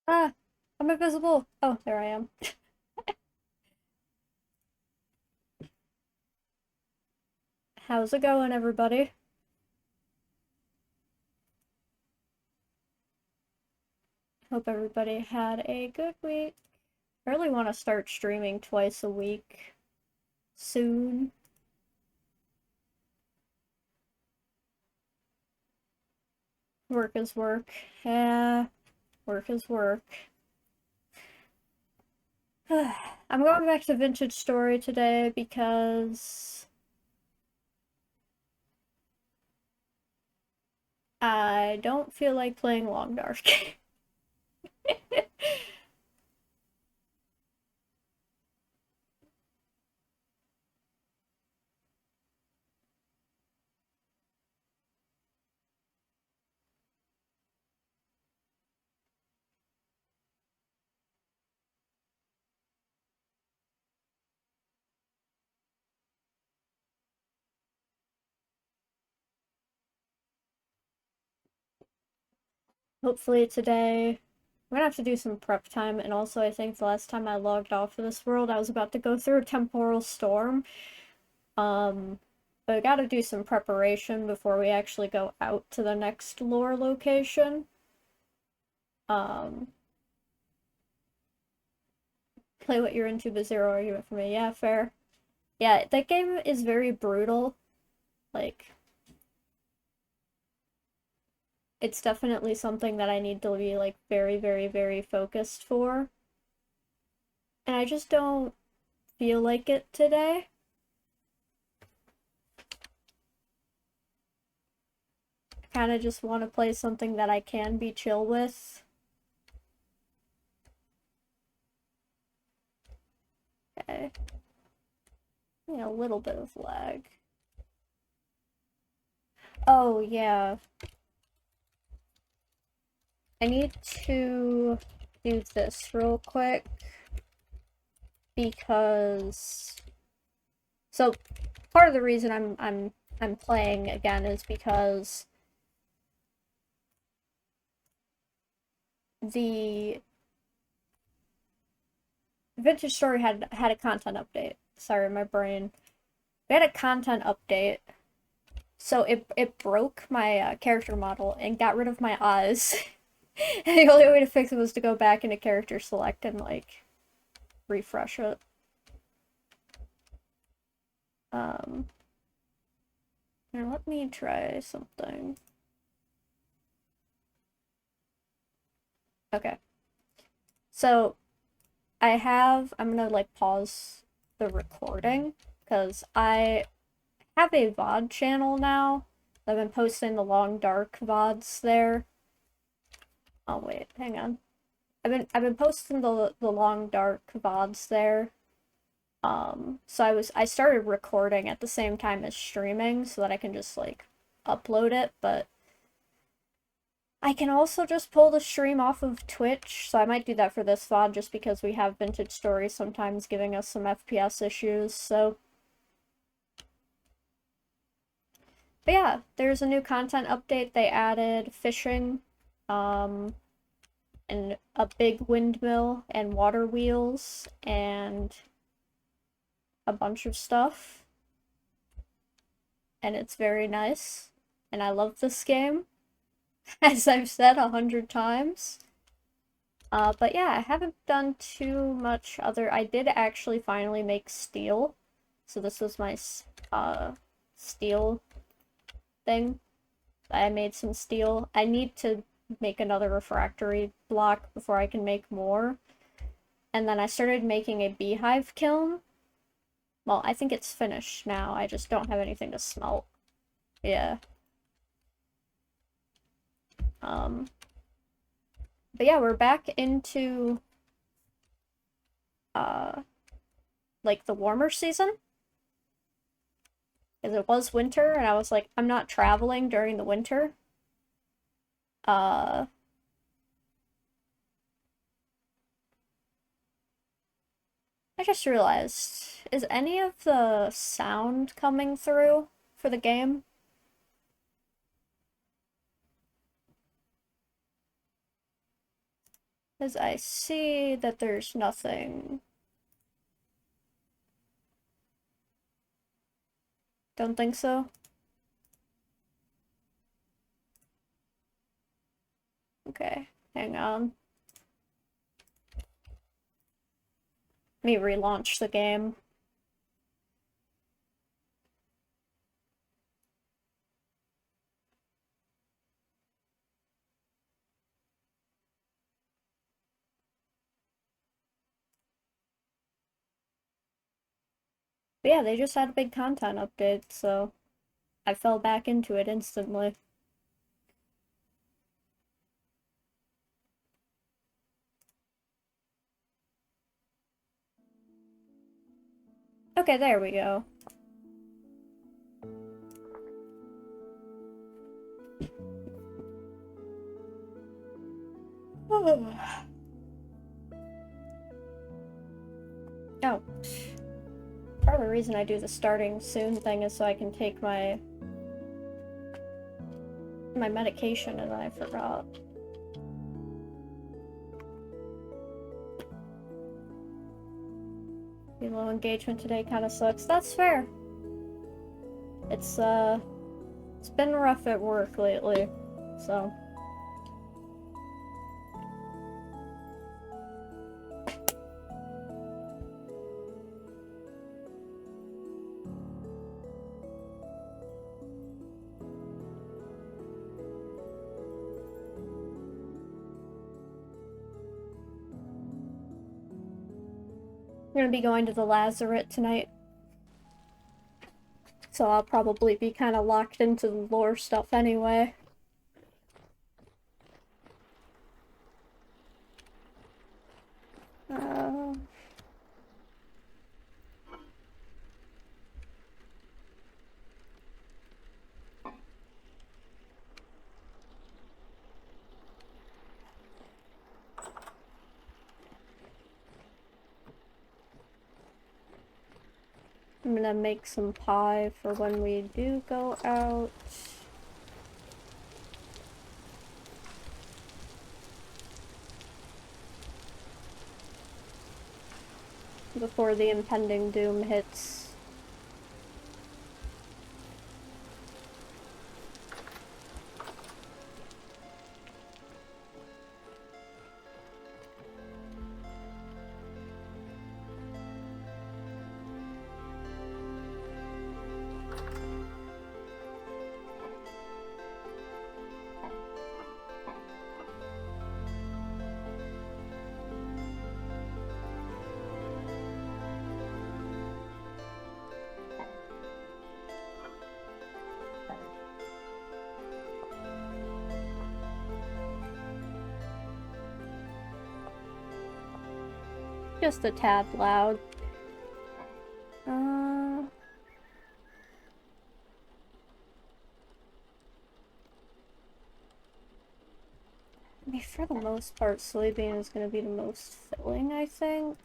Ah, I'm invisible. Oh, there I am. How's it going, everybody? Hope everybody had a good week. I really want to start streaming twice a week soon. Work is work. Yeah, work is work. I'm going back to Vintage Story today because I don't feel like playing Long Dark. Hopefully today I'm gonna have to do some prep time, and also I think the last time I logged off of this world I was about to go through a temporal storm. Um, but I gotta do some preparation before we actually go out to the next lore location. Um, Play what you're into, but zero argument for me. Yeah, fair. Yeah, that game is very brutal. Like, it's definitely something that I need to be, like, very, very, very focused for. And I just don't feel like it today. I kind of just want to play something that I can be chill with. Okay. Yeah, a little bit of lag. Oh, yeah. I need to do this real quick because part of the reason I'm playing again is because the Vintage Story had a content update. Sorry, my brain. We had a content update, so it broke my character model and got rid of my eyes. And the only way to fix it was to go back into character select and like refresh it. Um, Here, let me try something. Okay. So I'm gonna like pause the recording because I have a VOD channel now. I've been posting the long dark VODs there. Oh wait, hang on. I've been posting the long dark VODs there. So I started recording at the same time as streaming so that I can just like upload it, but I can also just pull the stream off of Twitch, so I might do that for this VOD just because we have Vintage Stories sometimes giving us some FPS issues, so. But yeah, there's a new content update. They added fishing, um, and a big windmill and water wheels and a bunch of stuff. And it's very nice. And I love this game, as I've said 100 times. But yeah, I haven't done too much other. I did actually finally make steel. So this was my steel thing. I made some steel. I need to make another refractory block before I can make more. And then I started making a beehive kiln. Well, I think it's finished now. I just don't have anything to smelt. Yeah. Um, but yeah, we're back into uh like the warmer season. Because it was winter and I was like, I'm not traveling during the winter. Uh I just realized, is any of the sound coming through for the game? Because I see that there's nothing. Don't think so? Okay, hang on. Let me relaunch the game. But yeah, they just had a big content update, so I fell back into it instantly. Okay, there we go. Oh. Part of the reason I do the starting soon thing is so I can take my medication, and I forgot. Low engagement today kind of sucks. That's fair. It's been rough at work lately, so. I'm gonna be going to the Lazaret tonight. So I'll probably be kind of locked into the lore stuff anyway. I'm gonna make some pie for when we do go out. Before the impending doom hits. Just a tad loud. I mean, for the most part, soybean is going to be the most filling, I think.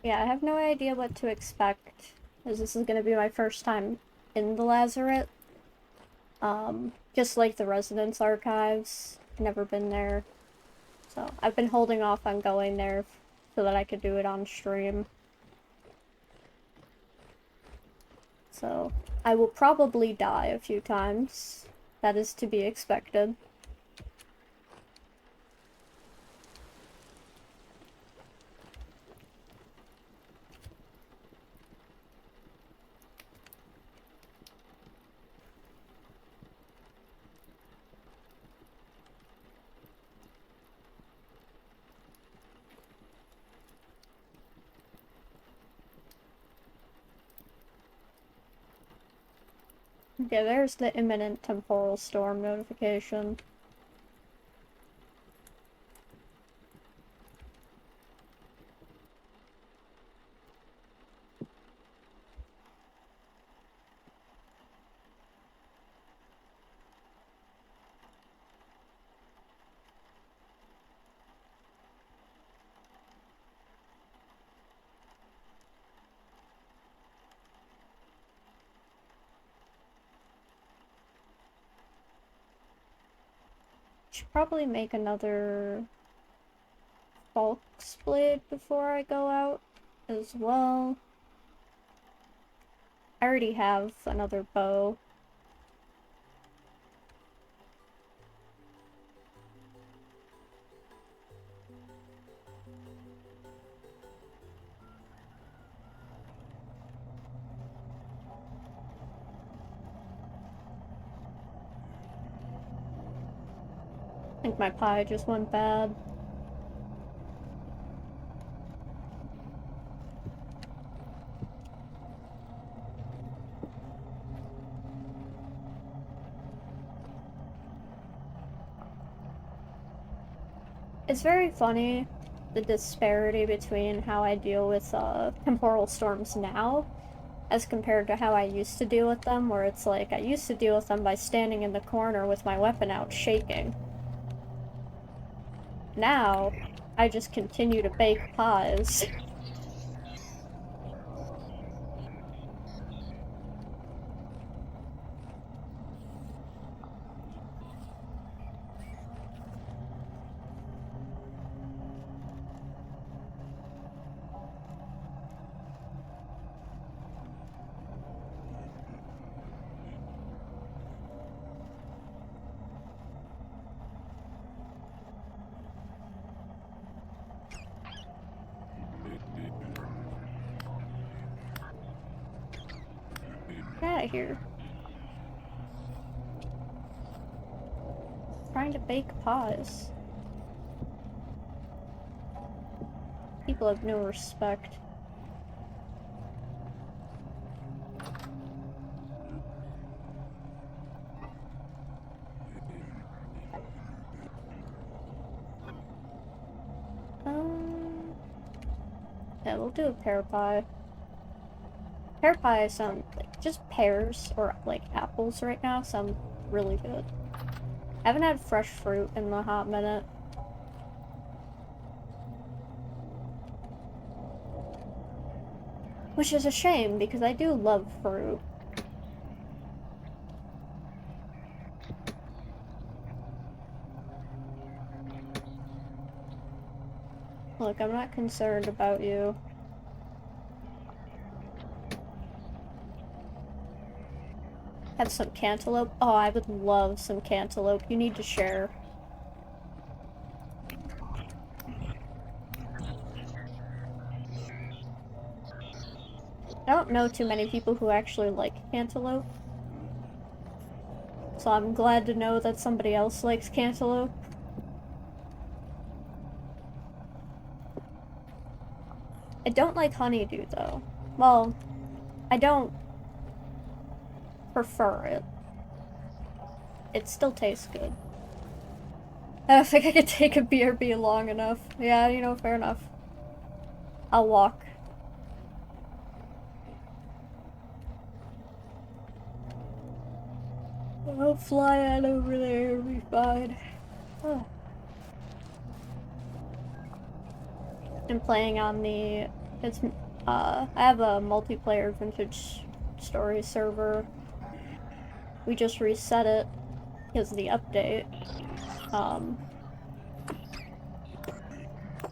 Yeah, I have no idea what to expect, as this is going to be my first time in the Lazaret. Just like the Residence Archives, never been there. So, I've been holding off on going there so that I could do it on stream. So, I will probably die a few times. That is to be expected. Okay, there's the imminent temporal storm notification. Should probably make another Falk's blade before I go out as well. I already have another bow. I think my pie just went bad. It's very funny, the disparity between how I deal with temporal storms now as compared to how I used to deal with them, where it's like I used to deal with them by standing in the corner with my weapon out shaking. Now, I just continue to bake pies. Get out of here. Trying to bake pies. People have no respect. Yeah, we'll do a pear pie. Pear pie sound like just pears or like apples right now sound really good. I haven't had fresh fruit in a hot minute. Which is a shame because I do love fruit. Look, I'm not concerned about you. Have some cantaloupe? Oh, I would love some cantaloupe. You need to share. I don't know too many people who actually like cantaloupe. So I'm glad to know that somebody else likes cantaloupe. I don't like honeydew though. Well, I don't prefer it. It still tastes good. I don't think I could take a BRB long enough. Yeah, you know, fair enough. I'll walk. I'll fly on over there, it'll be fine. Oh. I'm playing on the... I have a multiplayer vintage story server. We just reset it because of the update.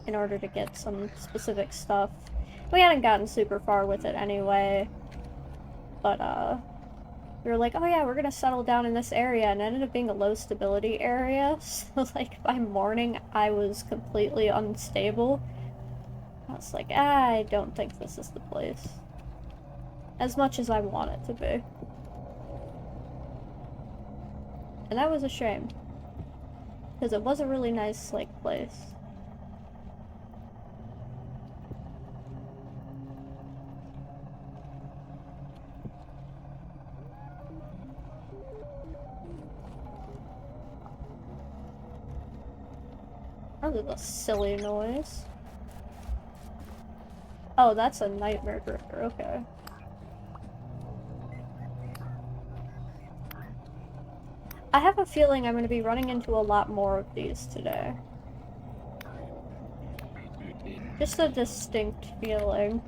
In order to get some specific stuff. We hadn't gotten super far with it anyway. But, we were like, oh yeah, we're gonna settle down in this area, and it ended up being a low stability area, so like by morning I was completely unstable. I was like, I don't think this is the place. As much as I want it to be. And that was a shame. Because it was a really nice, like, place. That was a silly noise. Oh, that's a nightmare gripper, okay. I have a feeling I'm going to be running into a lot more of these today. Just a distinct feeling.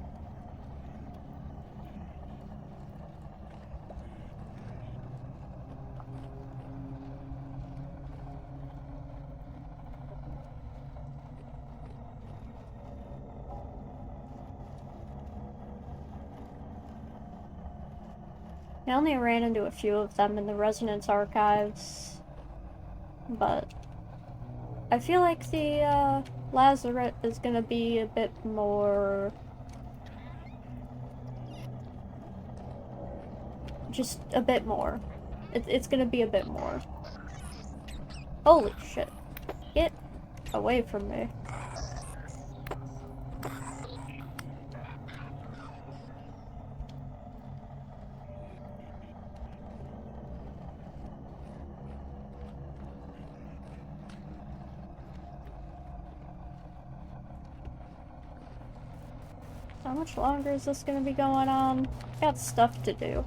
I only ran into a few of them in the Resonance archives, but I feel like the Lazaret is gonna be a bit more... just a bit more. It's gonna be a bit more. Holy shit. Get away from me. How much longer is this gonna be going on? Got stuff to do.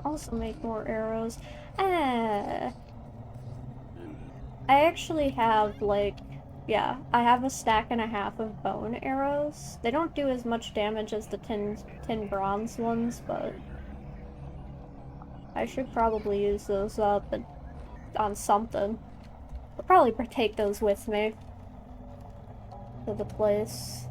Also make more arrows. I actually have, like, yeah, I have a stack and a half of bone arrows. They don't do as much damage as the tin bronze ones, but I should probably use those up on something. I'll probably take those with me to the place.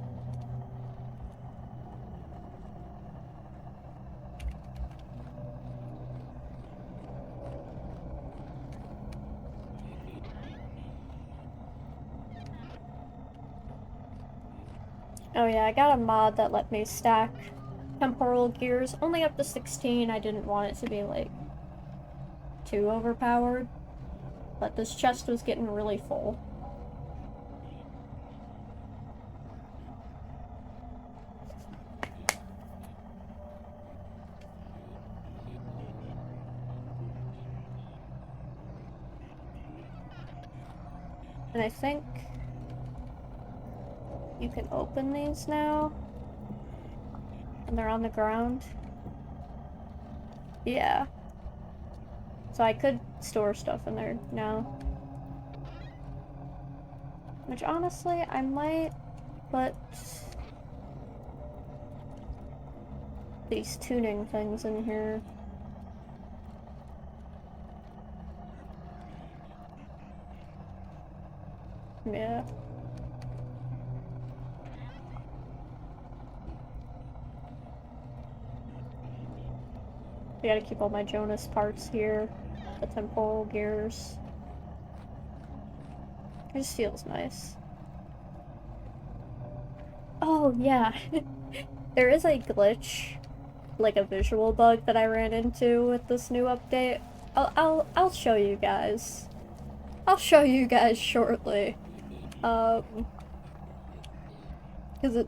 Oh yeah, I got a mod that let me stack temporal gears, only up to 16. I didn't want it to be, like, too overpowered, but this chest was getting really full. And I think you can open these now, and they're on the ground. Yeah. So I could store stuff in there now. Which, honestly, I might put these tuning things in here. Yeah. I gotta keep all my Jonas parts here. The temporal gears. It just feels nice. Oh, yeah. There is a glitch, like a visual bug that I ran into with this new update. I'll show you guys. I'll show you guys shortly. Because it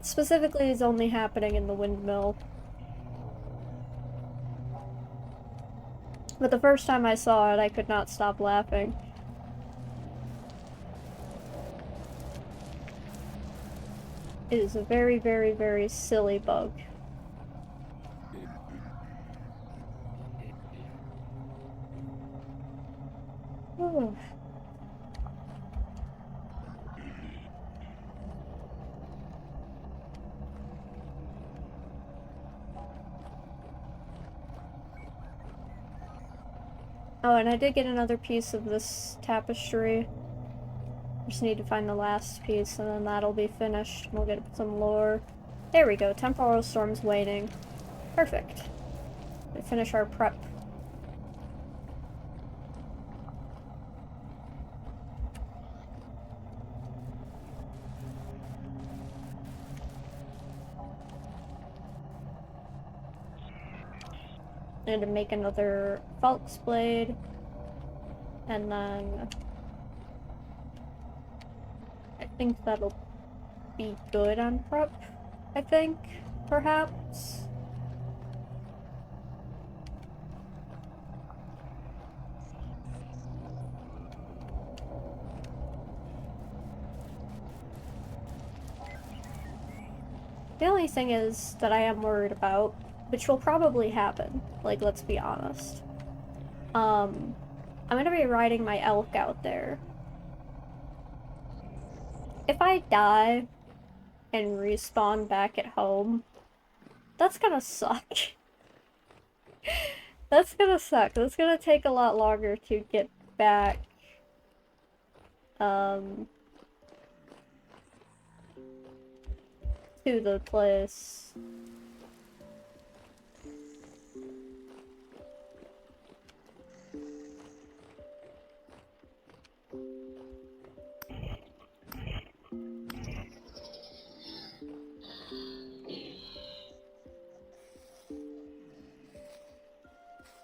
specifically is only happening in the windmill. But the first time I saw it, I could not stop laughing. It is a very, very, very silly bug. Oh. Oh, and I did get another piece of this tapestry. Just need to find the last piece, and then that'll be finished. We'll get some lore. There we go. Temporal Storm's waning. Perfect. We finish our prep. And to make another Falk's Blade. And then I think that'll be good on prep. I think, perhaps. The only thing is that I am worried about, which will probably happen, like, let's be honest. I'm gonna be riding my elk out there. If I die and respawn back at home, that's gonna suck. That's gonna suck. That's gonna take a lot longer to get back. Um, to the place.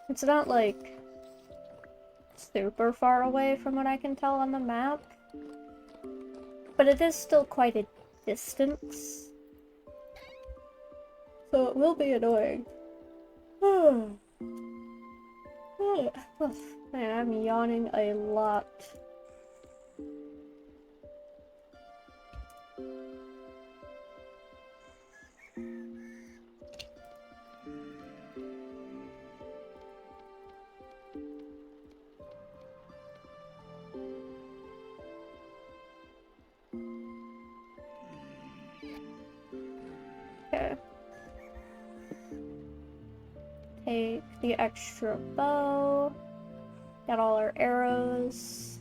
It's not like super far away from what I can tell on the map, but it is still quite a distance. So it will be annoying. Man, I'm yawning a lot. Okay. Take the extra bow. Got all our arrows.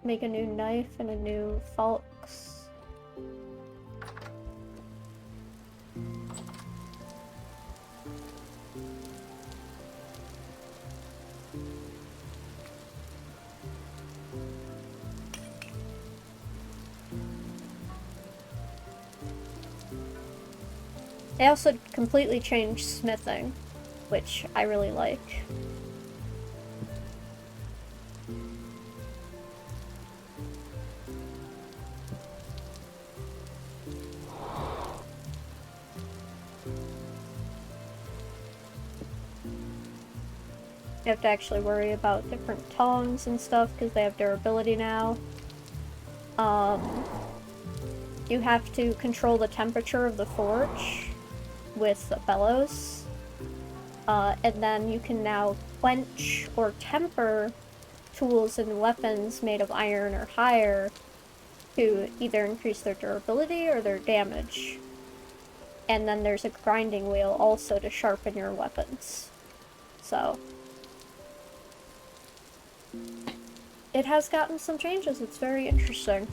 Make a new knife and a new falx. They also completely changed smithing, which I really like. You have to actually worry about different tongs and stuff because they have durability now. You have to control the temperature of the forge with the bellows. And then you can now quench or temper tools and weapons made of iron or higher to either increase their durability or their damage. And then there's a grinding wheel also to sharpen your weapons. So it has gotten some changes. It's very interesting.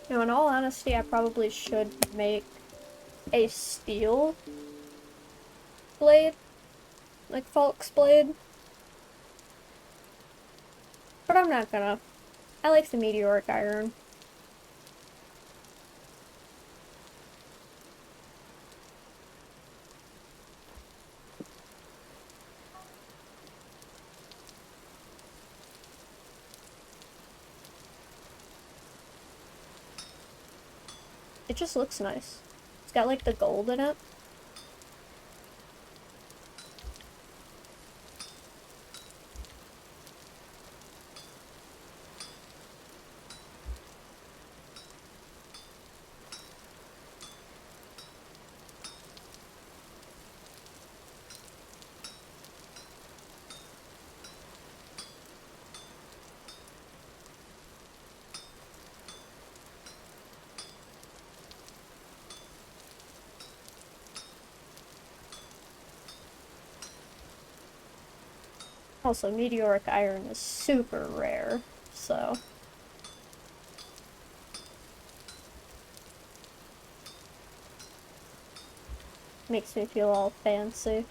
Now, in all honesty, I probably should make a steel blade, like falx blade. But I'm not gonna. I like the meteoric iron. It just looks nice. It's got like the gold in it. Also, meteoric iron is super rare, so makes me feel all fancy.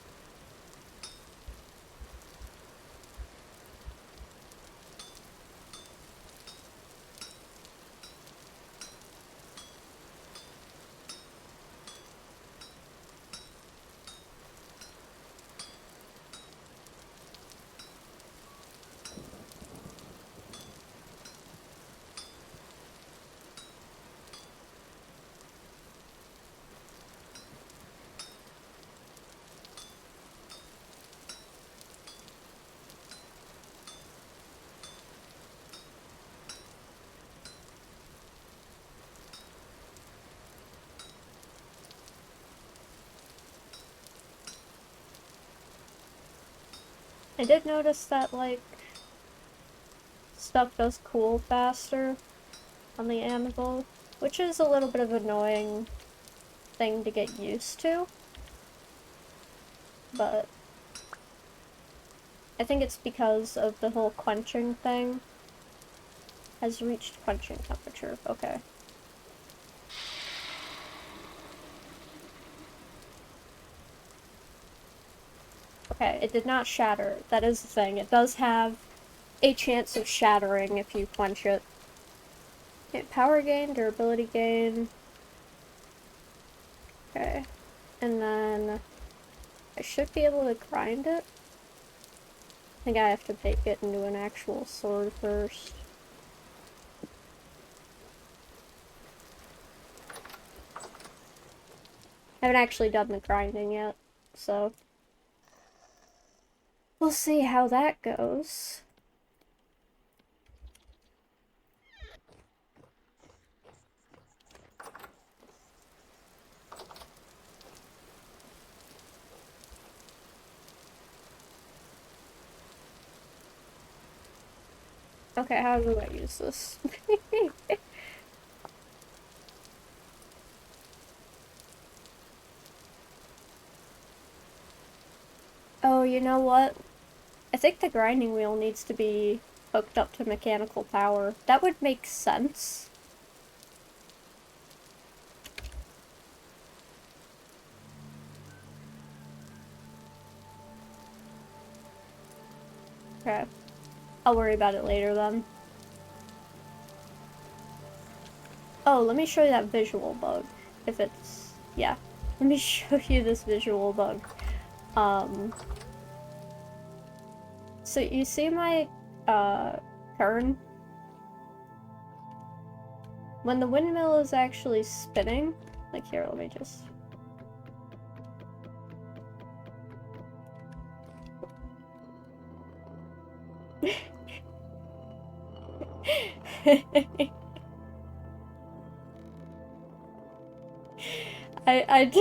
I did notice that, like, stuff does cool faster on the anvil, which is a little bit of an annoying thing to get used to, but I think it's because of the whole quenching thing. Has reached quenching temperature. Okay. Okay, it did not shatter. That is the thing. It does have a chance of shattering if you quench it. Okay, power gain, durability gain. Okay. And then I should be able to grind it. I think I have to make it into an actual sword first. I haven't actually done the grinding yet, so we'll see how that goes. Okay, how do I use this? Oh, you know what? I think the grinding wheel needs to be hooked up to mechanical power. That would make sense. Okay. I'll worry about it later then. Oh, let me show you that visual bug. If it's... yeah. Let me show you this visual bug. So you see my, turn? When the windmill is actually spinning... like, here, let me just... I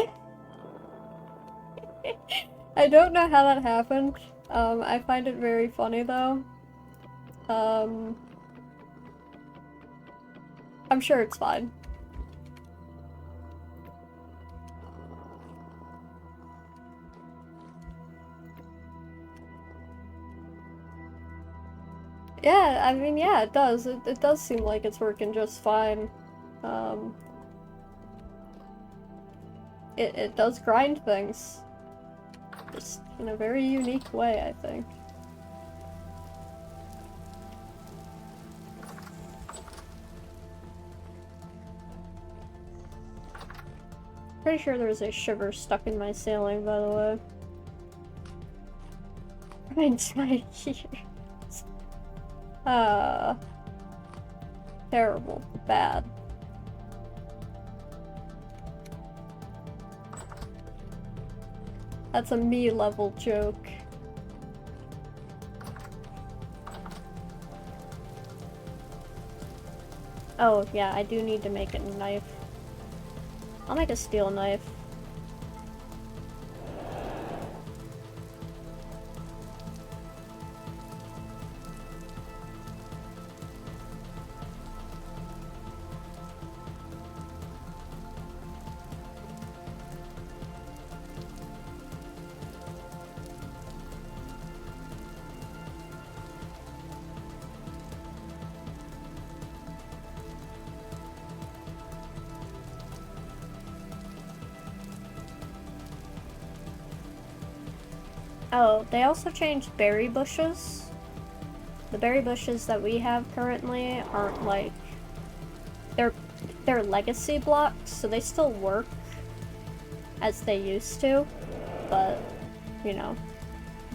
I don't know how that happened. I find it very funny though. I'm sure it's fine. Yeah, I mean, yeah, it does. It does seem like it's working just fine. It does grind things. Just in a very unique way, I think. Pretty sure there's a sugar stuck in my ceiling, by the way. Reminds my ears. Terrible. Bad. That's a me-level joke. Oh, yeah, I do need to make a knife. I'll make a steel knife. Oh, they also changed berry bushes. The berry bushes that we have currently aren't like... They're legacy blocks, so they still work as they used to, but, you know,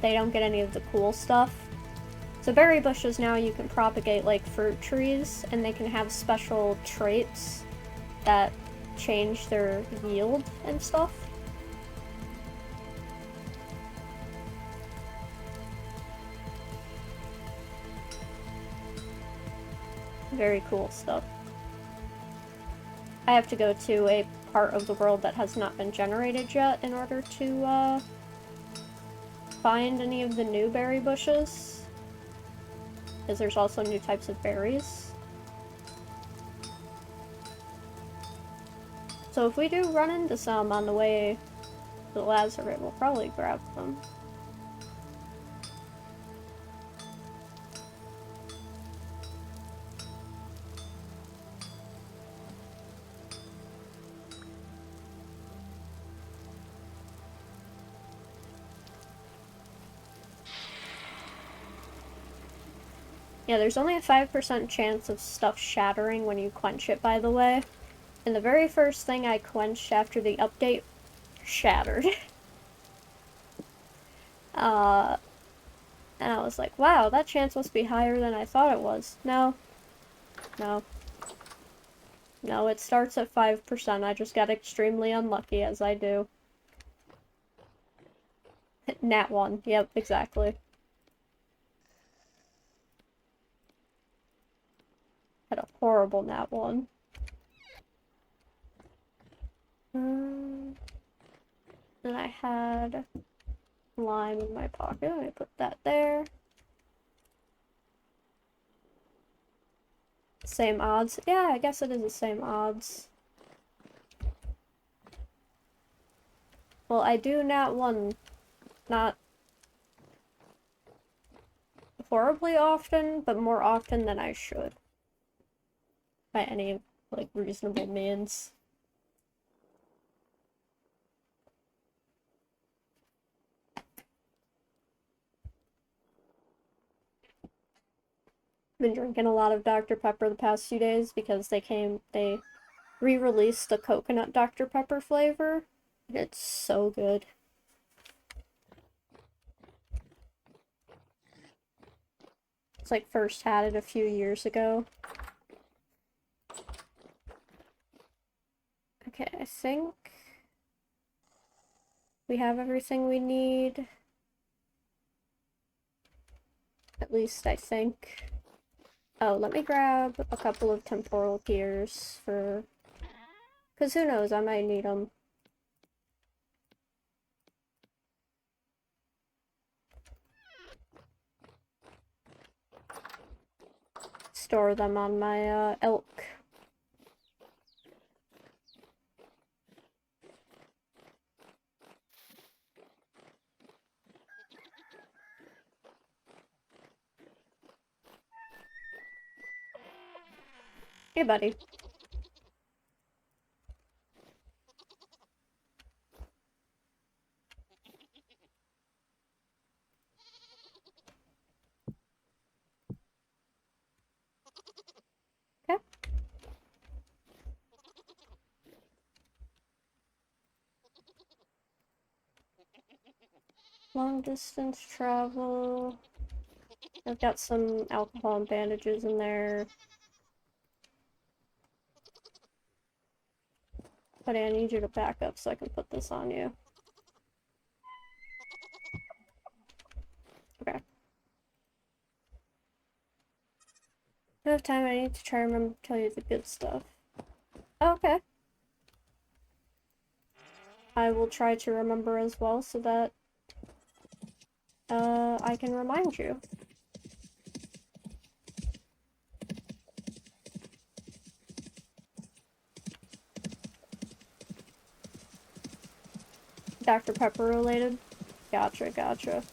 they don't get any of the cool stuff. So berry bushes now you can propagate like fruit trees, and they can have special traits that change their yield and stuff. Very cool stuff. I have to go to a part of the world that has not been generated yet in order to find any of the new berry bushes, because there's also new types of berries. So if we do run into some on the way to the Lazaret, we'll probably grab them. Yeah, there's only a 5% chance of stuff shattering when you quench it, by the way. And the very first thing I quenched after the update shattered. And I was like, wow, that chance must be higher than I thought it was. No. No. No, it starts at 5%. I just got extremely unlucky, as I do. Nat 1. Yep, exactly. Had a horrible nat 1. And I had lime in my pocket. Let me put that there. Same odds. Yeah, I guess it is the same odds. Well, I do nat 1, not horribly often, but more often than I should. By any, like, reasonable means. Been drinking a lot of Dr. Pepper the past few days because they re-released the coconut Dr. Pepper flavor. It's so good. It's like first had it a few years ago. Okay, I think we have everything we need. At least I think. Oh, let me grab a couple of temporal gears for... Because who knows, I might need them. Store them on my elk. Hey, buddy. Okay. Long distance travel. I've got some alcohol and bandages in there. Buddy, I need you to back up so I can put this on you. Okay. I have time. I need to try to remember to tell you the good stuff. Okay. I will try to remember as well so that I can remind you. Dr. Pepper related? Gotcha, gotcha.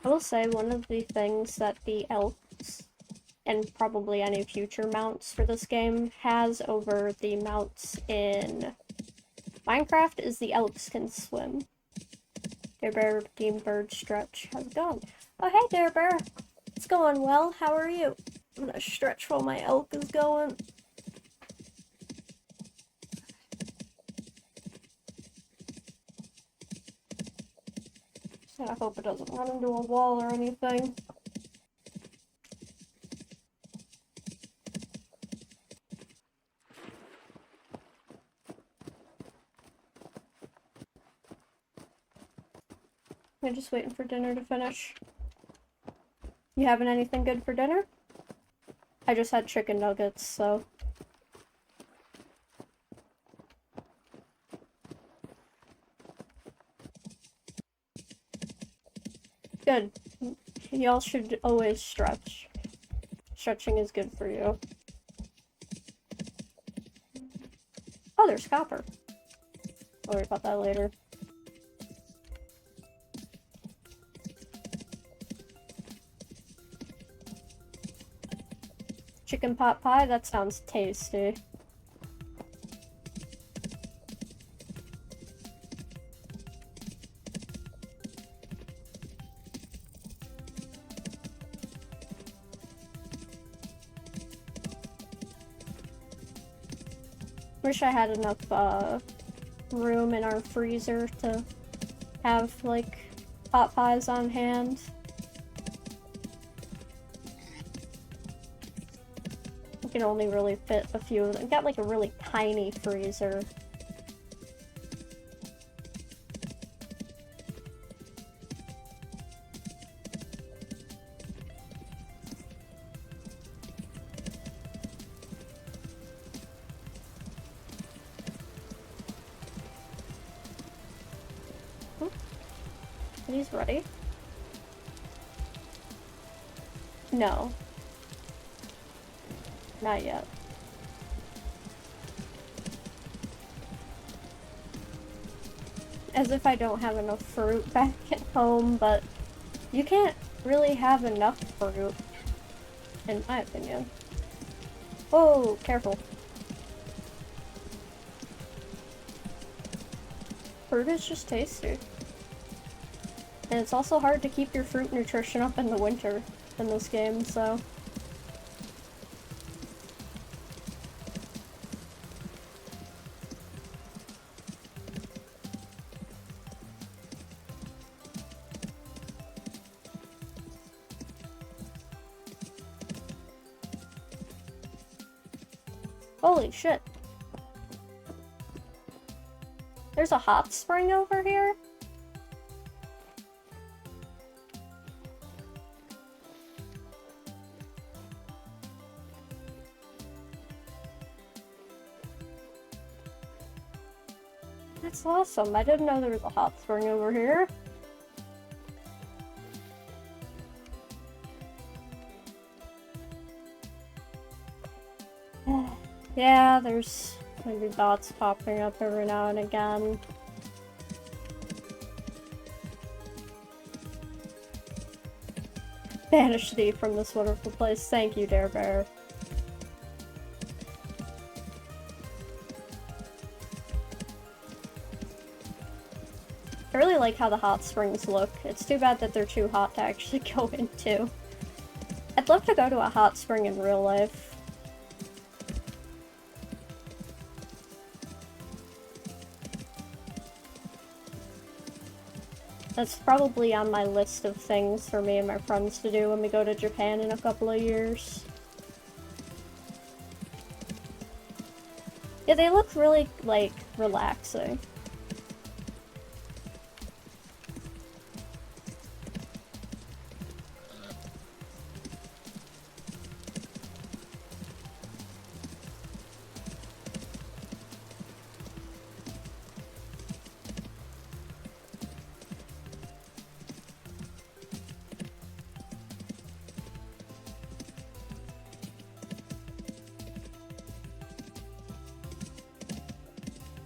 I will say one of the things that the elves, and probably any future mounts for this game, has over the mounts in Minecraft is the elks can swim. Dare Bear, Game Bird, Stretch. How's it going? Oh, hey, Dare Bear. It's going well. How are you? I'm gonna stretch while my elk is going. I hope it doesn't run into a wall or anything. I'm just waiting for dinner to finish. You having anything good for dinner? I just had chicken nuggets, so... Good. Y'all should always stretch. Stretching is good for you. Oh, there's copper. I'll worry about that later. Chicken pot pie? That sounds tasty. Wish I had enough room in our freezer to have like pot pies on hand. I can only really fit a few of them. Got like a really tiny freezer. He's ready. No. Not yet. As if I don't have enough fruit back at home, but you can't really have enough fruit, in my opinion. Oh, careful. Fruit is just tasty. And it's also hard to keep your fruit nutrition up in the winter in this game, so... Holy shit. There's a hot spring over here? That's awesome. I didn't know there was a hot spring over here. Yeah, there's maybe dots popping up every now and again. Banish thee from this wonderful place. Thank you, Dare Bear. I really like how the hot springs look. It's too bad that they're too hot to actually go into. I'd love to go to a hot spring in real life. That's probably on my list of things for me and my friends to do when we go to Japan in a couple of years. Yeah, they look really, like, relaxing.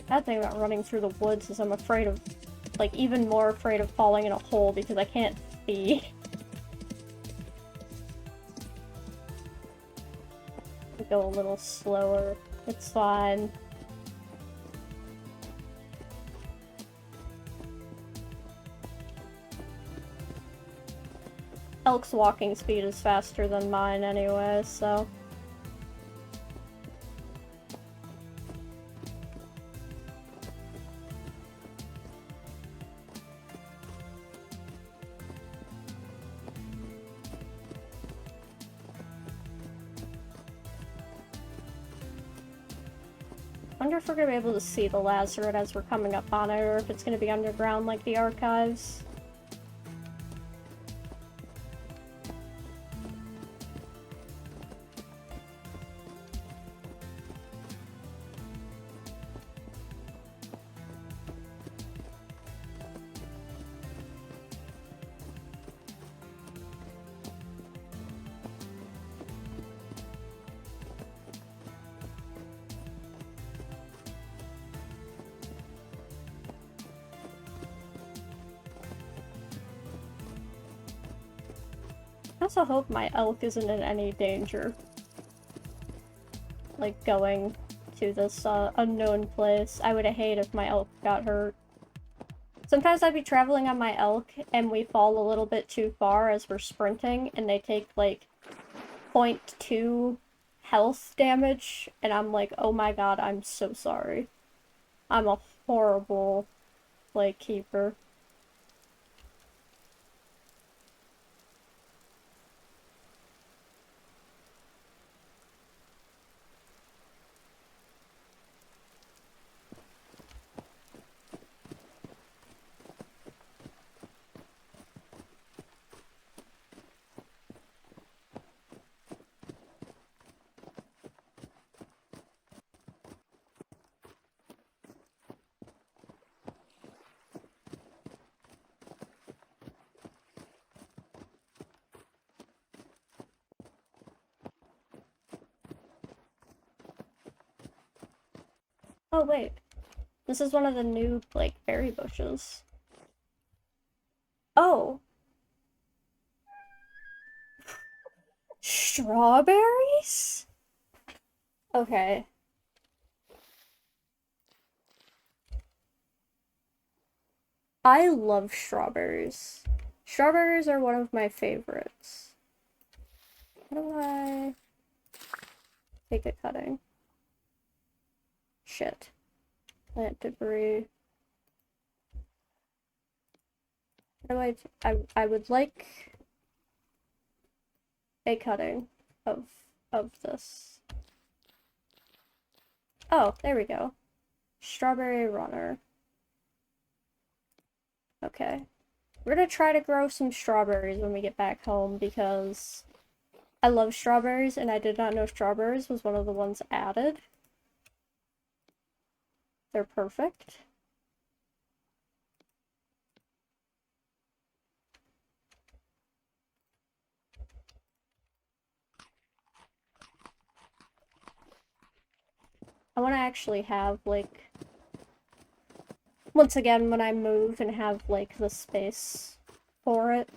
Bad thing about running through the woods is I'm afraid of, like, even more afraid of falling in a hole because I can't see. Go a little slower. It's fine. elk's walking speed is faster than mine anyway, so... I wonder if we're gonna be able to see the Lazaret as we're coming up on it, or if it's gonna be underground like the archives. I also hope my elk isn't in any danger. Like, going to this unknown place. I would hate if my elk got hurt. Sometimes I'd be traveling on my elk and we fall a little bit too far as we're sprinting and they take like 0.2 health damage and I'm like, oh my god, I'm so sorry. I'm a horrible, like, keeper. Oh wait, this is one of the new, like, berry bushes. Oh! Strawberries? Okay. I love strawberries. Strawberries are one of my favorites. How do I take a cutting? Shit. Plant debris. How do I would like a cutting of this. Oh, there we go. Strawberry runner. Okay. We're gonna try to grow some strawberries when we get back home because I love strawberries and I did not know strawberries was one of the ones added. They're perfect. I want to actually have, like, once again, when I move and have, like, the space for it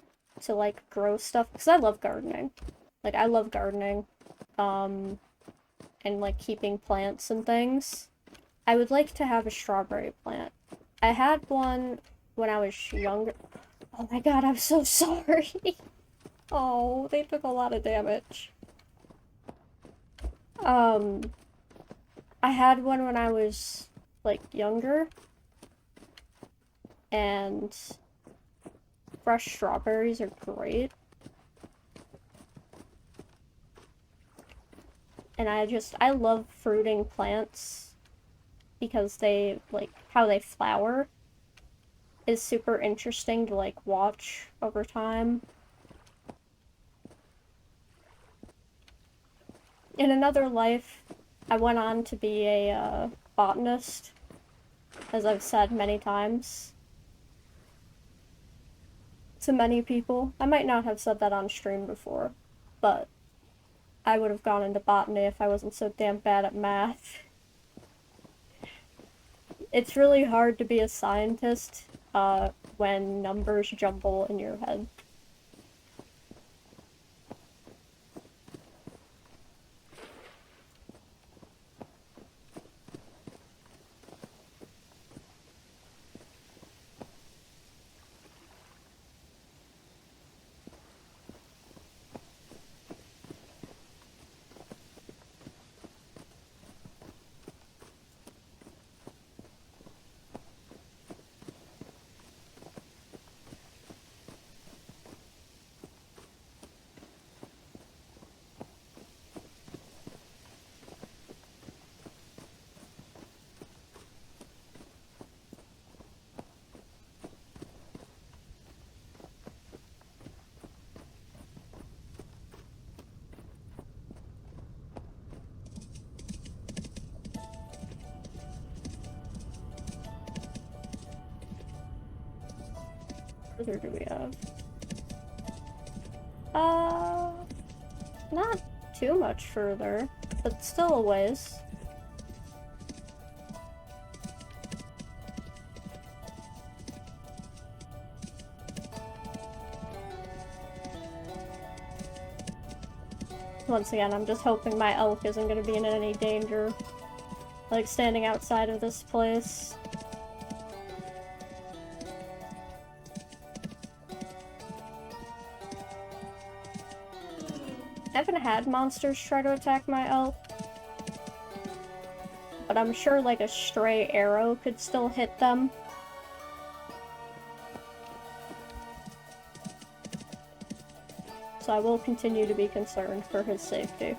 to, like, grow stuff, because I love gardening. Like, I love gardening, and, like, keeping plants and things. I would like to have a strawberry plant. I had one when I was younger. Oh my god, I'm so sorry. Oh, they took a lot of damage. I had one when I was, like, younger. And fresh strawberries are great. And I love fruiting plants because they, like, how they flower is super interesting to, like, watch over time. In another life, I went on to be a botanist, as I've said many times to many people. I might not have said that on stream before, but I would have gone into botany if I wasn't so damn bad at math. It's really hard to be a scientist when numbers jumble in your head. further do we have? Not too much further, but still a ways. Once again, I'm just hoping my elk isn't gonna be in any danger. Like, standing outside of this place. I haven't had monsters try to attack my elk. But I'm sure, like, a stray arrow could still hit them. So I will continue to be concerned for his safety.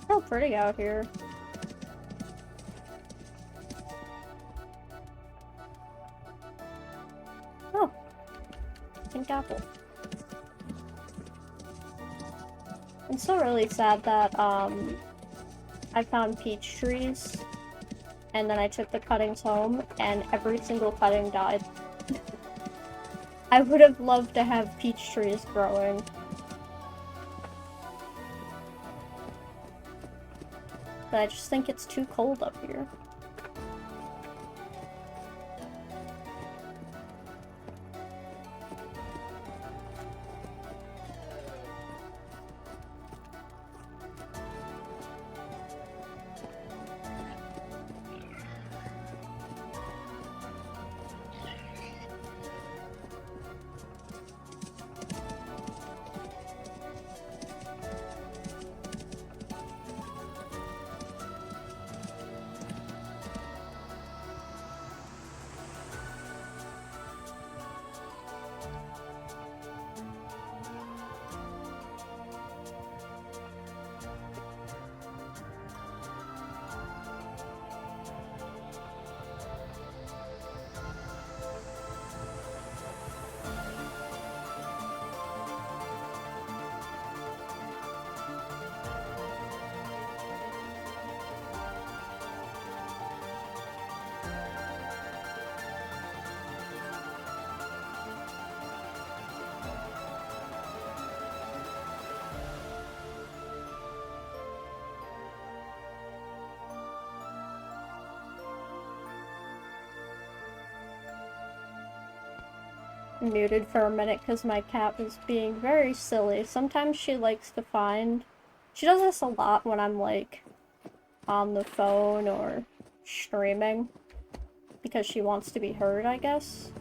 So pretty out here. Oh, pink apple. I'm still really sad that I found peach trees, and then I took the cuttings home, and every single cutting died. I would have loved to have peach trees growing. But I just think it's too cold up here. Muted for a minute because my cat was being very silly. Sometimes she likes to find... She does this a lot when I'm, like, on the phone or streaming. Because she wants to be heard, I guess.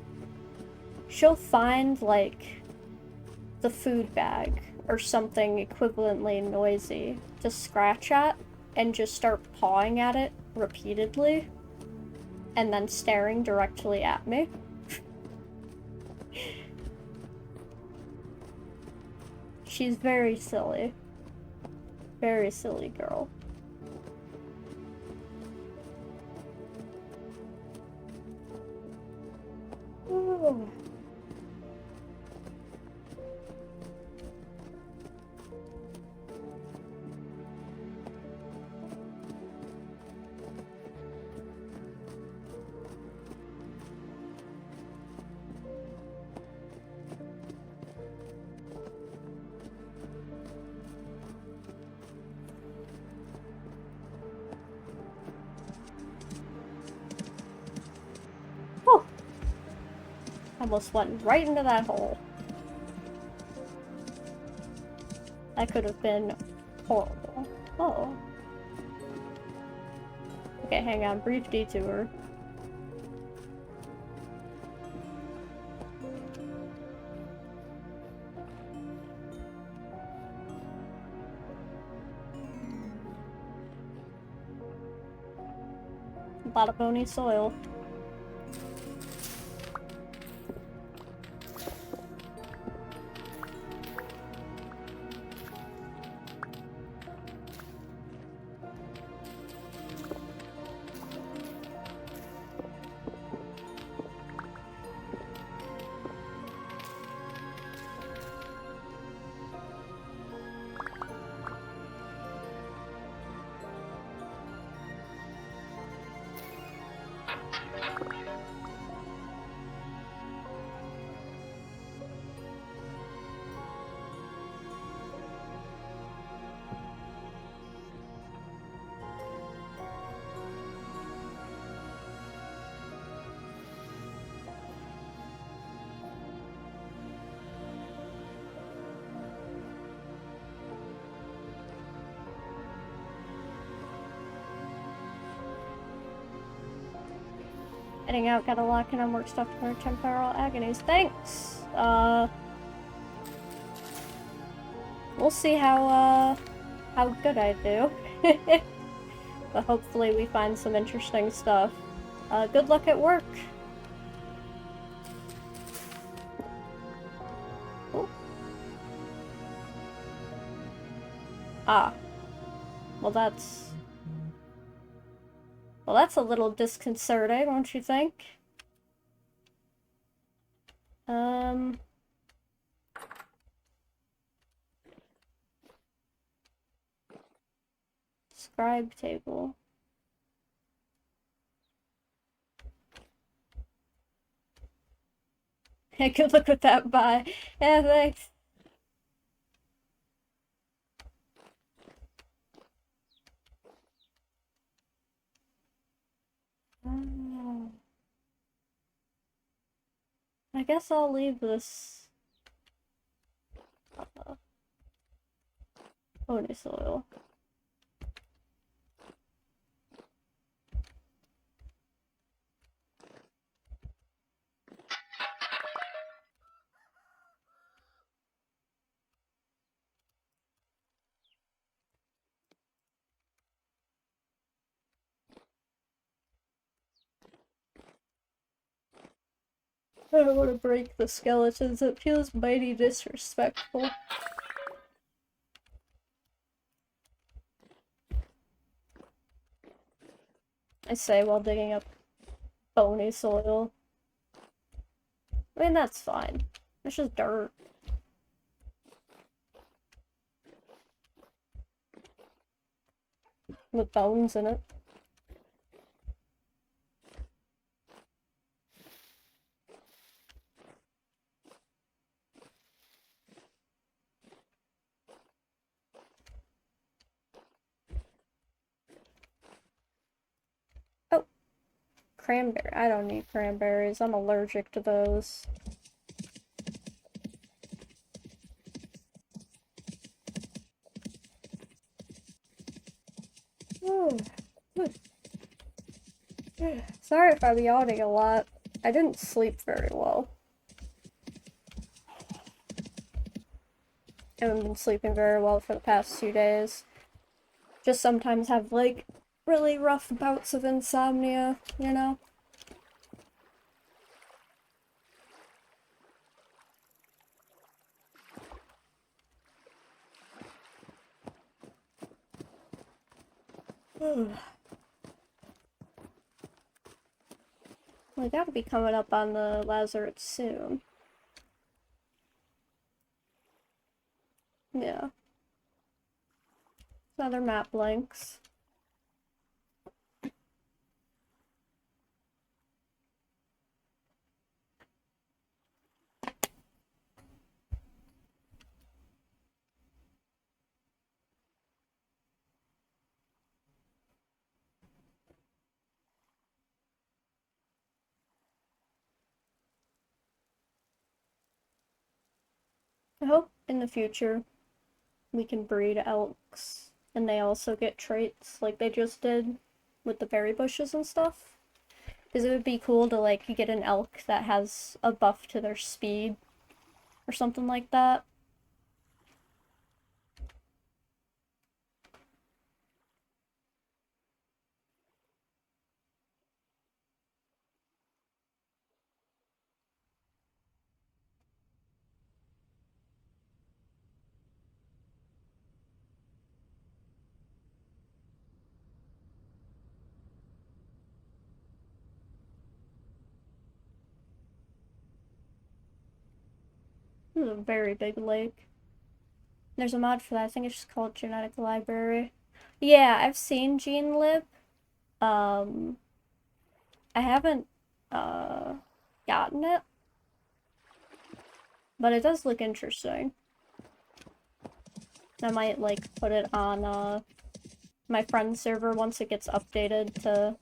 She'll find, like, the food bag or something equivalently noisy to scratch at and just start pawing at it repeatedly and then staring directly at me. She's very silly. Very silly girl. Ooh. Almost went right into that hole. That could have been horrible. Oh. Okay, hang on. Brief detour. A lot of bony soil. Heading out, gotta lock in on work stuff for temporal agonies. Thanks! We'll see how good I do. But hopefully we find some interesting stuff. Good luck at work! Ooh. Ah. Well, that's a little disconcerting, don't you think? Scribe table. Hey, good luck with that, bye. Yeah, thanks. I guess I'll leave this bony soil. I don't want to break the skeletons, it feels mighty disrespectful. I say while digging up bony soil. I mean, that's fine. It's just dirt. With bones in it. Oh! Cranberry. I don't need cranberries. I'm allergic to those. Oh. Sorry if I'm yawning a lot. I didn't sleep very well. I haven't been sleeping very well for the past 2 days. Just sometimes have, like, really rough bouts of insomnia, you know? We gotta be coming up on the Lazaret soon. Yeah. Another map links. I hope in the future we can breed elks and they also get traits like they just did. with the berry bushes and stuff. Because it would be cool to, like, get an elk that has a buff to their speed or something like that. This is a very big lake. There's a mod for that. I think it's just called Genetic Library. Yeah, I've seen GeneLib. Um, I haven't gotten it, but it does look interesting. I might like put it on my friend's server once it gets updated to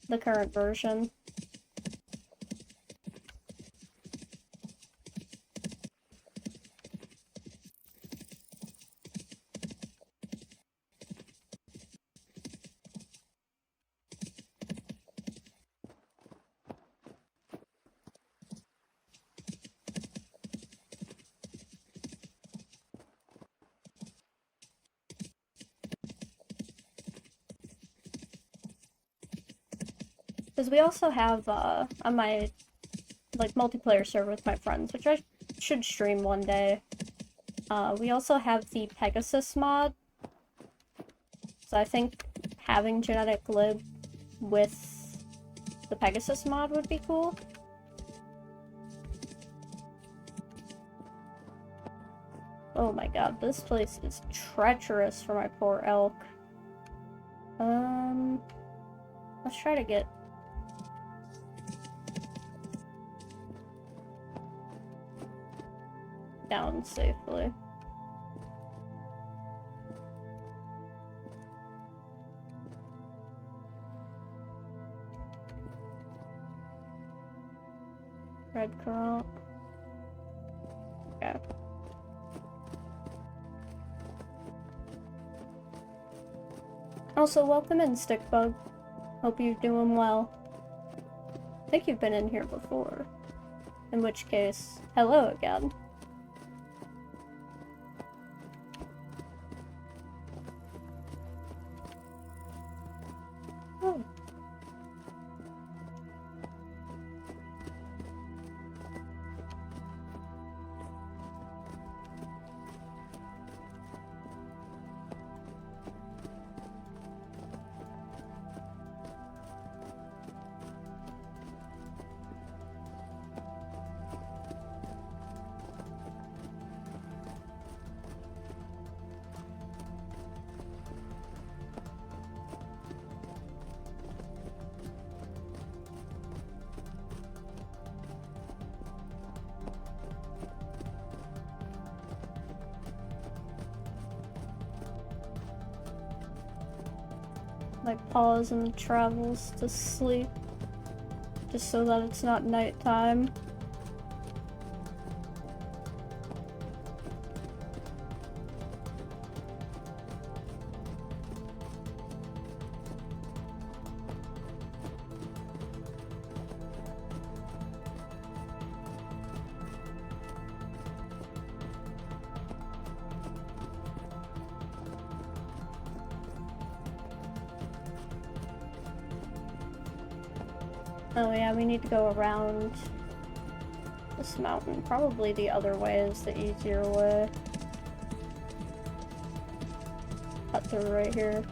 the current version. Because we also have on my like multiplayer server with my friends, which I should stream one day. We also have the Pegasus mod. So I think having genetic lib with the Pegasus mod would be cool. Oh my god, this place is treacherous for my poor elk. Let's try to get down safely. Red currant. Okay. Also, welcome in, Stickbug. Hope you're doing well. I think you've been in here before. In which case, hello again. Oh. Like pause and travels to sleep, just so that it's not nighttime. Oh yeah, we need to go around this mountain. Probably the other way is the easier way. Cut through right here.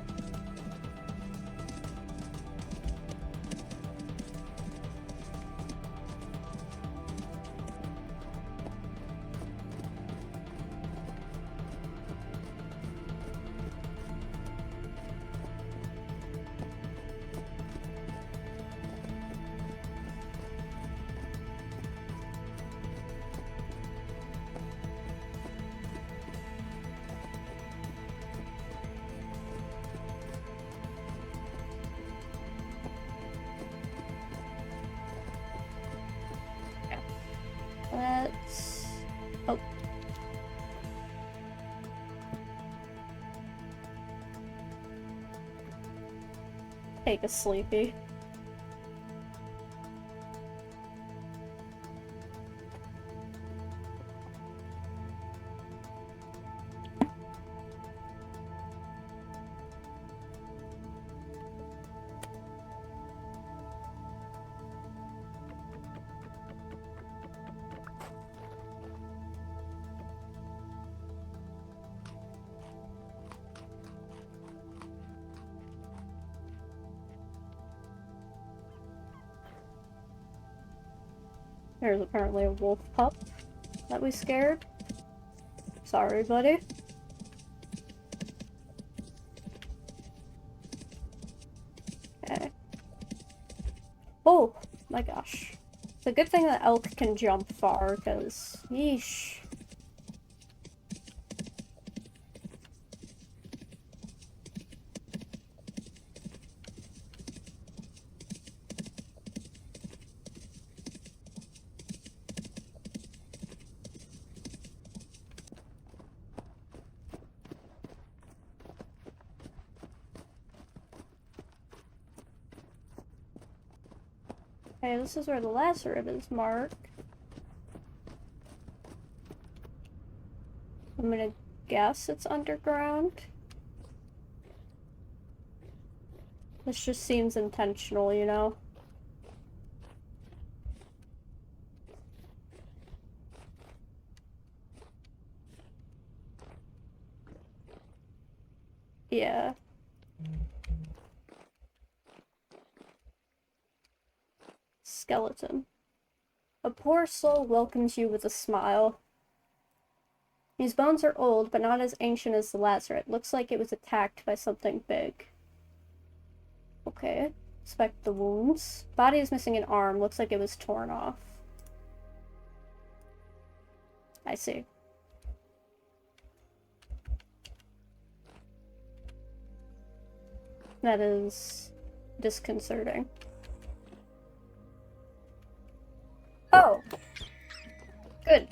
Let's... Oh. take a sleepy. There's apparently a wolf pup that we scared. Sorry, buddy. Okay. Oh my gosh. It's a good thing that elk can jump far, because yeesh. Okay, this is where the Lazaret is marked. I'm gonna guess it's underground. This just seems intentional, you know? Yeah. Skeleton. A poor soul welcomes you with a smile. These bones are old, but not as ancient as the Lazaret. Looks like it was attacked by something big. Okay. Inspect the wounds. Body is missing an arm. Looks like it was torn off. I see. That is disconcerting. Oh! Good.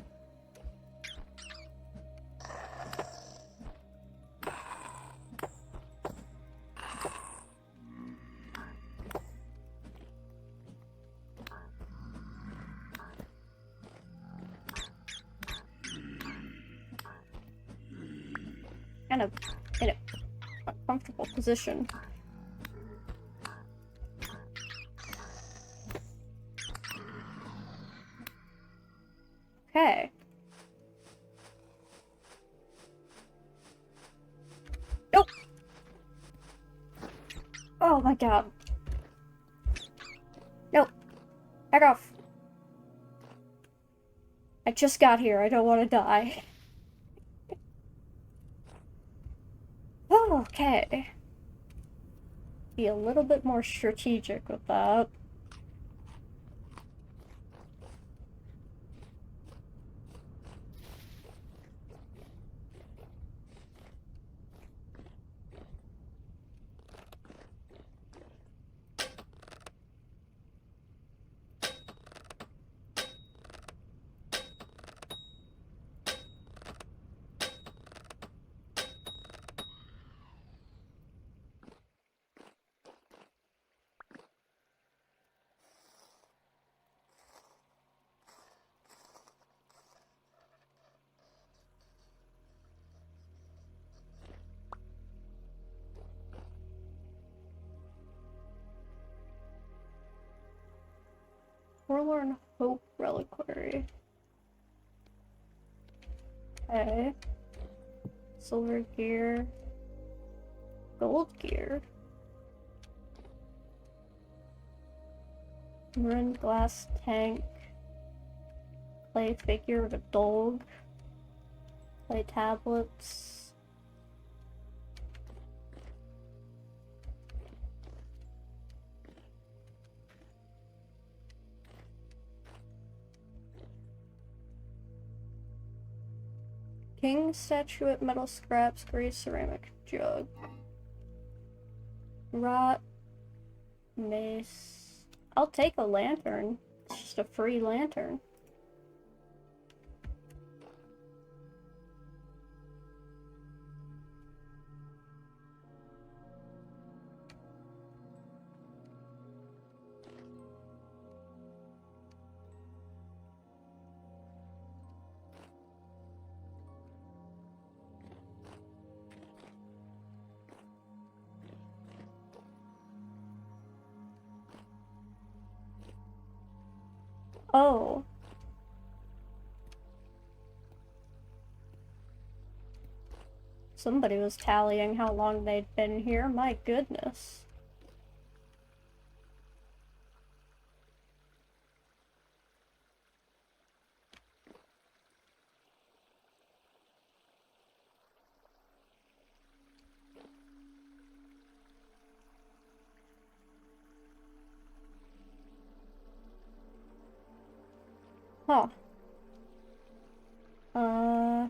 Kind of in a uncomfortable position. Okay. Nope! Oh my god. Nope. Back off. I just got here. I don't want to die. Oh, okay. Be a little bit more strategic with that. Forlorn Hope Reliquary. Okay. Silver gear. Gold gear. Ruined glass tank. Clay figure of a dog. Clay tablets. King statuette, metal scraps, gray ceramic jug. Rot. Mace. I'll take a lantern. It's just a free lantern. Oh. Somebody was tallying how long they'd been here. My goodness. Huh. Uh...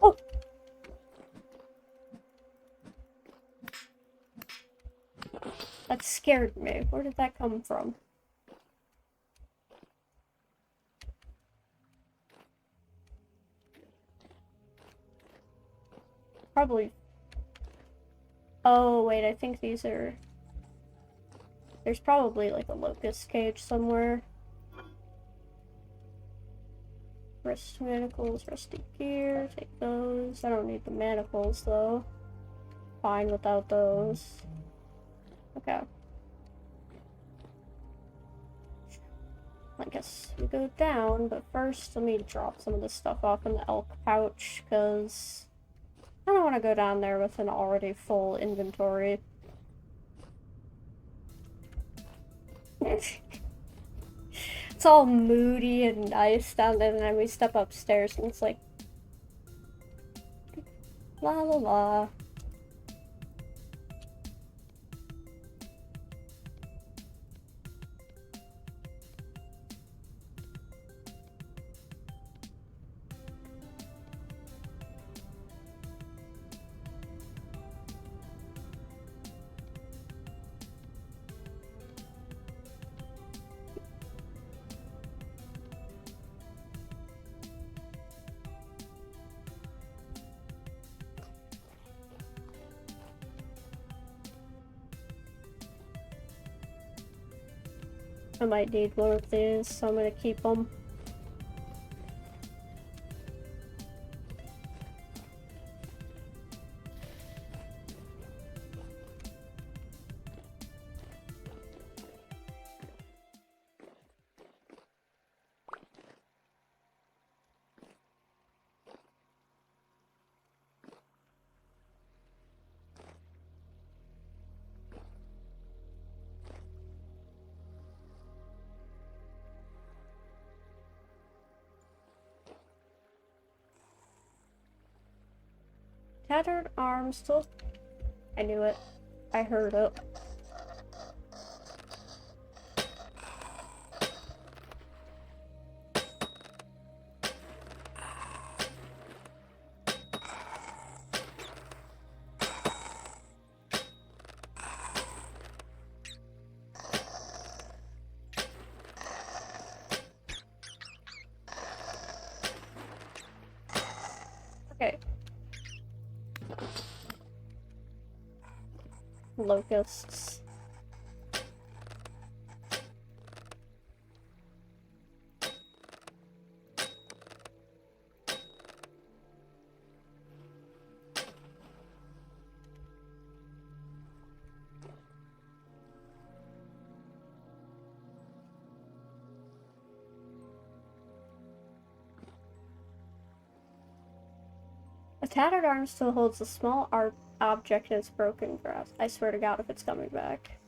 Oh! That scared me. Where did that come from? Probably... Oh, wait, I think these are... There's probably, like, a locust cage somewhere. Wrist manacles, rusty gear, take those. I don't need the manacles, though. Fine without those. Okay. I guess we go down, but first let me drop some of this stuff off in the elk pouch, because I don't want to go down there with an already full inventory. It's all moody and nice down there, and then we step upstairs and it's like, la la la. I might need more of these, so I'm gonna keep them. Tattered arm still. I knew it. I heard it. Okay. Locusts. A tattered arm still holds a small object in its broken grasp. I swear to God if it's coming back.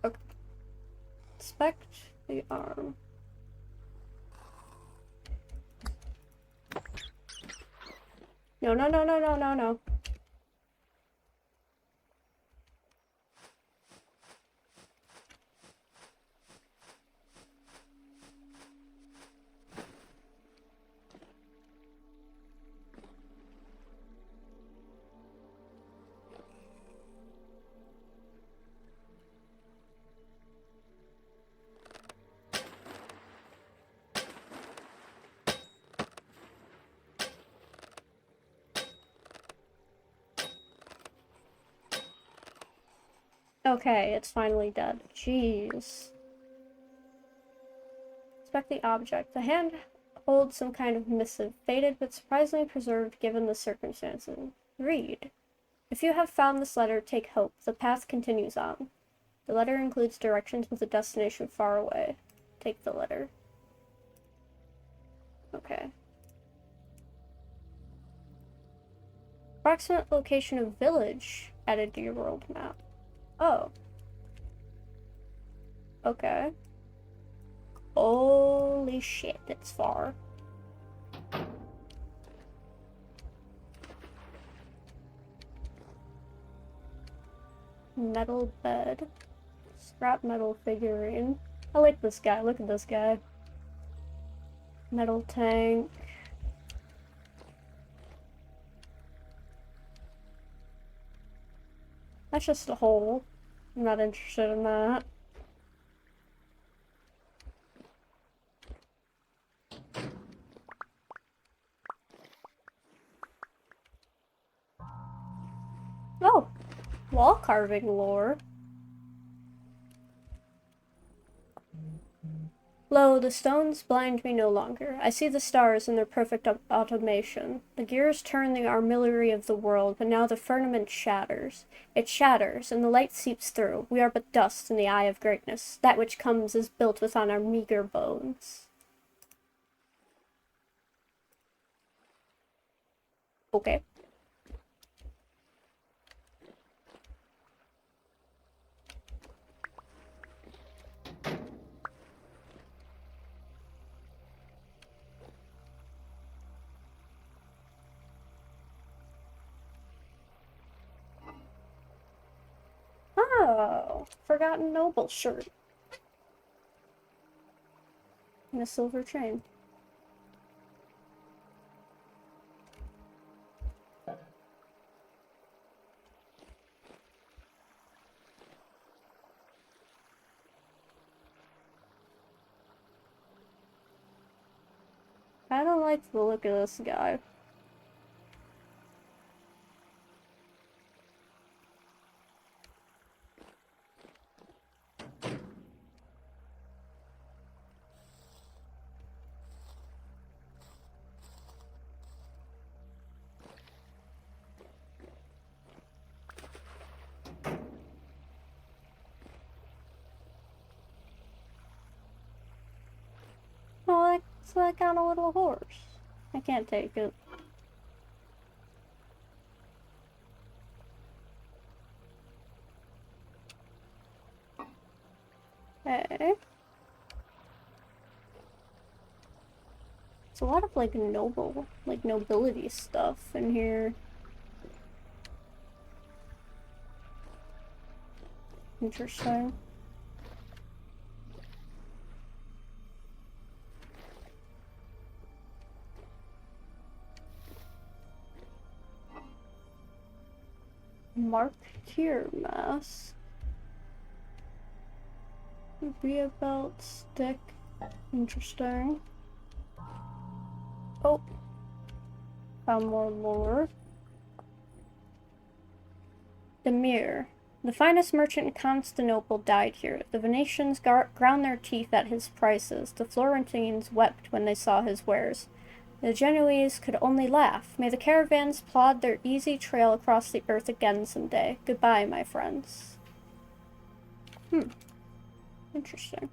Okay. Inspect the arm. No, no, no, no, no, no, no. Okay, it's finally dead. Jeez. Inspect the object. The hand holds some kind of missive, faded but surprisingly preserved given the circumstances. Read. If you have found this letter, take hope. The path continues on. The letter includes directions with a destination far away. Take the letter. Okay. Approximate location of village added to your world map. Oh. Okay. Holy shit, it's far. Metal bed. Scrap metal figurine. I like this guy. Look at this guy. Metal tank. That's just a hole. I'm not interested in that. Oh! Wall carving lore. Lo, the stones blind me no longer. I see the stars in their perfect automation. The gears turn the armillary of the world, but now the firmament shatters. It shatters, and the light seeps through. We are but dust in the eye of greatness. That which comes is built within our meager bones. Okay. Oh, Forgotten Noble shirt. And a silver chain. I don't like the look of this guy. Oh, it's like on a little horse. I can't take it. Okay. It's a lot of like nobility stuff in here. Interesting. Marketeer mask. Be a belt stick. Interesting. Oh. Found more lore. The mirror. The finest merchant in Constantinople died here. The Venetians ground their teeth at his prices. The Florentines wept when they saw his wares. The Genoese could only laugh. May the caravans plod their easy trail across the earth again someday. Goodbye, my friends. Interesting.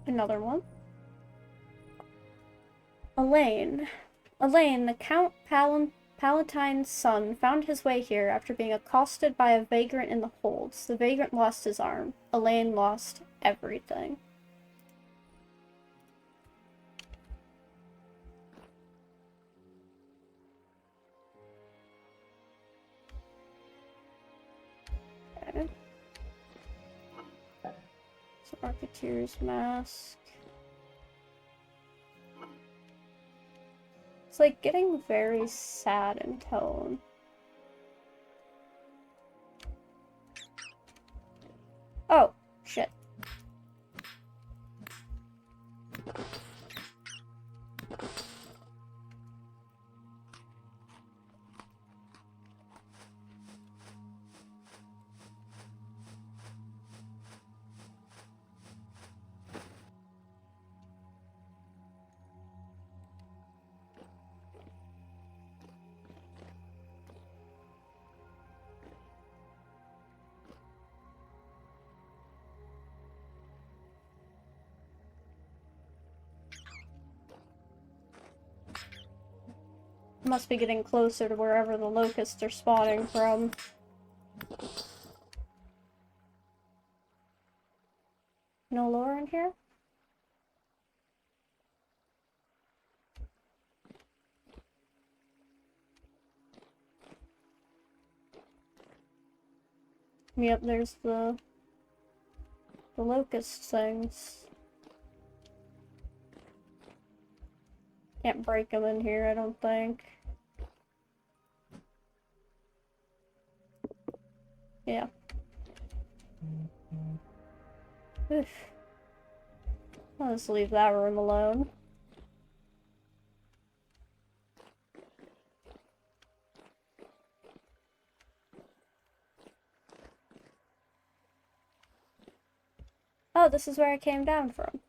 Another one. Elaine. Elaine, the Count Palatine's son, found his way here after being accosted by a vagrant in the holds. The vagrant lost his arm. Elaine lost everything. Okay. So Marketeer's mask. It's like getting very sad in tone. Shit. Must be getting closer to wherever the locusts are spawning from. No lore in here? Yep, there's the locust things. Can't break them in here, I don't think. Yeah. Oof. I'll just leave that room alone. Oh, this is where I came down from.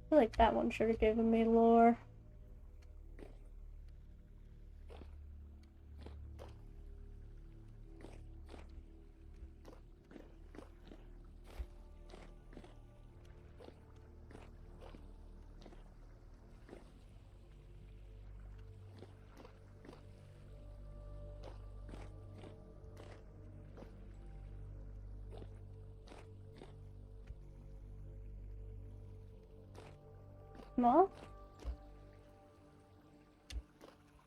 I feel like that one should have given me lore. Well,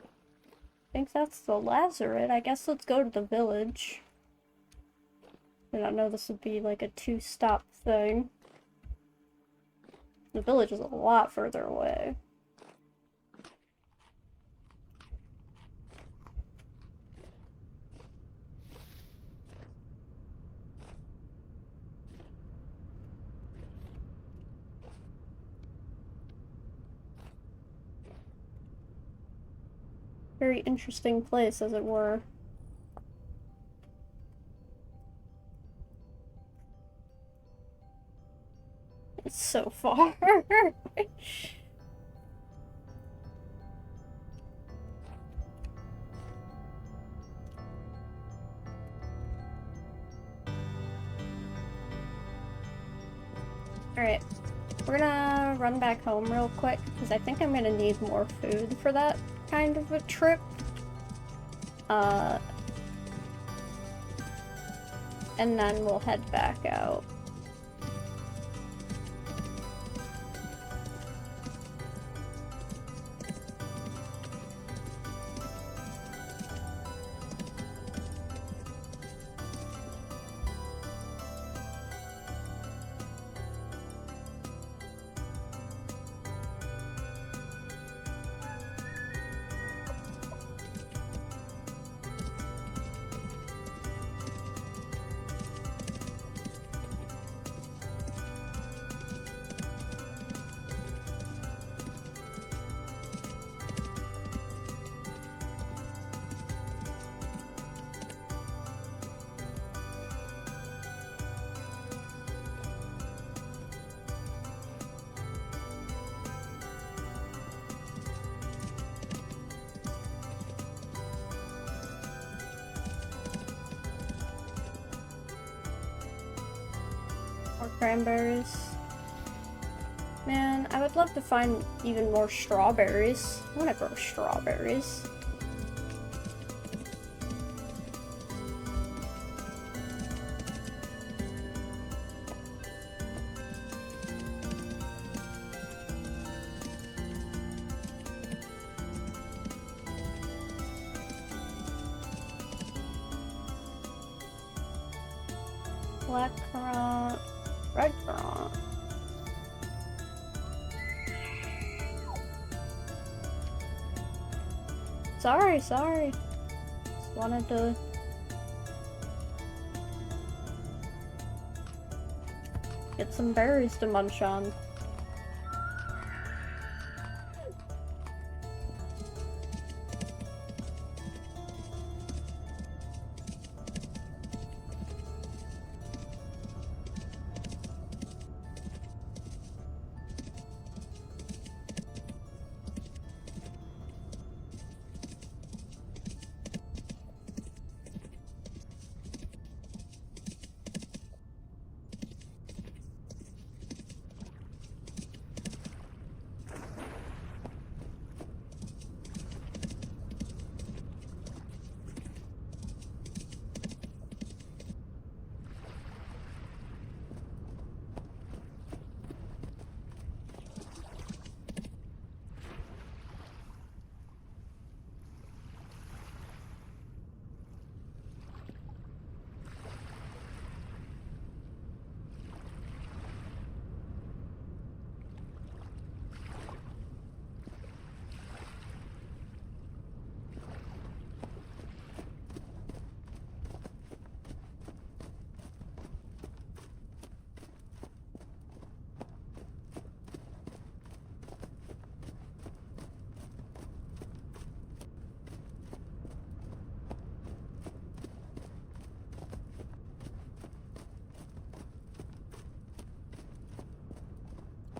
I think that's the Lazaret. I guess let's go to the village. I don't know, this would be like a 2-stop thing. The village is a lot further away. Very interesting place, as it were. It's so far. Alright, we're gonna run back home real quick, because I think I'm gonna need more food for that kind of a trip. And then we'll head back out. More cranberries. Man, I would love to find even more strawberries. I want to grow strawberries. Black currant, red currant. Sorry. Just wanted to... get some berries to munch on.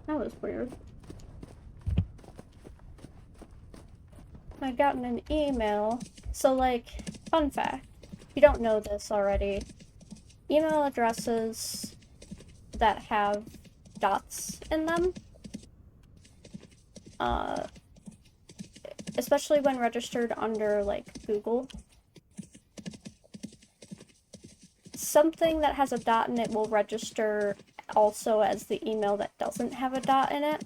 That was weird. I'd gotten an email. So, like, fun fact. If you don't know this already, email addresses that have dots in them, especially when registered under, like, Google, something that has a dot in it will register also as the email that doesn't have a dot in it.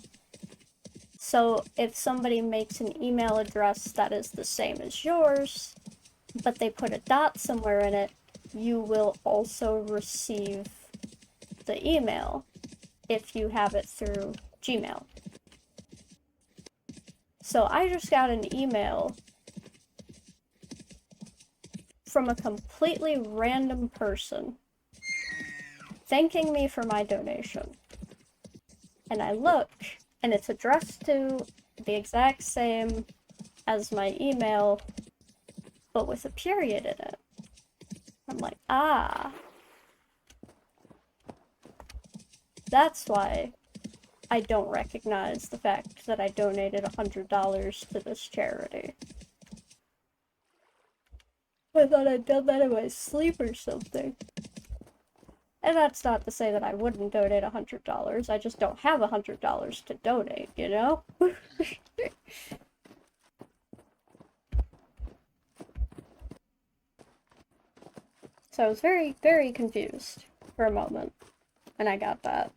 So if somebody makes an email address that is the same as yours, but they put a dot somewhere in it, you will also receive the email if you have it through Gmail. So I just got an email from a completely random person thanking me for my donation. And I look, and it's addressed to the exact same as my email, but with a period in it. I'm like, ah. That's why I don't recognize the fact that I donated $100 to this charity. I thought I'd done that in my sleep or something. And that's not to say that I wouldn't donate $100. I just don't have $100 to donate, you know? So I was very, very confused for a moment when I got that.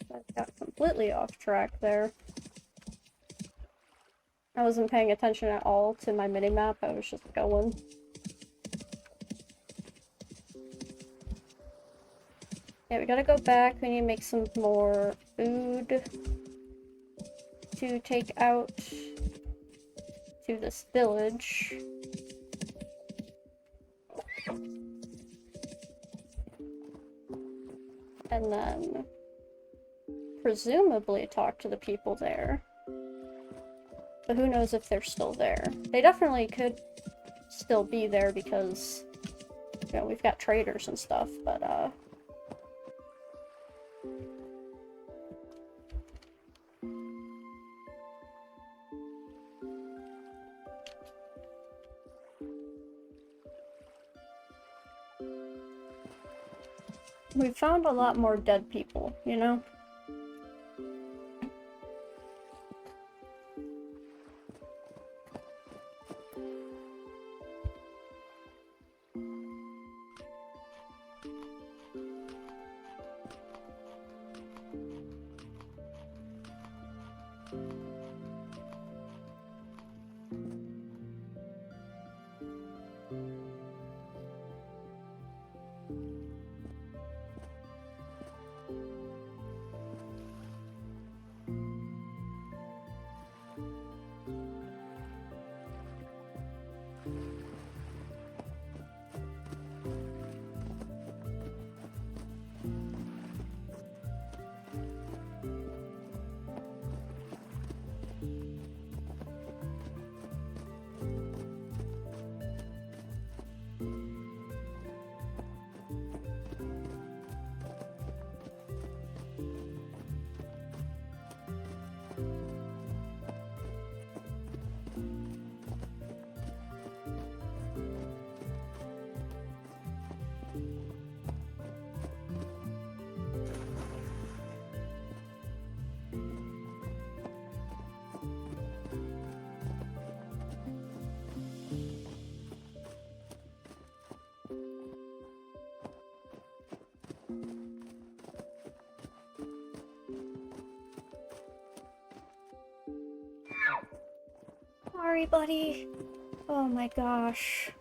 I got completely off track there. I wasn't paying attention at all to my minimap, I was just going. Yeah, we gotta go back, we need to make some more food to take out to this village. And then presumably talk to the people there. But who knows if they're still there. They definitely could still be there because, you know, we've got traders and stuff, but we found a lot more dead people, you know? Sorry, buddy. Oh my gosh.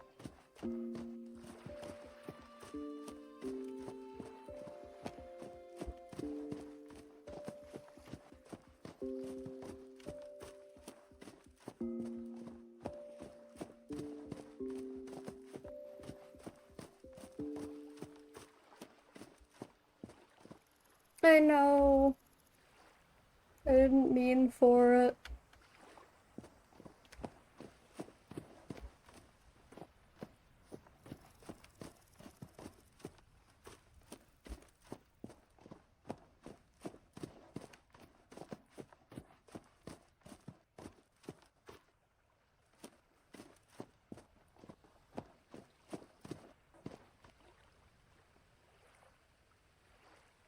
I know. I didn't mean for it.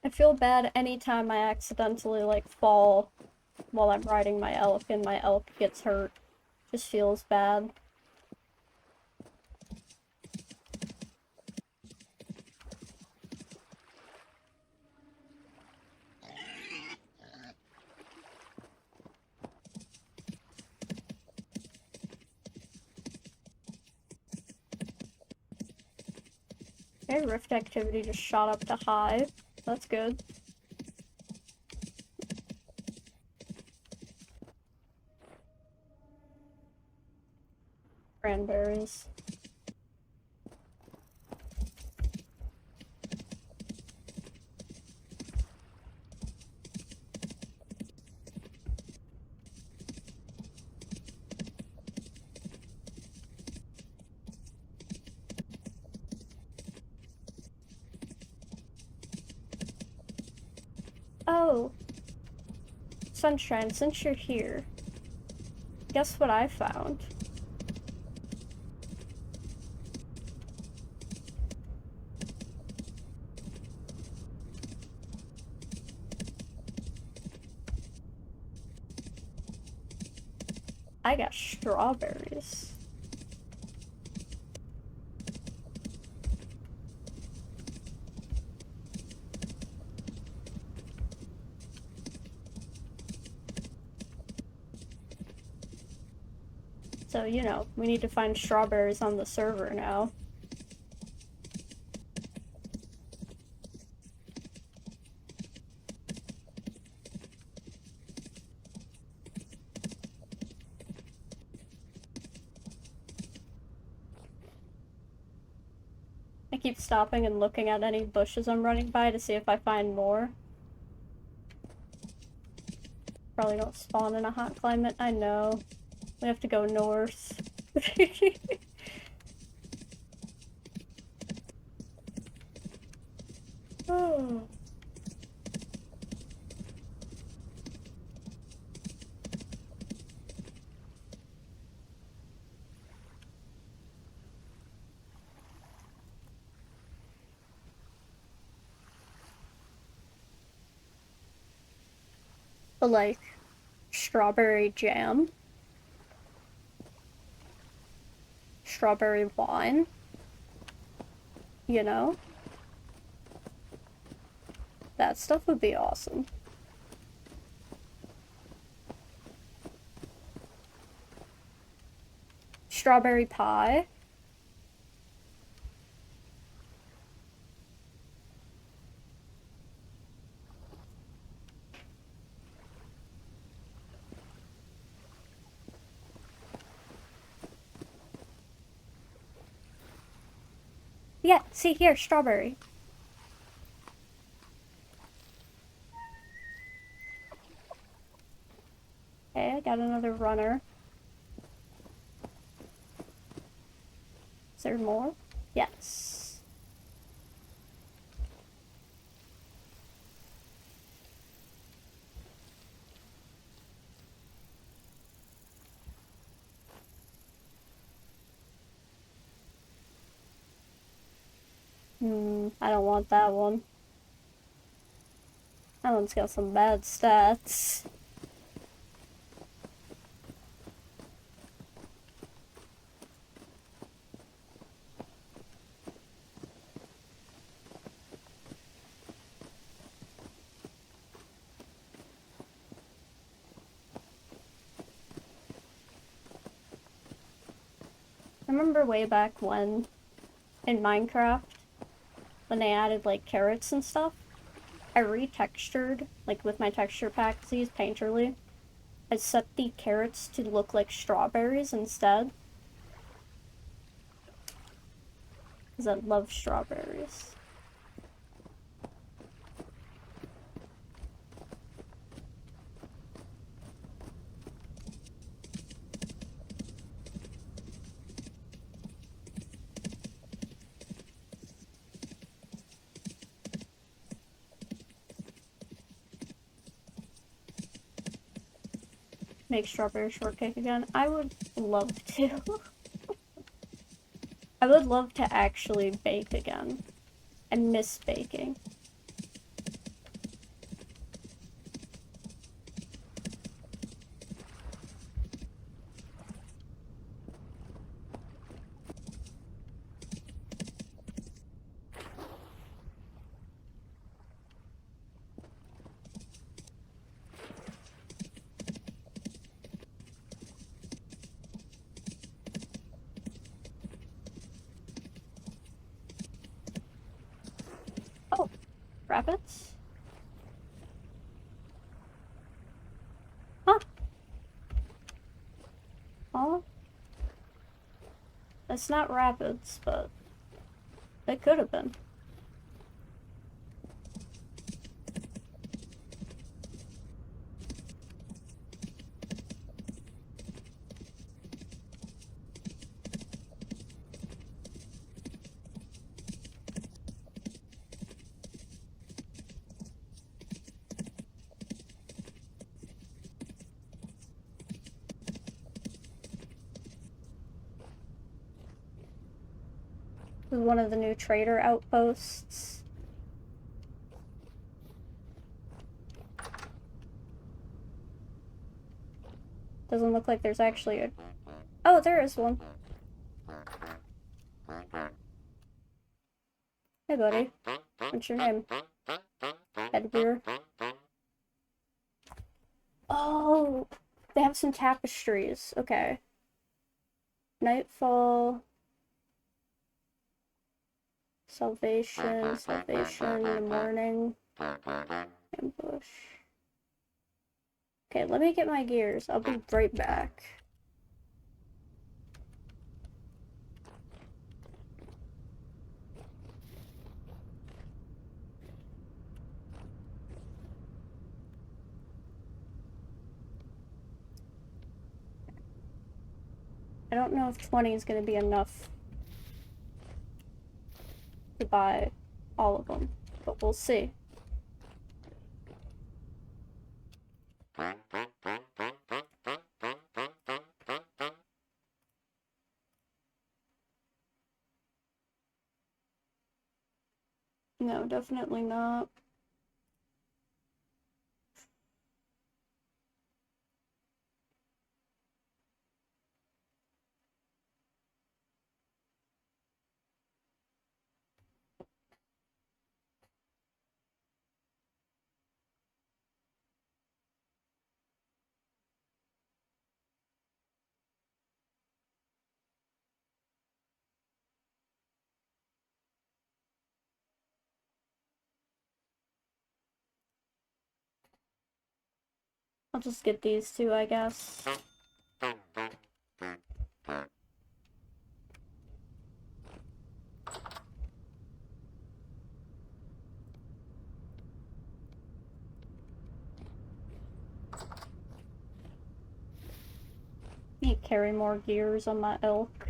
I feel bad anytime I accidentally, like, fall while I'm riding my elk and my elk gets hurt. Just feels bad. Okay, rift activity just shot up to high. That's good. Cranberries. Oh, Sunshine, since you're here, guess what I found? I got strawberries. So, you know, we need to find strawberries on the server now. I keep stopping and looking at any bushes I'm running by to see if I find more. Probably don't spawn in a hot climate, I know. We have to go north. Oh. But like strawberry jam, strawberry wine, you know? That stuff would be awesome. Strawberry pie. Yeah, see here, strawberry. Okay, I got another runner. Is there more? Yes. I don't want that one. That one's got some bad stats. I remember way back when, in Minecraft, when they added like carrots and stuff, I retextured, like with my texture packs, use Painterly. I set the carrots to look like strawberries instead. Because I love strawberries. Make strawberry shortcake again. I would love to. I would love to actually bake again. I miss baking. Oh, rabbits? Huh? Oh, it's not rabbits, but it could have been. This is one of the new trader outposts. Doesn't look like there's actually a... Oh, there is one. Hey, buddy. What's your name? Edgar. Oh, they have some tapestries. Okay. Nightfall. Salvation. Salvation in the morning. Ambush. Okay, let me get my gears. I'll be right back. I don't know if 20 is going to be enough to buy all of them, but we'll see. No, definitely not. I'll just get these two, I guess. Need to carry more gears on my elk.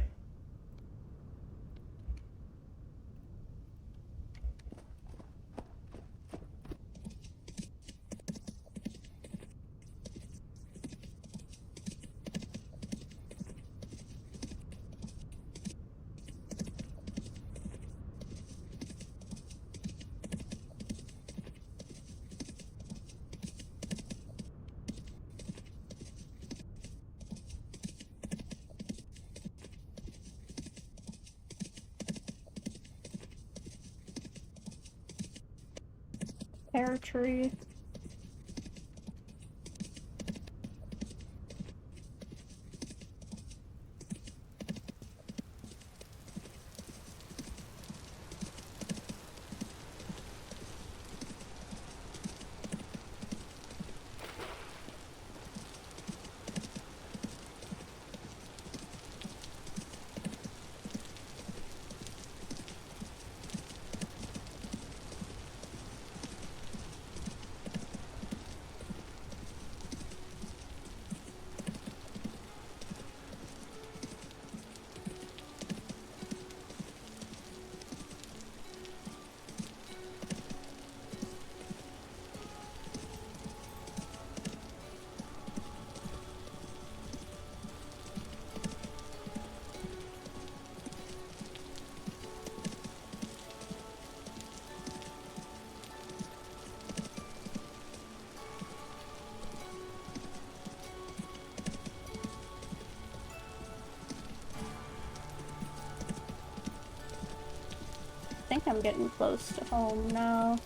Pear tree. I think I'm getting close to home now.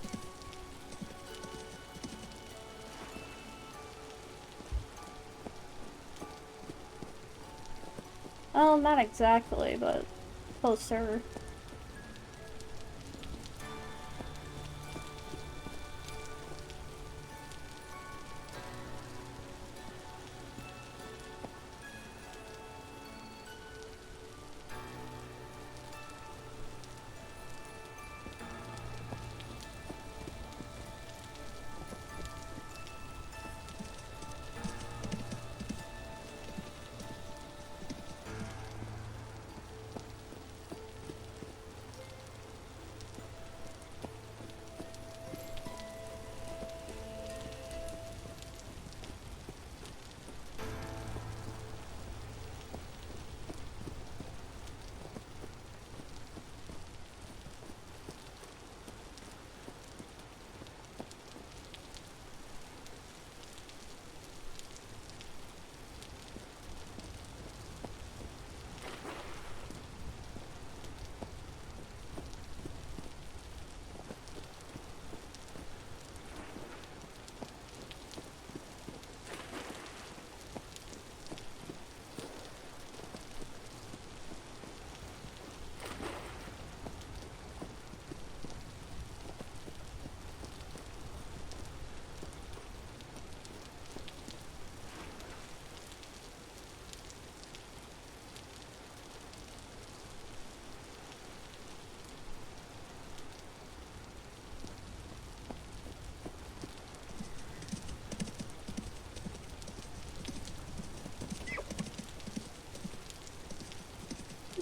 Well, not exactly, but closer.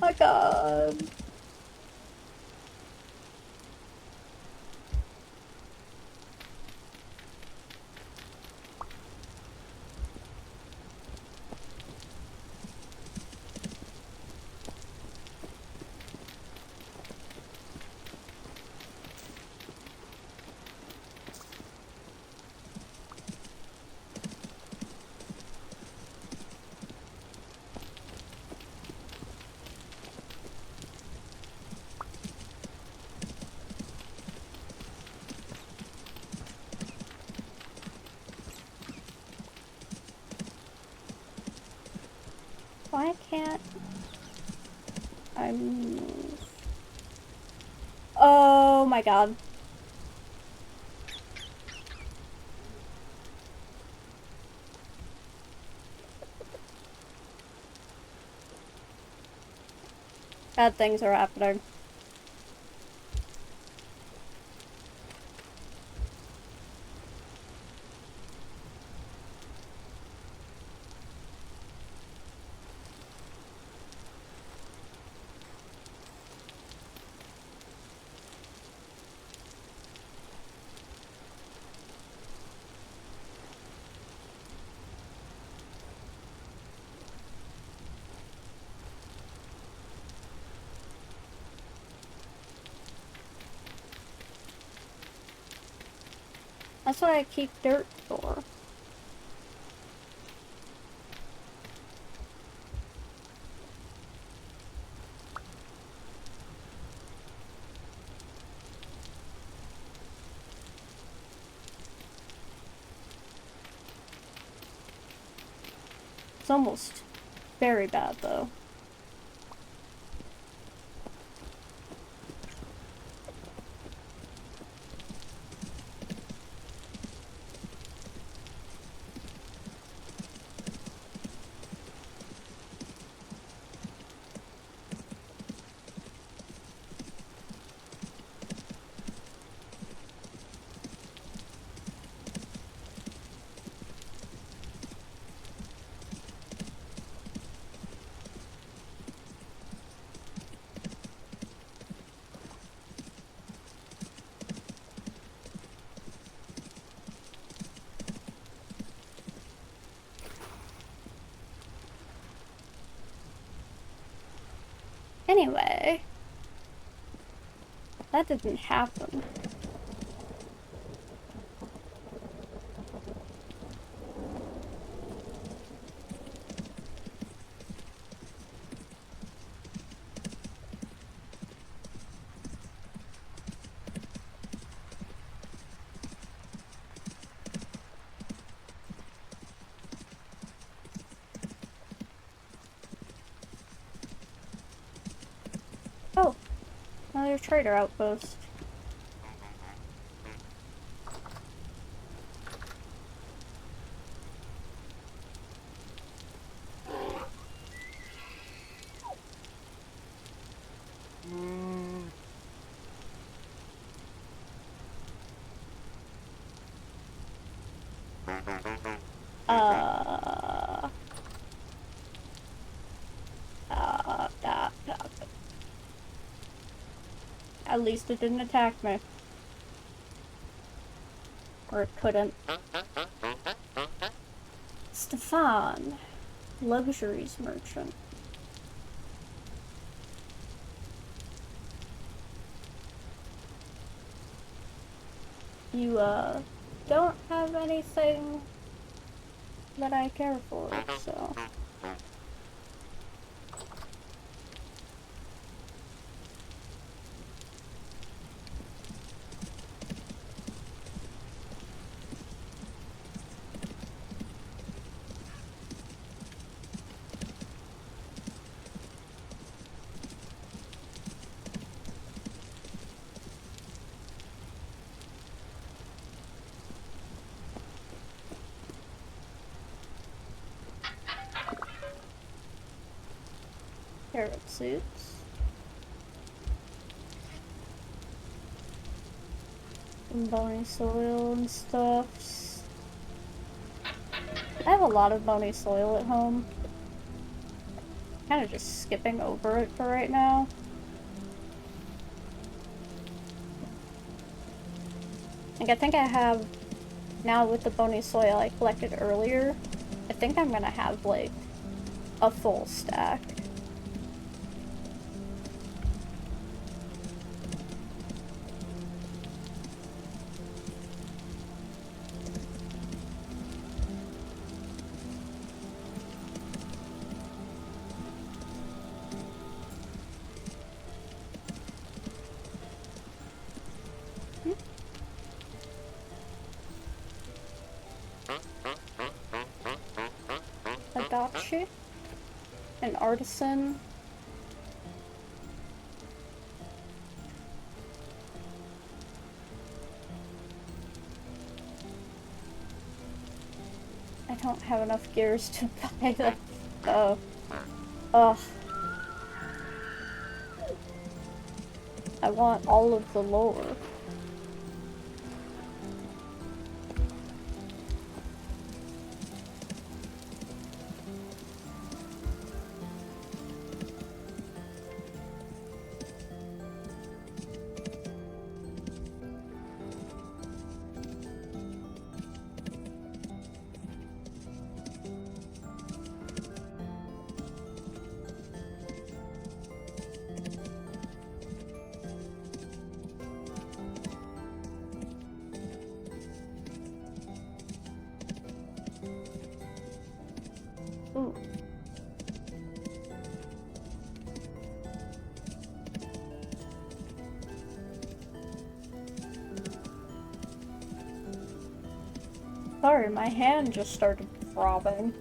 My god. Why can't I move? Oh my god. Bad things are happening. That's what I keep dirt for. It's almost very bad though. Anyway, that didn't happen. Oh, another trader outpost. Uh, uh, uh, At least it didn't attack me. Or it couldn't. Stefan. Luxuries merchant. You, don't have anything that I care for, so... Carrot suits. And bony soil and stuffs. I have a lot of bony soil at home. Kind of just skipping over it for right now. Like, I think I have, now with the bony soil I collected earlier, I think I'm gonna have, like, a full stack. Adachi, an artisan. I don't have enough gears to buy the. Ugh. I want all of the lore. Ooh. Sorry, my hand just started throbbing.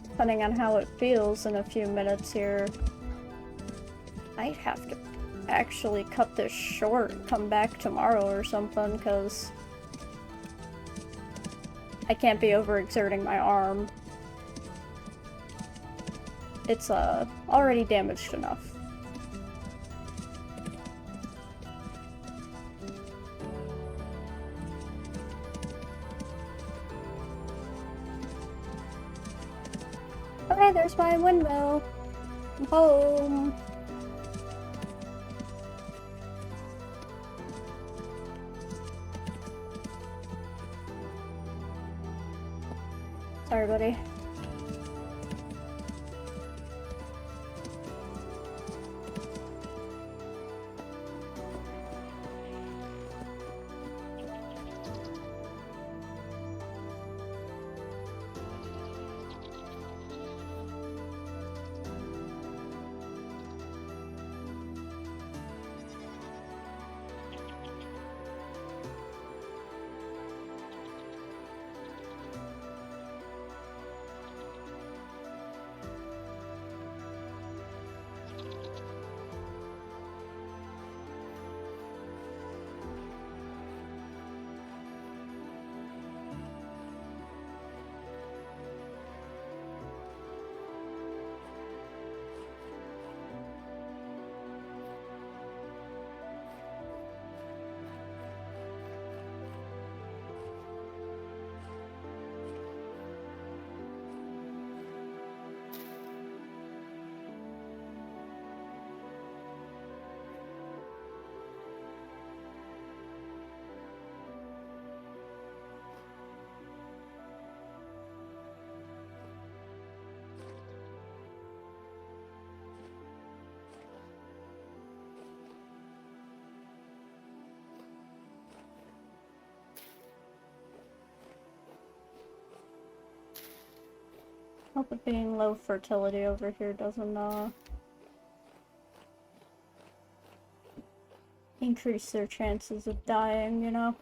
Depending on how it feels in a few minutes here, I might have to actually cut this short and come back tomorrow or something, because I can't be overexerting my arm. It's already damaged enough. Okay, there's my windmill. I'm home. Sorry, buddy. Hope it being low fertility over here doesn't, increase their chances of dying, you know?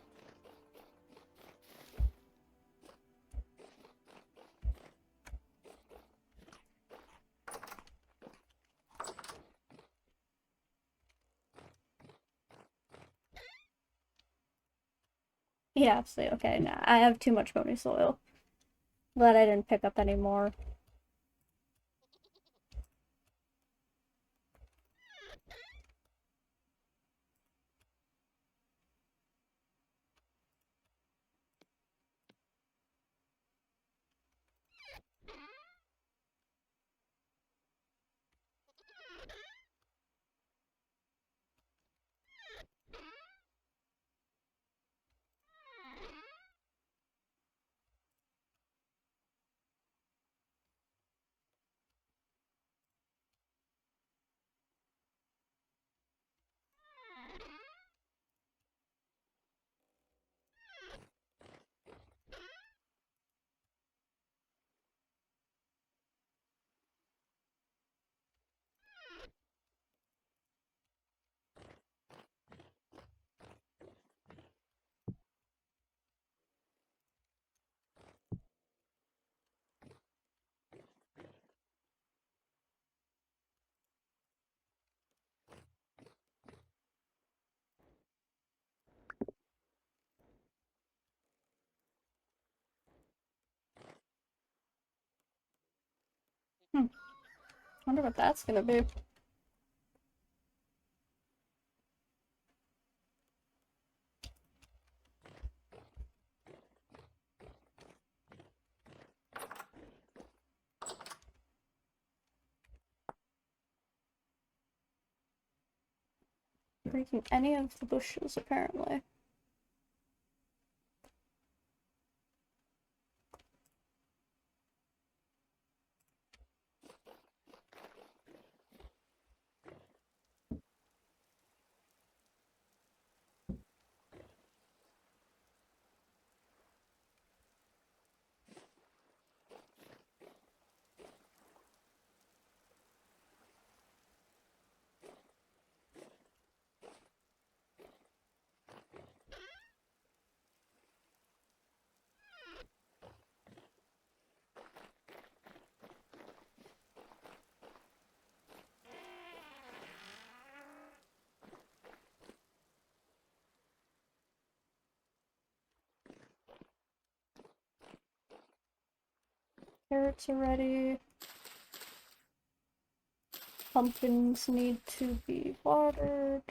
Yeah, absolutely. Okay, nah, I have too much bony soil. Glad I didn't pick up any more. Wonder what that's gonna be. Breaking any of the bushes, apparently. Carrots are ready. Pumpkins need to be watered.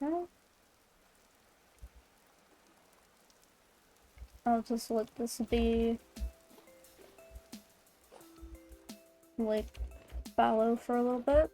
No? I'll just let this be like fallow for a little bit.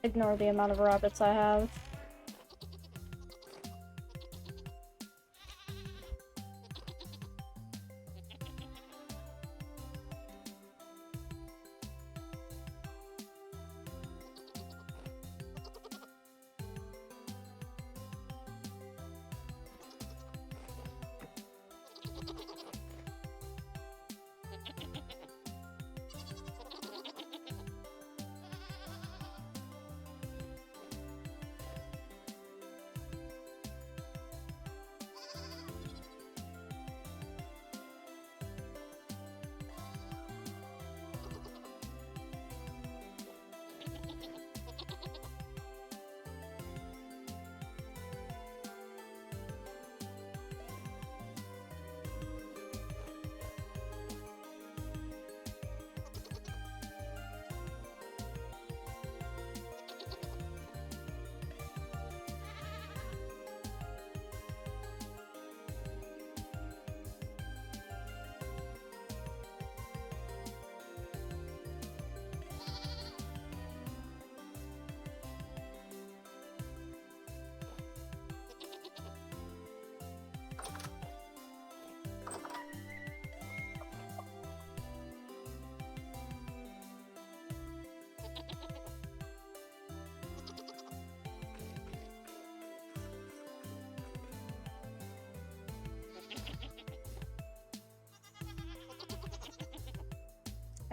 Ignore the amount of rabbits I have.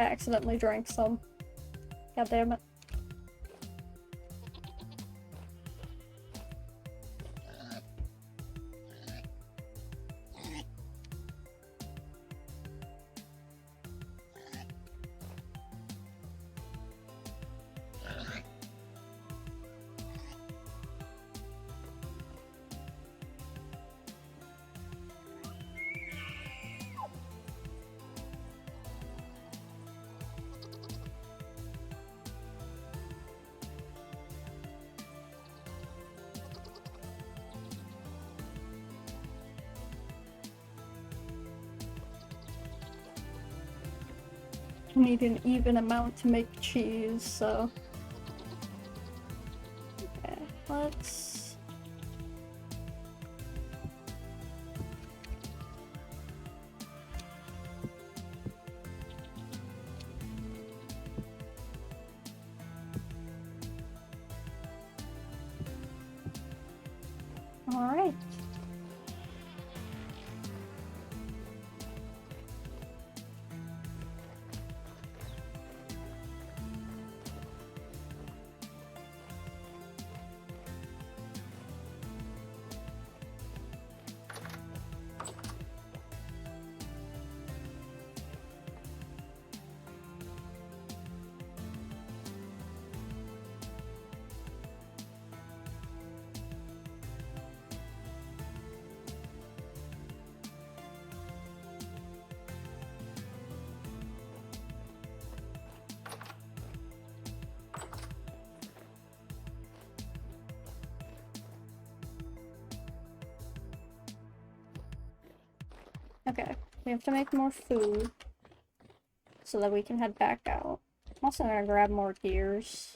I accidentally drank some. God damn it. I need an even amount to make cheese, so... Okay, let's... Alright. Okay, we have to make more food so that we can head back out. I'm also gonna grab more gears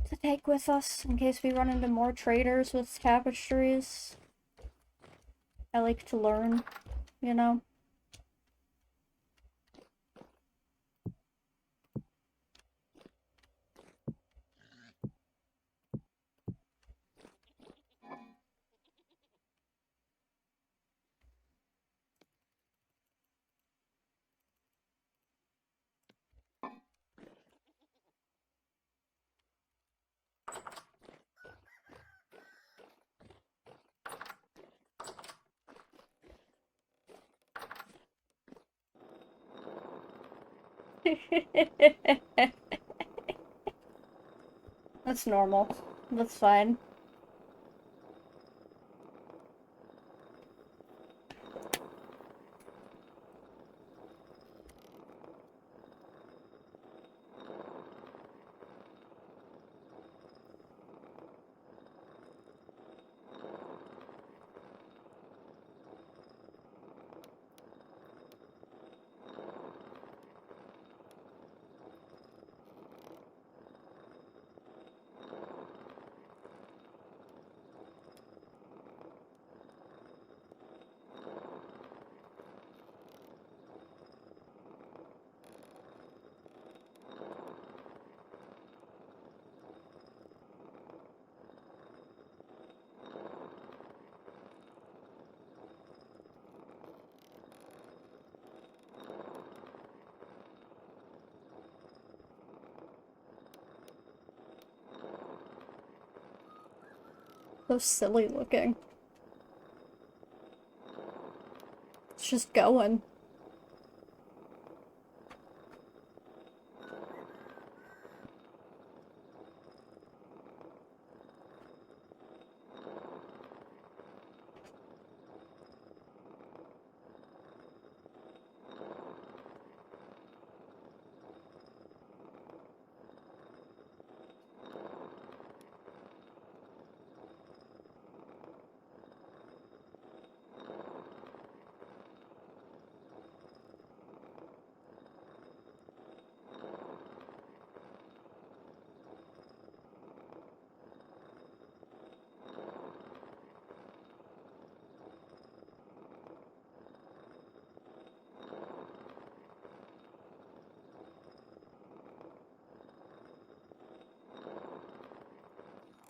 to take with us in case we run into more traders with tapestries. I like to learn, you know? That's normal. That's fine. So silly looking. It's just going.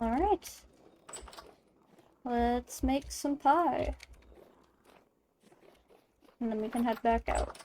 Alright. Let's make some pie. And then we can head back out.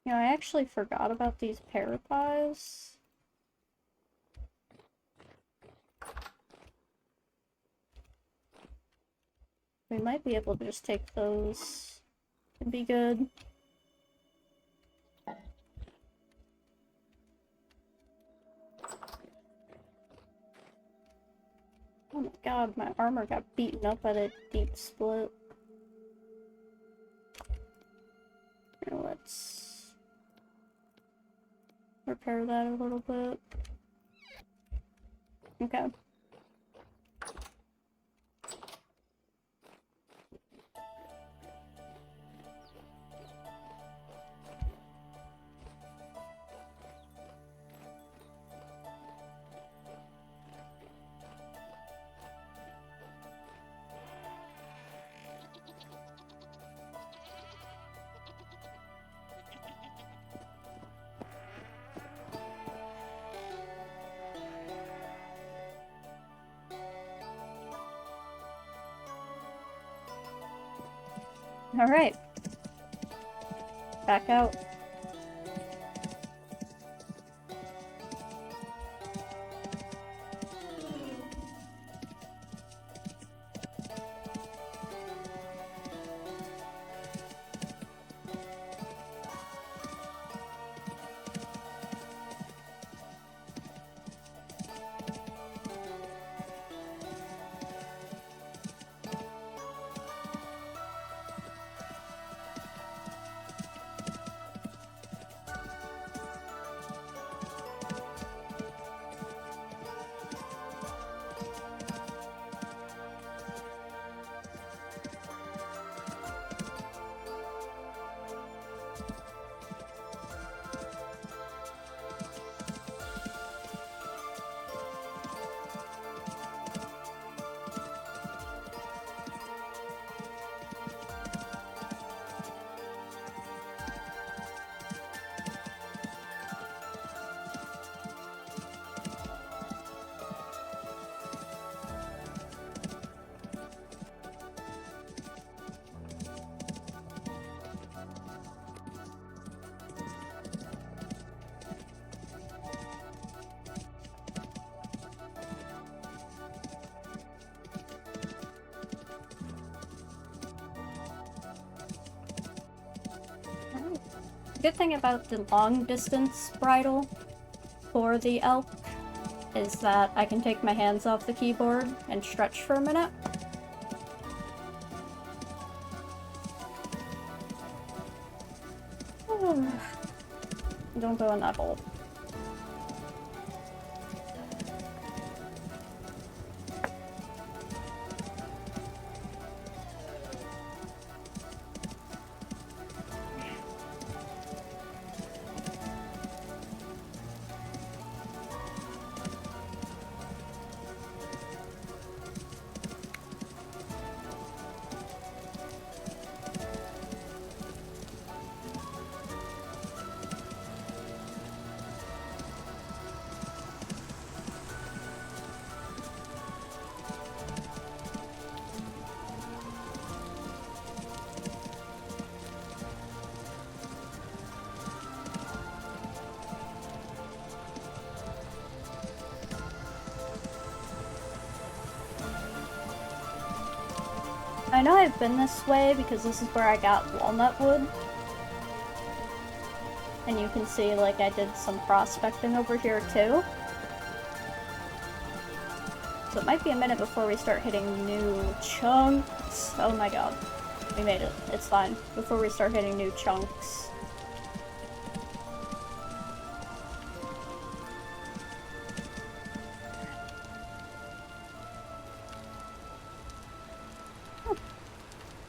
You know, I actually forgot about these pear pies. We might be able to just take those and be good. Oh my god, my armor got beaten up at a deep split. Here, let's repair that a little bit. Okay. Alright. Back out. Good thing about the long distance bridle for the elk is that I can take my hands off the keyboard and stretch for a minute. Don't go in that hole. I know I've been this way because this is where I got walnut wood. And you can see, like, I did some prospecting over here too. So it might be a minute before we start hitting new chunks. Oh my god. We made it. It's fine. Before we start hitting new chunks.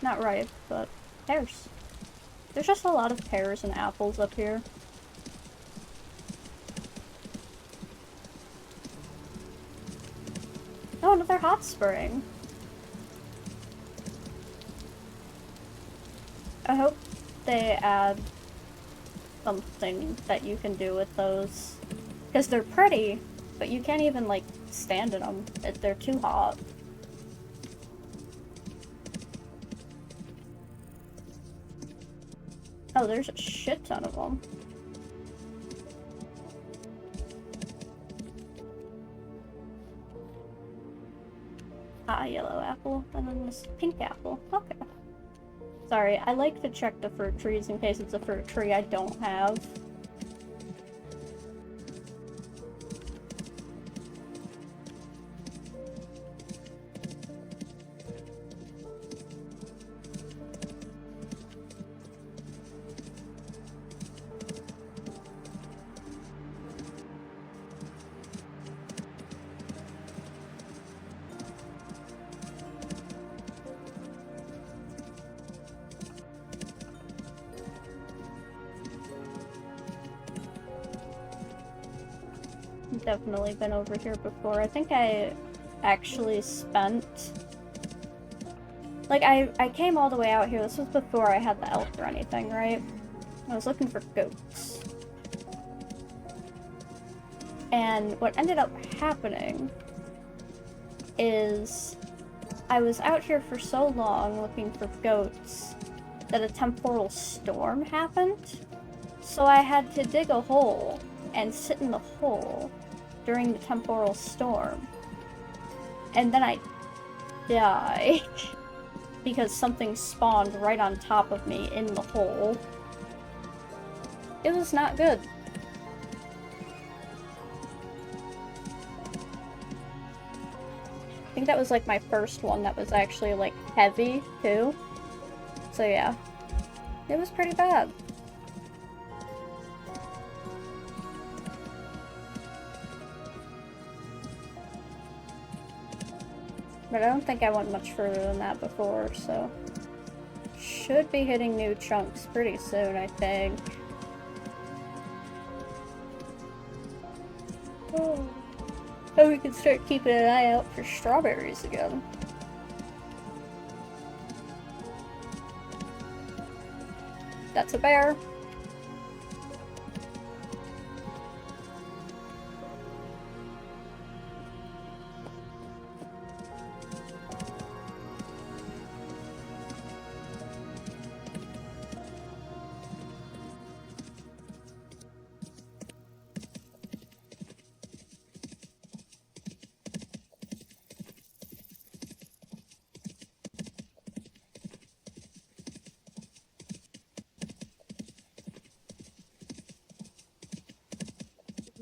Not ripe, but pears. There's just a lot of pears and apples up here. Oh, another hot spring. I hope they add something that you can do with those. Because they're pretty, but you can't even, like, stand in them. They're too hot. Oh, there's a shit ton of them. Ah, yellow apple, and then this pink apple. Okay. Sorry, I like to check the fruit trees in case it's a fruit tree I don't have. Definitely been over here before. I think I actually spent... Like, I came all the way out here. This was before I had the elk or anything, right? I was looking for goats. And what ended up happening is I was out here for so long looking for goats that a temporal storm happened. So I had to dig a hole and sit in the hole during the temporal storm. And then I died because something spawned right on top of me in the hole. It was not good. I think that was like my first one that was actually like heavy too. So yeah, it was pretty bad. But I don't think I went much further than that before, so... Should be hitting new chunks pretty soon, I think. Oh, we can start keeping an eye out for strawberries again. That's a bear.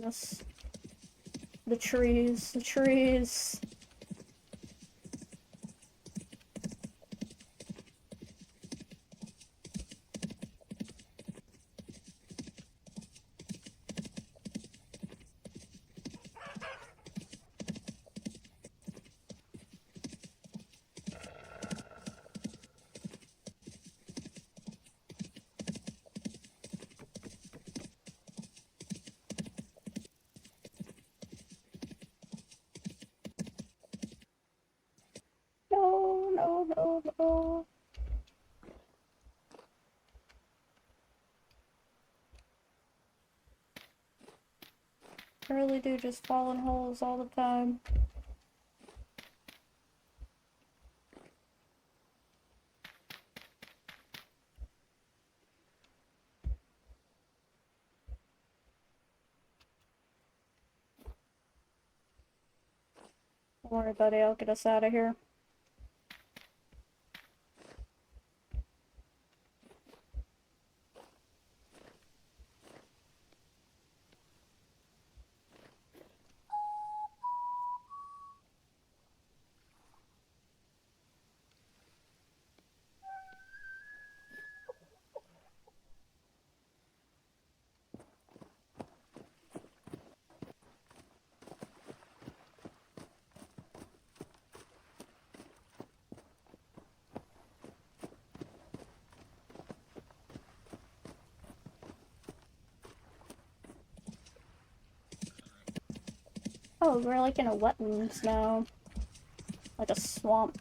Yes. The trees, the trees. No, no, no, no. I really do just fall in holes all the time. Don't worry, buddy, I'll get us out of here. Oh, we're like in a wetlands now. Like a swamp.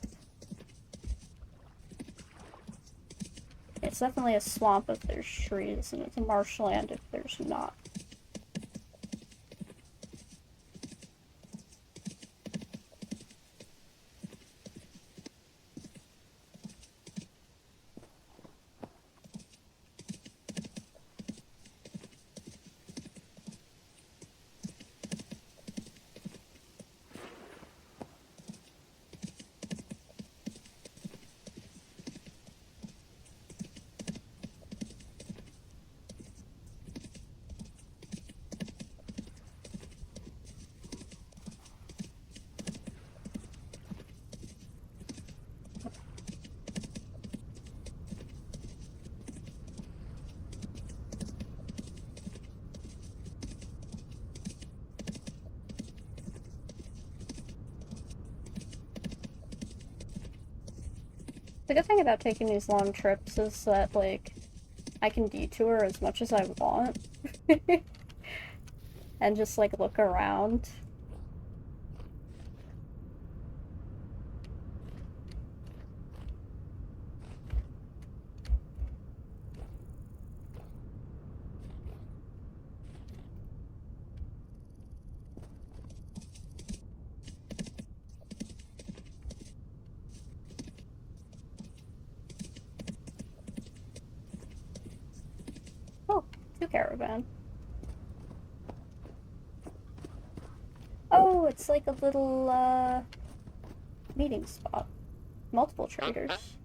It's definitely a swamp if there's trees, and it's a marshland if there's not. The good thing about taking these long trips is that, like, I can detour as much as I want. And just, like, look around. Oh, 2 caravan. Oh, it's like a little, meeting spot. Multiple traders.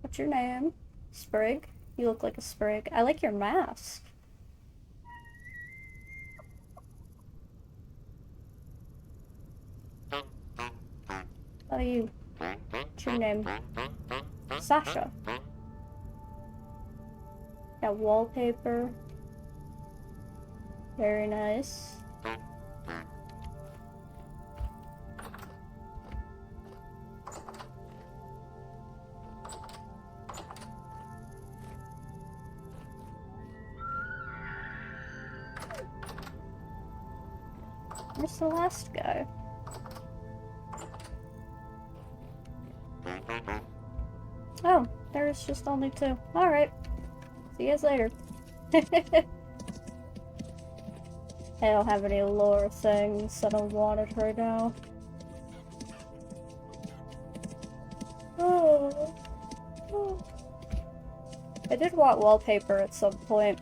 What's your name? Sprig? You look like a sprig. I like your mask. Oh, you. What's your name? Sasha. Got wallpaper. Very nice. Where's the last guy? Oh, there's just only 2. Alright. See you guys later. I don't have any lore things. I don't want it right now. Oh. I did want wallpaper at some point,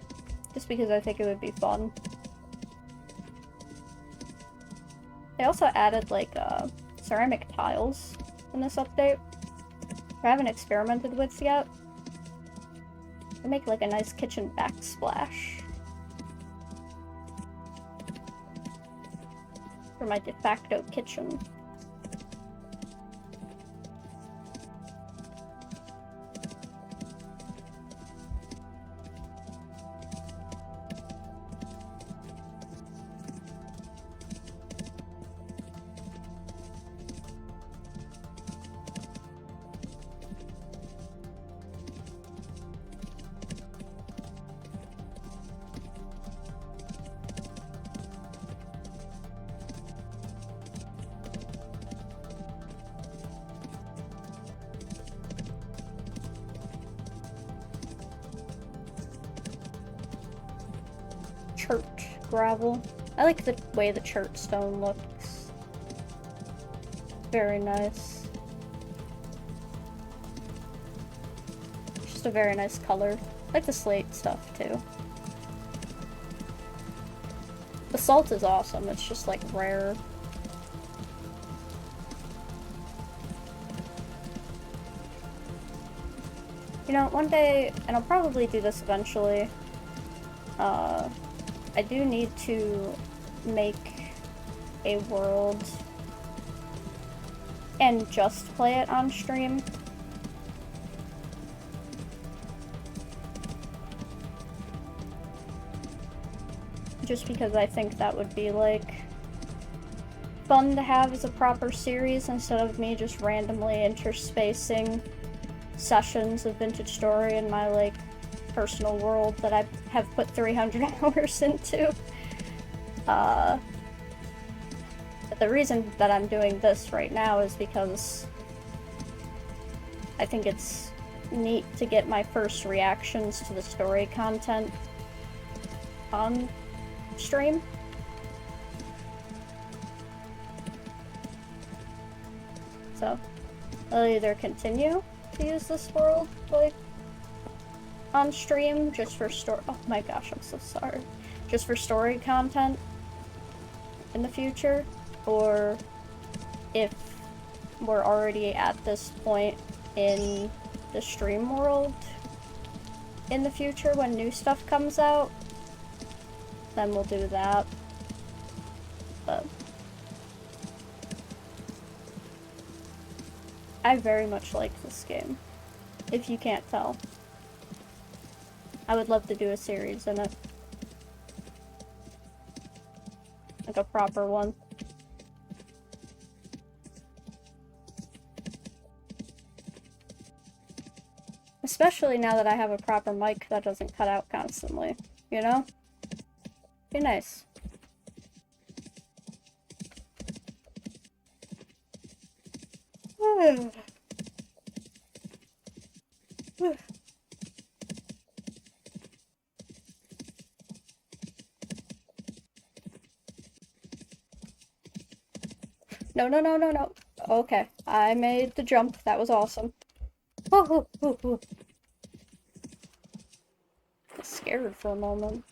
just because I think it would be fun. They also added, like, ceramic tiles in this update. I haven't experimented with yet. They make, like, a nice kitchen backsplash. For my de facto kitchen. Church gravel. I like the way the church stone looks. Very nice. Just a very nice color. I like the slate stuff too. The salt is awesome, it's just like rare. You know, one day, and I'll probably do this eventually, I do need to make a world and just play it on stream. Just because I think that would be, like, fun to have as a proper series instead of me just randomly interspacing sessions of Vintage Story in my, like, personal world that I have put 300 hours into. But the reason that I'm doing this right now is because I think it's neat to get my first reactions to the story content on stream. So, I'll either continue to use this world, like, on stream, just for oh my gosh, I'm so sorry. Just for story content in the future, or if we're already at this point in the stream world in the future when new stuff comes out, then we'll do that. But I very much like this game, if you can't tell. I would love to do a series in it. Like a proper one. Especially now that I have a proper mic that doesn't cut out constantly, you know? Be nice. No, no, no, no, no. Okay, I made the jump. That was awesome. Scared for a moment.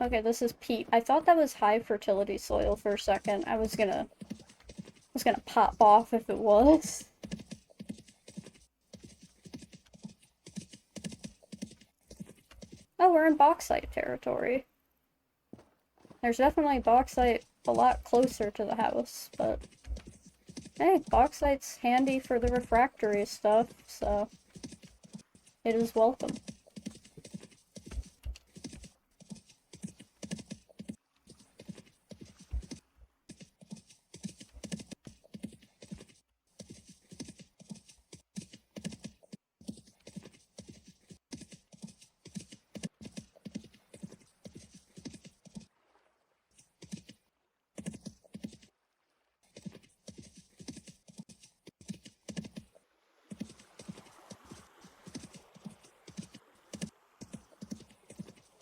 Okay, this is peat. I thought that was high fertility soil for a second. I was gonna pop off if it was. Oh, we're in bauxite territory. There's definitely bauxite a lot closer to the house, but hey, bauxite's handy for the refractory stuff, so it is welcome.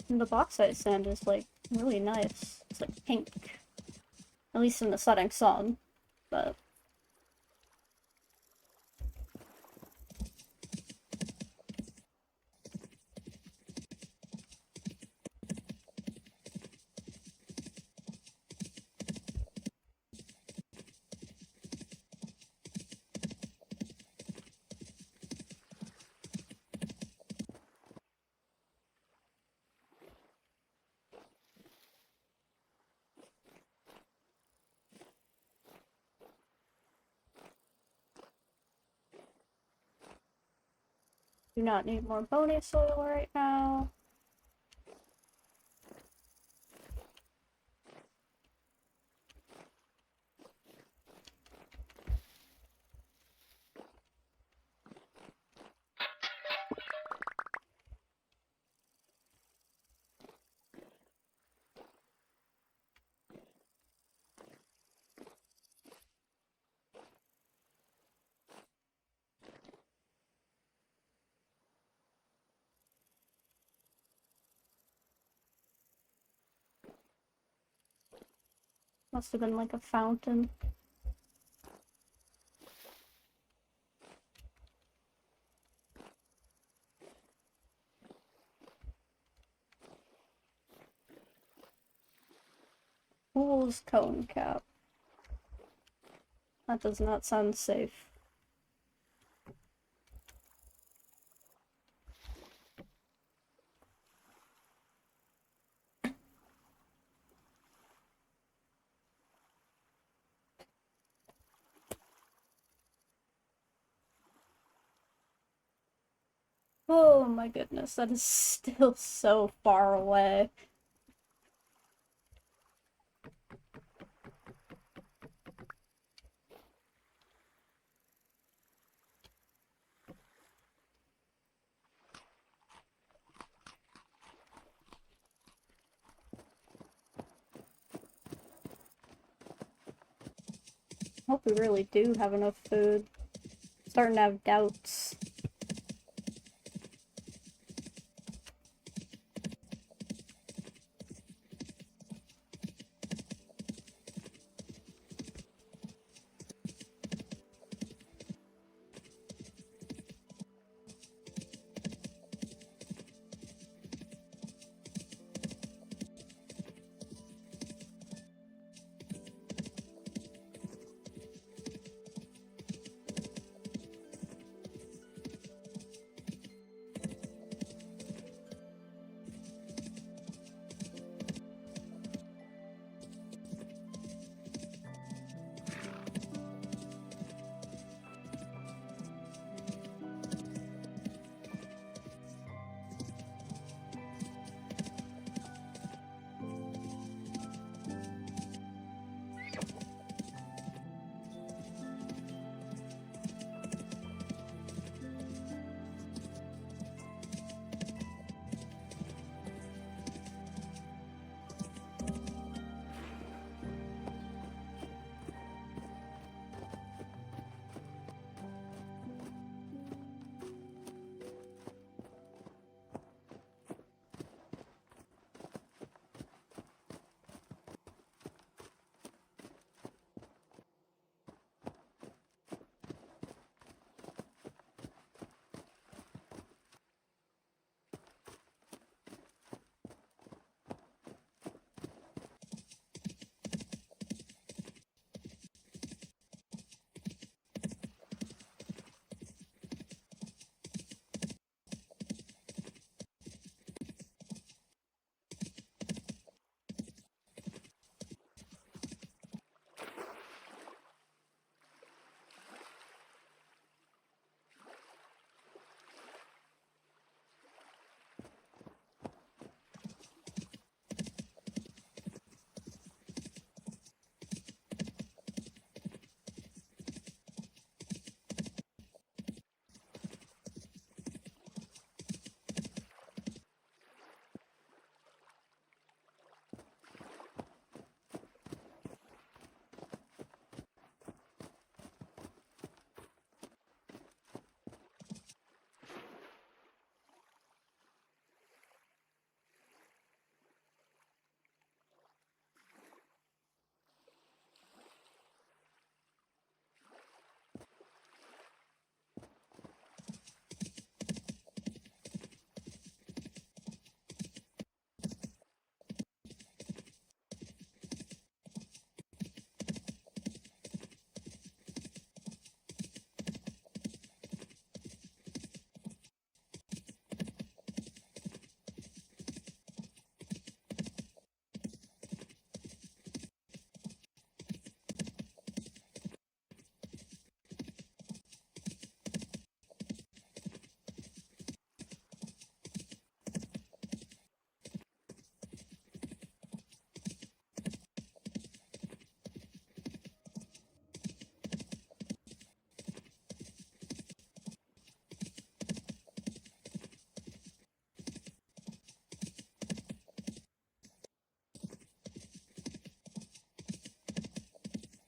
And the bauxite sand is like really nice. It's like pink. At least in the setting sun, but do not need more bony soil right now. Must have been like a fountain. Fool's cone cap. That does not sound safe. Oh my goodness, that is still so far away. Hope we really do have enough food. Starting to have doubts.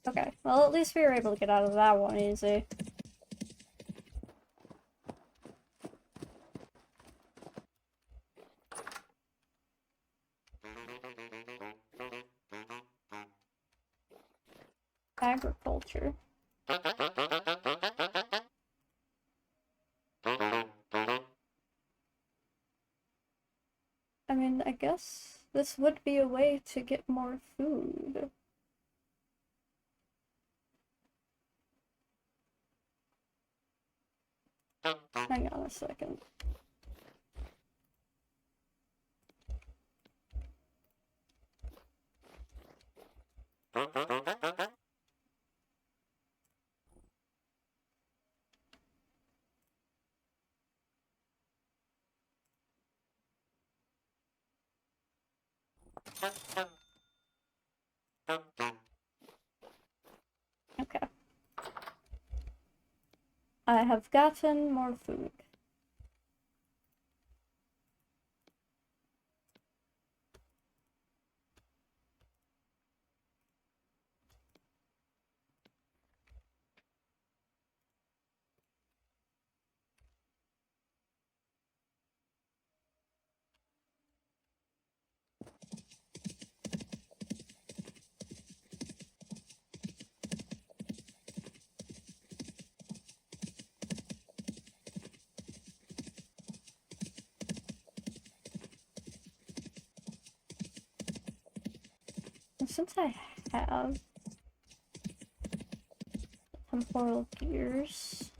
Okay, well at least we were able to get out of that one easy. Agriculture. I mean, I guess this would be a way to get more food. Hang on a second. Okay. I have gotten more food. And since I have temporal gears,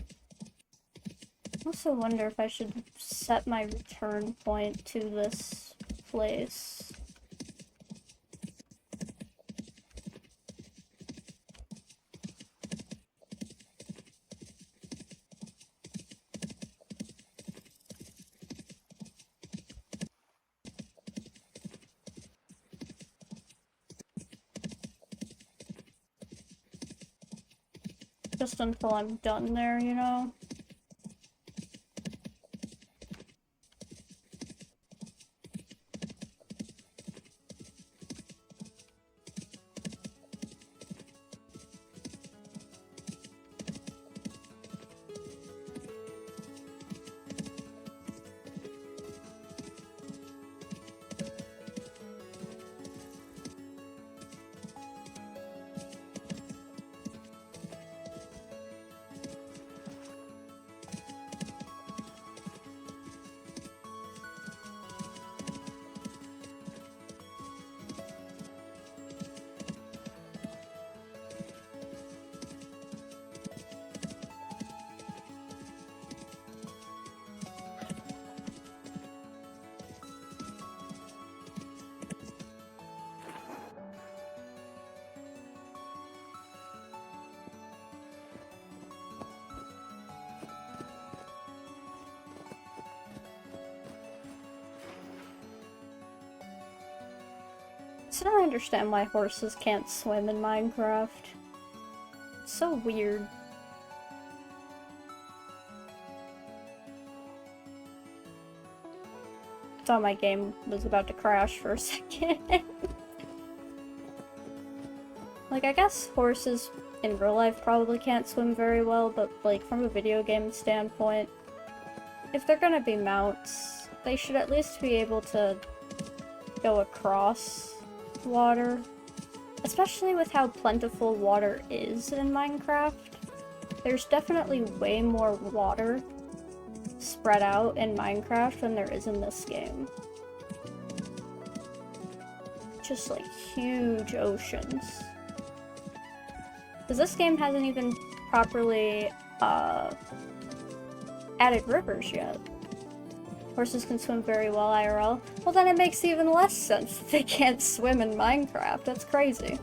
I also wonder if I should set my return point to this place. Just until I'm done there, you know? So I don't understand why horses can't swim in Minecraft. It's so weird. I thought my game was about to crash for a second. Like, I guess horses in real life probably can't swim very well, but like from a video game standpoint, if they're gonna be mounts, they should at least be able to go across water. Especially with how plentiful water is in Minecraft. There's definitely way more water spread out in Minecraft than there is in this game. Just like huge oceans. Because this game hasn't even properly added rivers yet. Horses can swim very well IRL. Well, then it makes even less sense that they can't swim in Minecraft. That's crazy.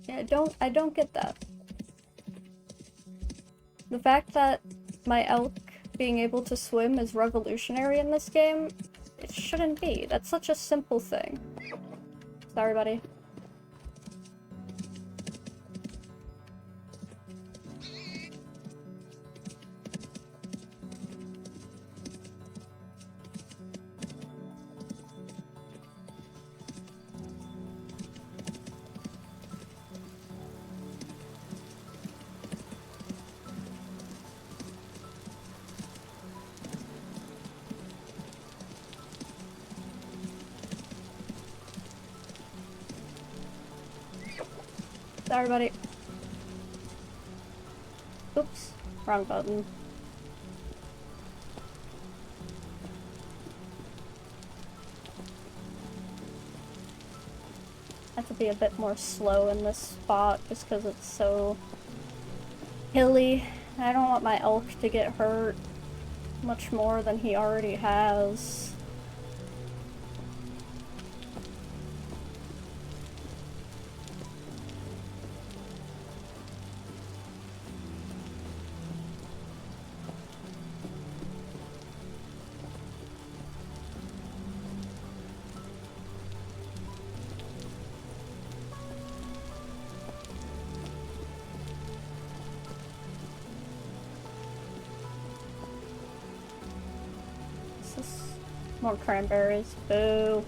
Yeah, I don't get that. The fact that my elk being able to swim is revolutionary in this game, it shouldn't be. That's such a simple thing. Sorry, buddy. Sorry, buddy. Oops, wrong button. I have to be a bit more slow in this spot just because it's so hilly. I don't want my elk to get hurt much more than he already has. More cranberries. Boo.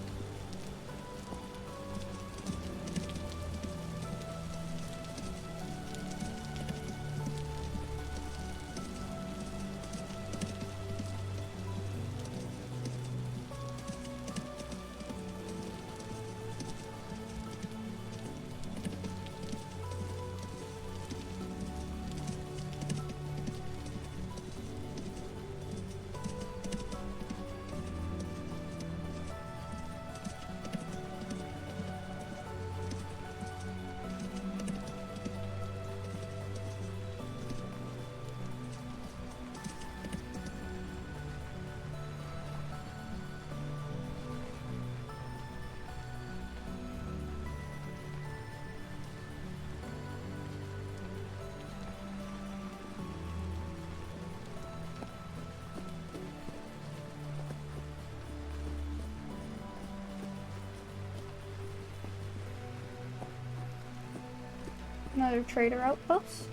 Another trader outpost.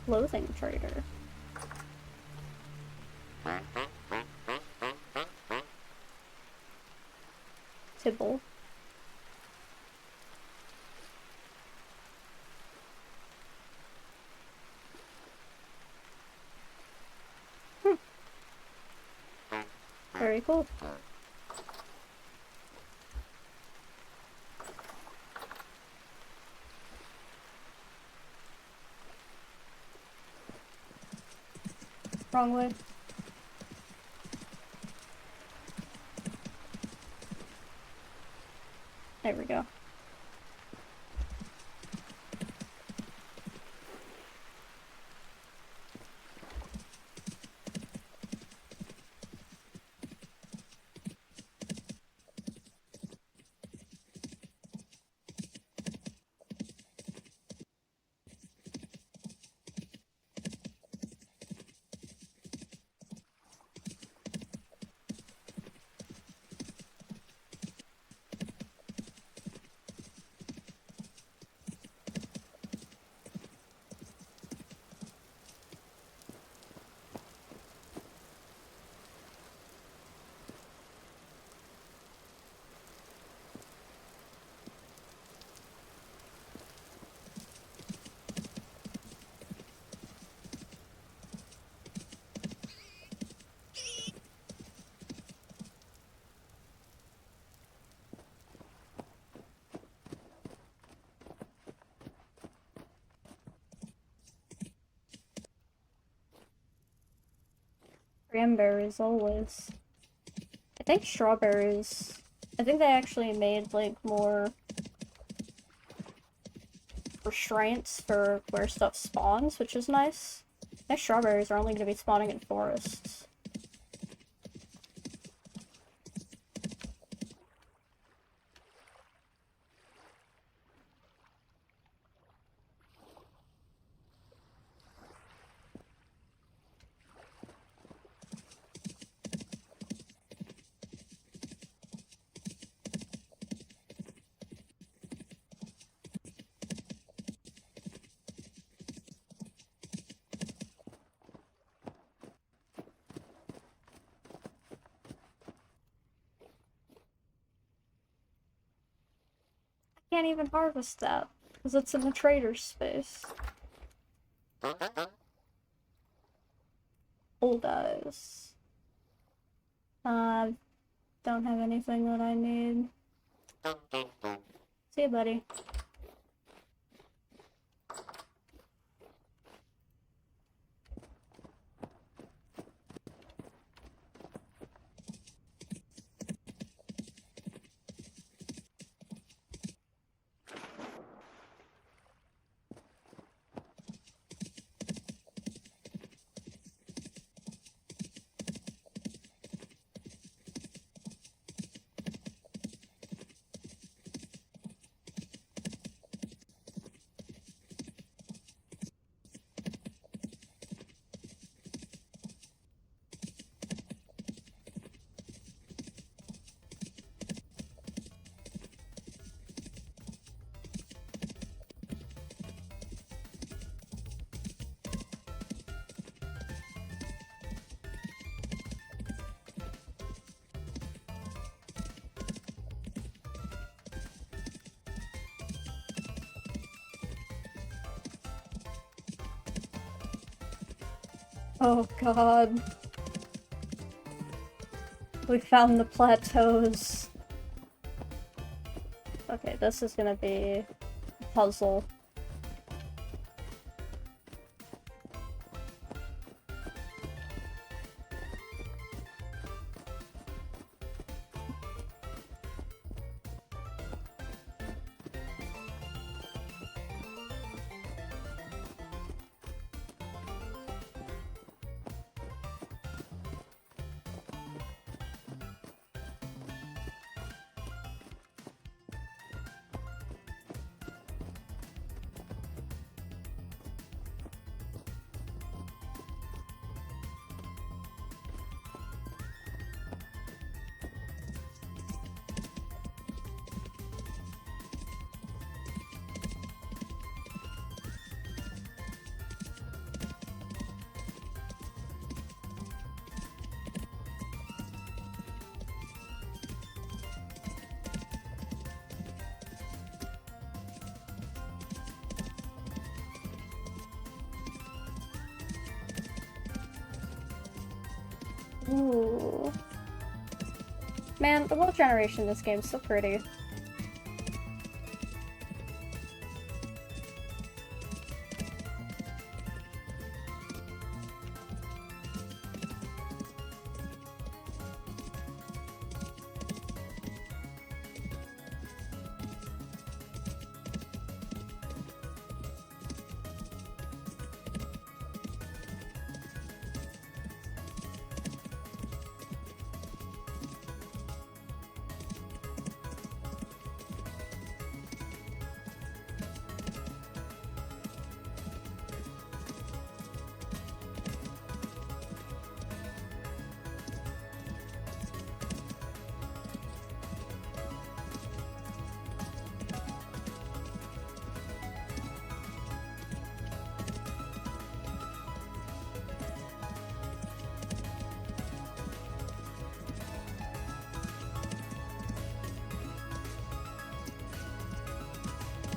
Clothing trader. Tibble. Very cool. Wrong way. There we go. Cranberries always. I think strawberries. I think they actually made like more restraints for where stuff spawns, which is nice. I think strawberries are only going to be spawning in forests. Can't even harvest that because it's in the trader's space. Old eyes. Don't have anything that I need. See you, buddy. Oh god. We found the plateaus. Okay, this is gonna be a puzzle. Ooh. Man, the world generation in this game is so pretty.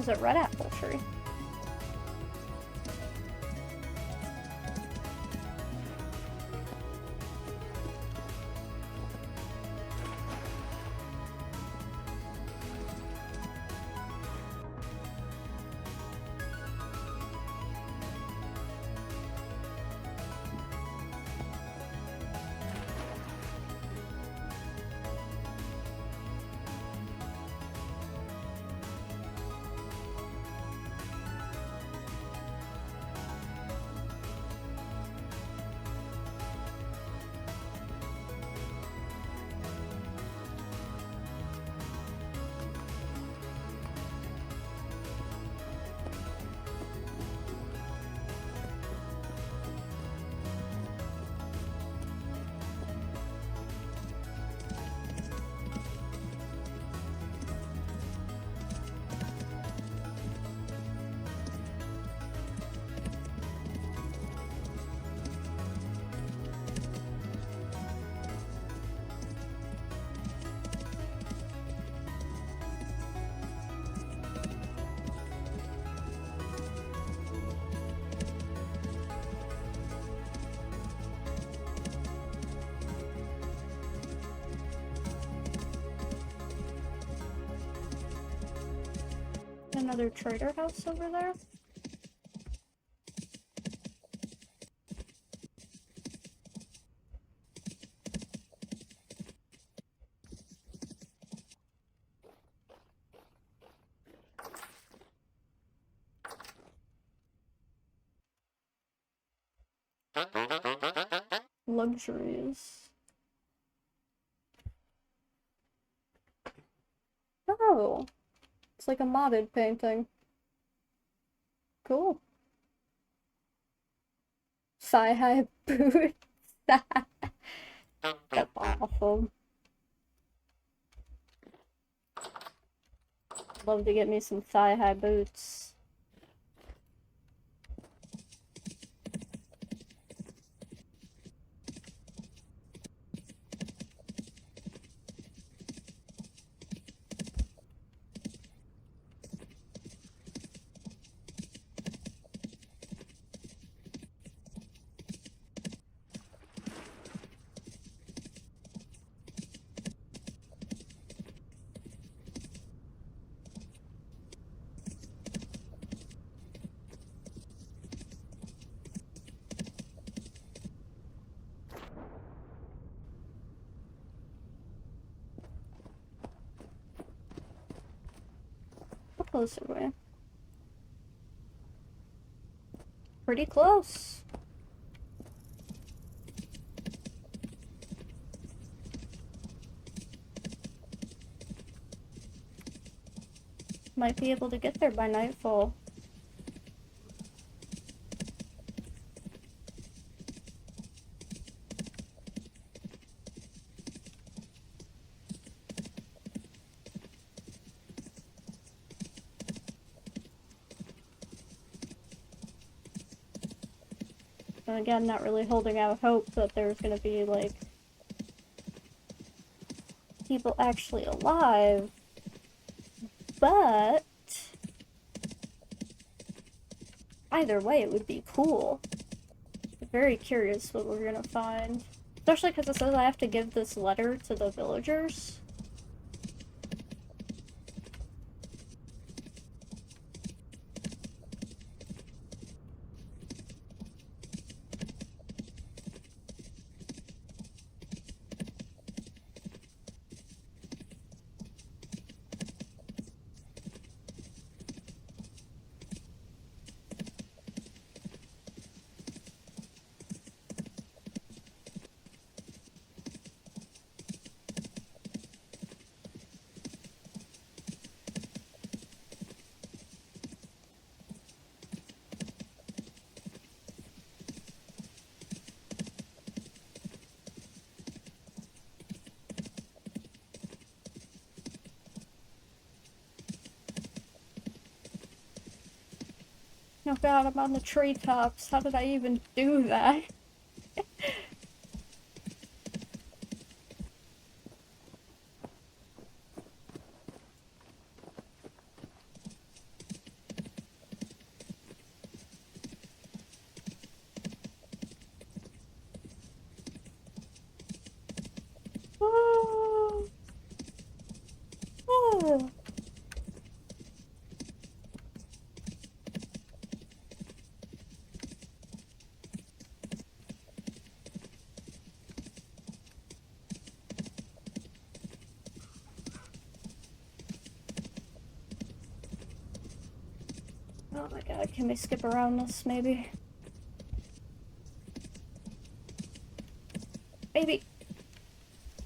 Is it red apple tree? another trader house over there? Luxuries. Oh, it's like a modded painting. Cool. Thigh-high boots. That's awesome. Love to get me some thigh-high boots. How close are we? Pretty close. Might be able to get there by nightfall. And again, not really holding out hope that there's gonna be, like, people actually alive. But either way, it would be cool. I'm very curious what we're gonna find. Especially because it says I have to give this letter to the villagers. Oh god, I'm on the treetops. How did I even do that? Oh. Oh. Oh my god, can we skip around this, maybe? Maybe.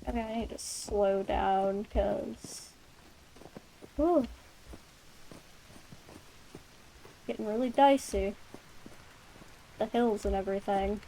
Okay, I need to slow down, because... Ooh. Getting really dicey. The hills and everything.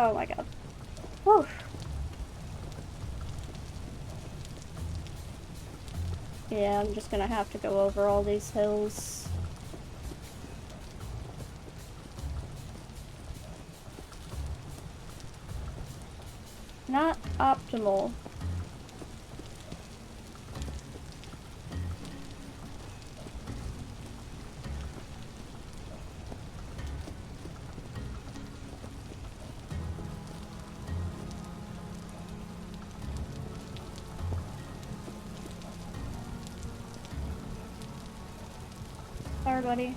Oh my god. Whew. Yeah, I'm just gonna have to go over all these hills. Not optimal. Sorry, buddy.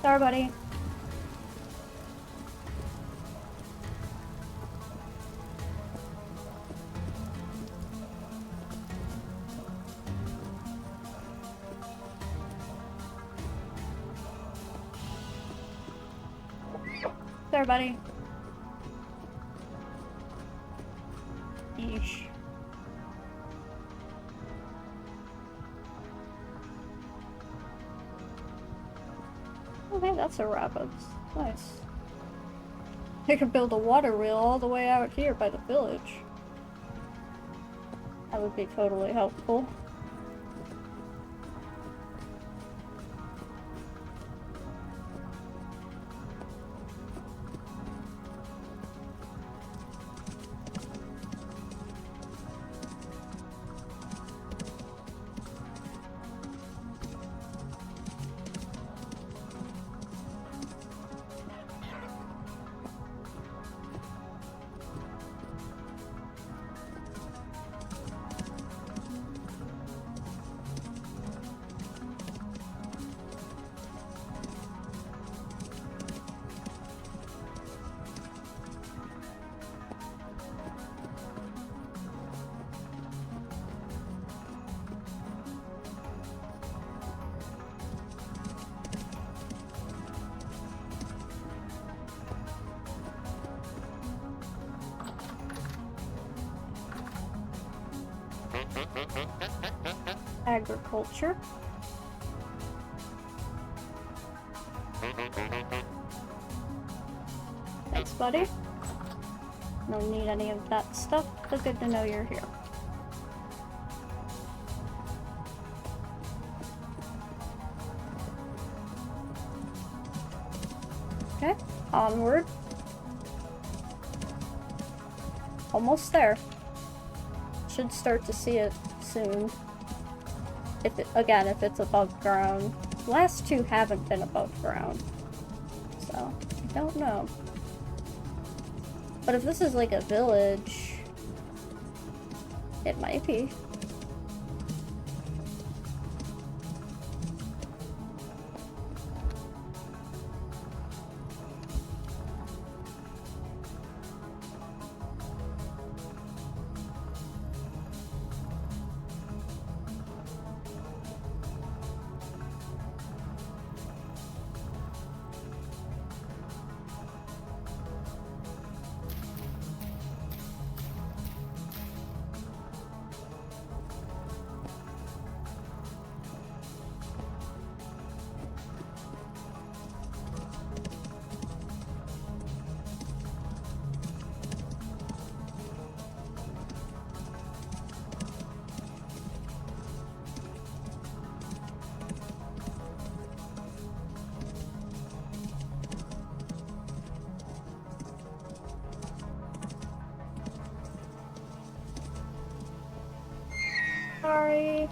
Sorry, buddy. Sorry, buddy. Yeesh. Oh, hey, that's a rapids. Nice. I could build a water wheel all the way out here by the village. That would be totally helpful. Agriculture. Thanks, buddy. Don't need any of that stuff, but good to know you're here. Okay, onward. Almost there. Should start to see it soon. If it's above ground. The last two haven't been above ground. So, I don't know. But if this is like a village, it might be. Sorry.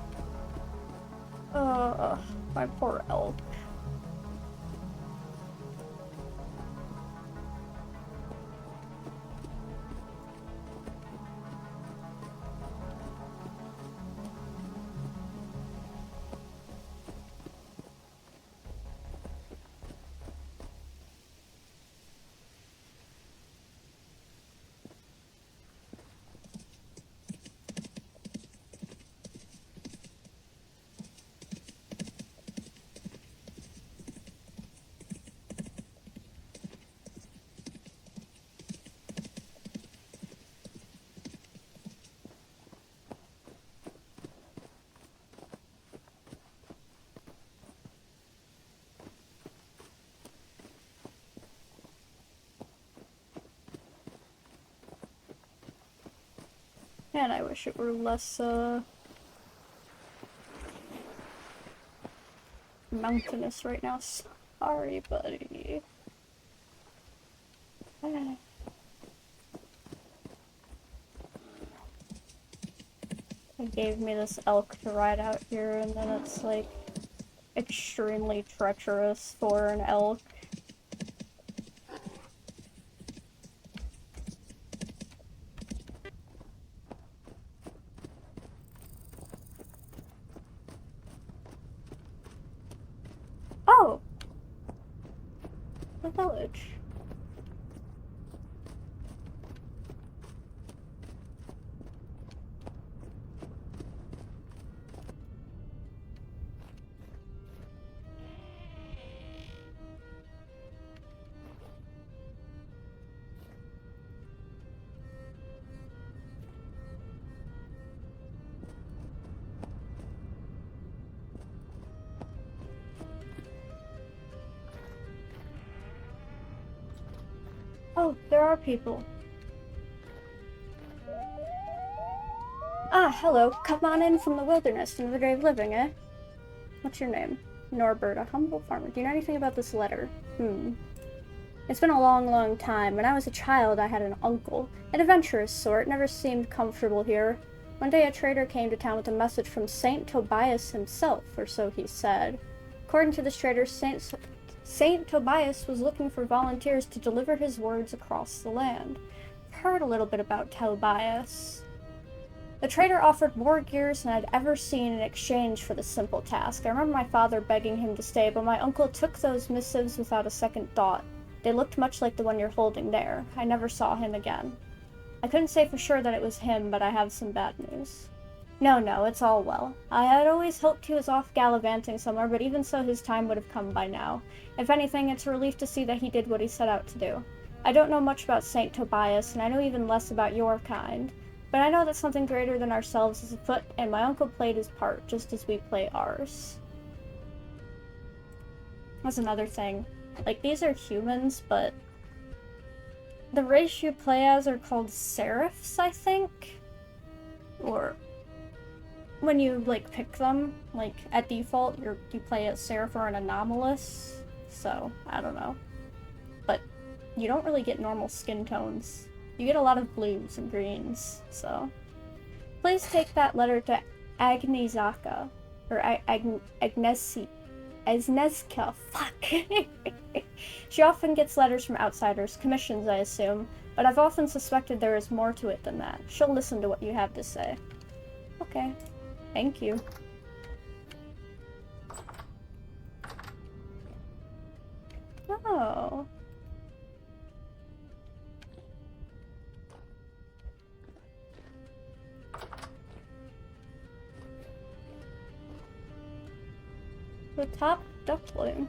My poor elk. Man, I wish it were less, mountainous right now. Sorry, buddy. It gave me this elk to ride out here, and then it's, like, extremely treacherous for an elk. Oh! The village. Oh, there are people. Ah, hello. Come on in from the wilderness into the grave living, eh? What's your name? Norbert, a humble farmer. Do you know anything about this letter? It's been a long, long time. When I was a child, I had an uncle. An adventurous sort, never seemed comfortable here. One day a trader came to town with a message from Saint Tobias himself, or so he said. According to this trader, Saint Tobias was looking for volunteers to deliver his words across the land. I've heard a little bit about Tobias. The trader offered more gears than I'd ever seen in exchange for the simple task. I remember my father begging him to stay, but my uncle took those missives without a second thought. They looked much like the one you're holding there. I never saw him again. I couldn't say for sure that it was him, but I have some bad news. No, it's all well. I had always hoped he was off gallivanting somewhere, but even so his time would have come by now. If anything, it's a relief to see that he did what he set out to do. I don't know much about Saint Tobias, and I know even less about your kind. But I know that something greater than ourselves is afoot, and my uncle played his part, just as we play ours. That's another thing. Like, these are humans, but the race you play as are called serifs, I think? Or when you, like, pick them, like, at default, you play as serif or an anomalous, so, I don't know. But you don't really get normal skin tones. You get a lot of blues and greens, so. Please take that letter to Agnieszka, or Agnieszka, fuck. She often gets letters from outsiders, commissions, I assume, but I've often suspected there is more to it than that. She'll listen to what you have to say. Okay, thank you. Oh. The top duckling.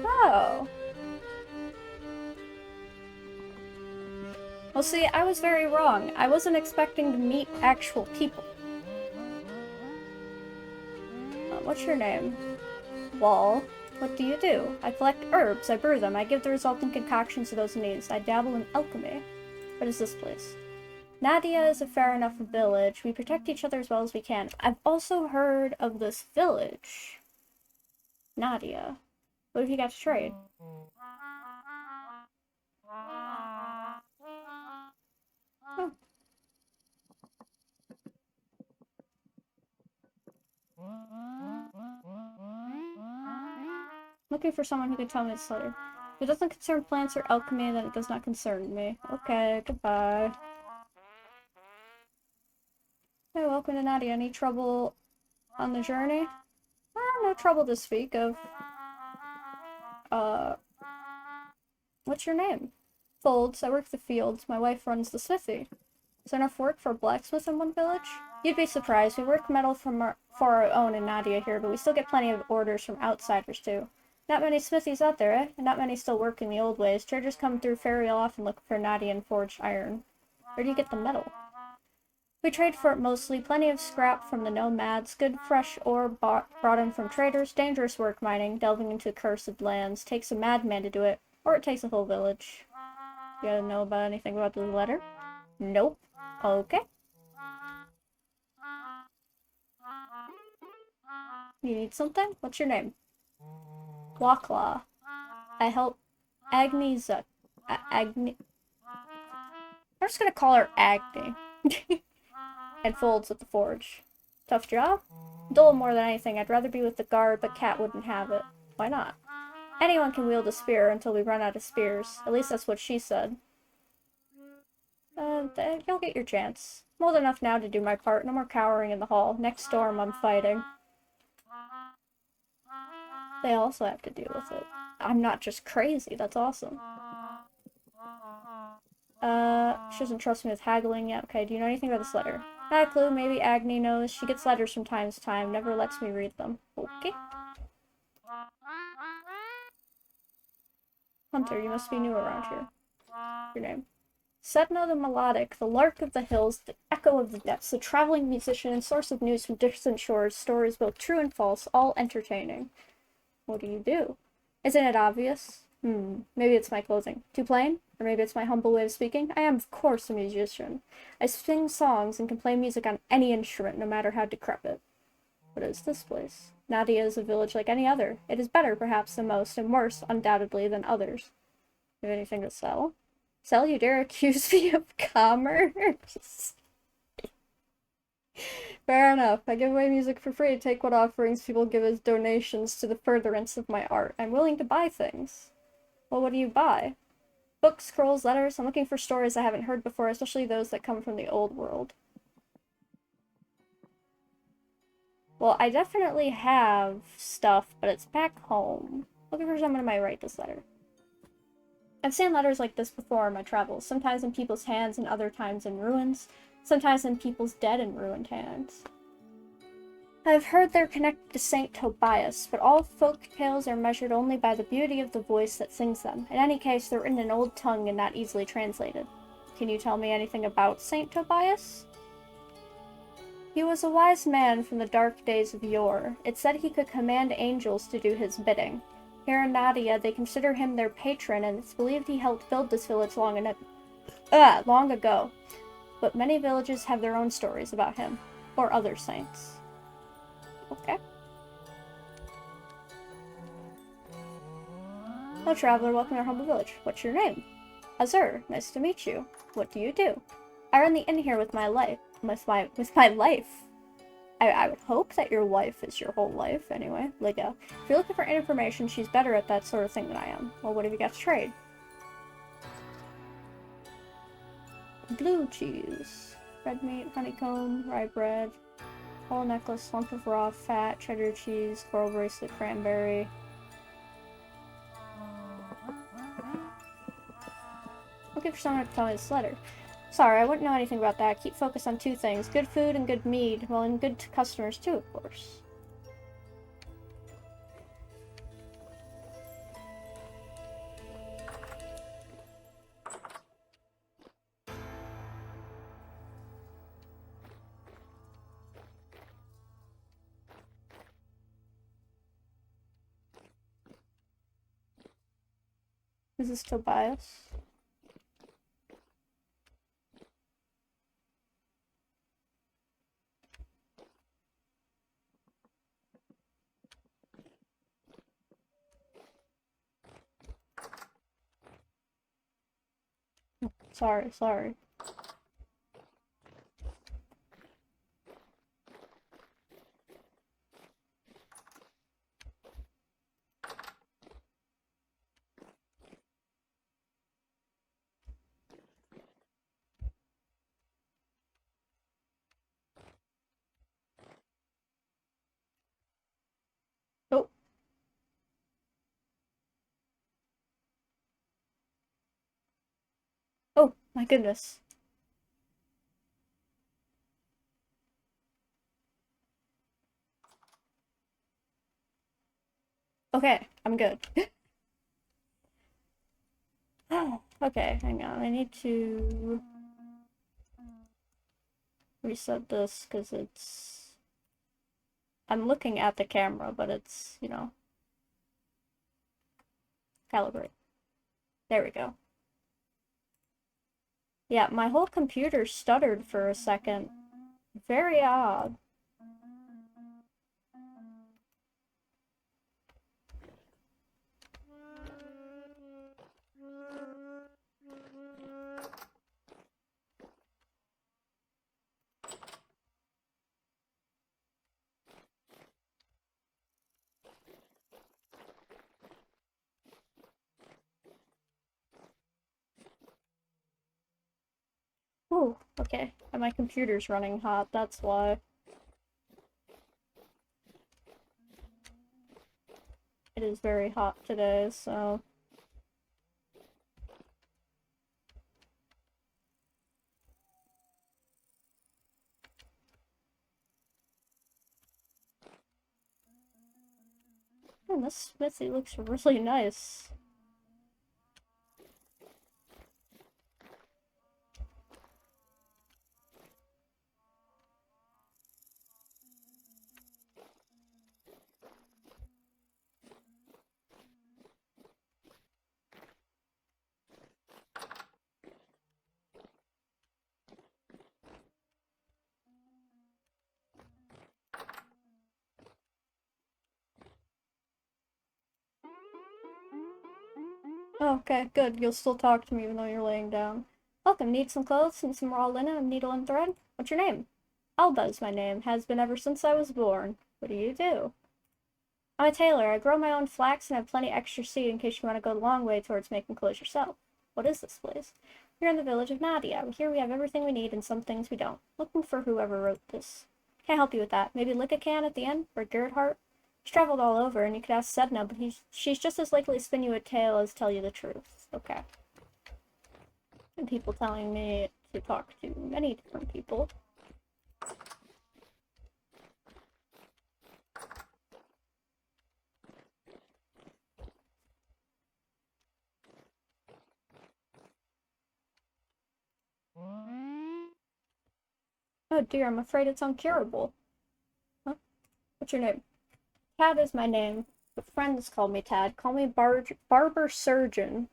Oh. Well, see, I was very wrong. I wasn't expecting to meet actual people. What's your name? Wall. What do you do? I collect herbs, I brew them, I give the resulting concoctions to those in need. I dabble in alchemy. What is this place? Nadia is a fair enough village. We protect each other as well as we can. I've also heard of this village. Nadia. What have you got to trade? Oh. Looking for someone who can tell me this letter. If it doesn't concern plants or alchemy, then it does not concern me. Okay, goodbye. Hey, welcome to Nadia. Any trouble on the journey? No trouble to speak of. What's your name? Folds. I work the fields. My wife runs the smithy. Is there enough work for a blacksmith in one village? You'd be surprised. We work metal for our own in Nadia here, but we still get plenty of orders from outsiders too. Not many smithies out there, eh? And not many still work in the old ways. Traders come through very often looking for Nadia and forged iron. Where do you get the metal? We trade for it mostly. Plenty of scrap from the nomads, good fresh ore brought in from traders, dangerous work mining, delving into cursed lands. Takes a madman to do it, or it takes a whole village. You gotta know about anything about the letter? Nope. Okay. You need something? What's your name? Wakla. I help Agni. Agni. I'm just gonna call her Agni. And folds at the forge. Tough job? Dull more than anything. I'd rather be with the guard, but Cat wouldn't have it. Why not? Anyone can wield a spear until we run out of spears. At least that's what she said. You'll get your chance. I'm old enough now to do my part. No more cowering in the hall. Next storm, I'm fighting. They also have to deal with it. I'm not just crazy. That's awesome. She doesn't trust me with haggling yet. Okay, do you know anything about this letter? Not a clue. Maybe Agni knows. She gets letters from time to time. Never lets me read them. Okay. Hunter, you must be new around here. Your name? Sedno the Melodic, the lark of the hills, the echo of the depths, the traveling musician and source of news from distant shores, stories both true and false, all entertaining. What do you do? Isn't it obvious? Maybe it's my clothing. Too plain? Or maybe it's my humble way of speaking? I am, of course, a musician. I sing songs and can play music on any instrument, no matter how decrepit. What is this place? Nadia is a village like any other. It is better, perhaps, than most, and worse, undoubtedly, than others. Do you have anything to sell? Sell? You dare accuse me of commerce? Fair enough. I give away music for free to take what offerings people give as donations to the furtherance of my art. I'm willing to buy things. Well, what do you buy? Books, scrolls, letters. I'm looking for stories I haven't heard before, especially those that come from the old world. Well, I definitely have stuff, but it's back home. Looking for someone who might write this letter. I've seen letters like this before in my travels, sometimes in people's hands and other times in ruins, sometimes in people's dead and ruined hands. I've heard they're connected to Saint Tobias, but all folk tales are measured only by the beauty of the voice that sings them. In any case, they're written in old tongue and not easily translated. Can you tell me anything about Saint Tobias? He was a wise man from the dark days of yore. It said he could command angels to do his bidding. Here in Nadia, they consider him their patron, and it's believed he helped build this village long ago. But many villages have their own stories about him, or other saints. Okay. Hello, traveler. Welcome to our humble village. What's your name? Azur. Nice to meet you. What do you do? I run the inn here with my life. With my life. I would hope that your wife is your whole life, anyway. If you're looking for information, she's better at that sort of thing than I am. Well, what have you got to trade? Blue cheese. Red meat, honeycomb, rye bread, whole necklace, lump of raw fat, cheddar cheese, coral bracelet, cranberry. Looking for someone to tell me this letter. Sorry, I wouldn't know anything about that. Keep focused on two things. Good food and good mead. Well, and good customers too, of course. Is this Tobias? Sorry. Oh. Oh, my goodness. Okay, I'm good. Okay, hang on. I need to... reset this because it's... I'm looking at the camera, but it's, you know, calibrate. There we go. Yeah, my whole computer stuttered for a second. Very odd. Ooh, okay. And my computer's running hot, that's why. It is very hot today, so... Oh, this smithy looks really nice. Oh, okay, good. You'll still talk to me even though you're laying down. Welcome, need some clothes and some raw linen and needle and thread? What's your name? Alba is my name, has been ever since I was born. What do you do? I'm a tailor. I grow my own flax and have plenty extra seed in case you want to go the long way towards making clothes yourself. What is this place? We're in the village of Nadia. Here we have everything we need and some things we don't. Looking for whoever wrote this. Can't help you with that. Maybe lick a can at the end? Or Gerhardt? He's traveled all over, and you could ask Sedna, but she's just as likely to spin you a tale as tell you the truth. Okay. And people telling me to talk to many different people. Oh dear, I'm afraid it's uncurable. Huh? What's your name? Tad is my name, but friends call me Tad. Call me Barber Surgeon,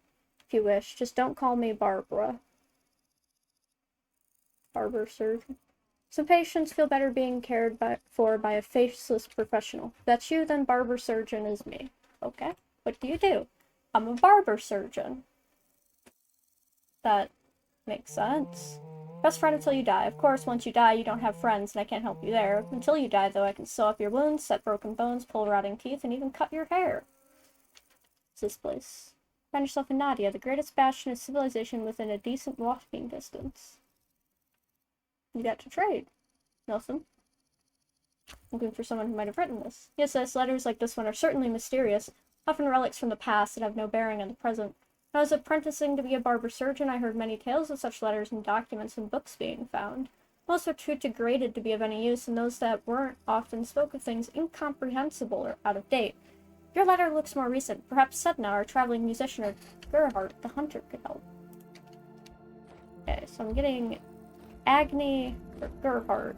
if you wish. Just don't call me Barbara. Barber Surgeon. Some patients feel better being cared for by a faceless professional. If that's you, then Barber Surgeon is me. Okay, what do you do? I'm a barber surgeon. That makes sense. Best friend until you die. Of course, once you die, you don't have friends, and I can't help you there. Until you die, though, I can sew up your wounds, set broken bones, pull rotting teeth, and even cut your hair. What's this place? Find yourself in Nadia, the greatest bastion of civilization within a decent walking distance. You got to trade. Nothing. Looking for someone who might have written this. Yes, letters like this one are certainly mysterious, often relics from the past that have no bearing on the present. When I was apprenticing to be a barber surgeon, I heard many tales of such letters and documents and books being found. Most were too degraded to be of any use, and those that weren't often spoke of things incomprehensible or out of date. Your letter looks more recent. Perhaps Sedna, our traveling musician, or Gerhardt, the hunter, could help. Okay, so I'm getting Agni or Gerhardt.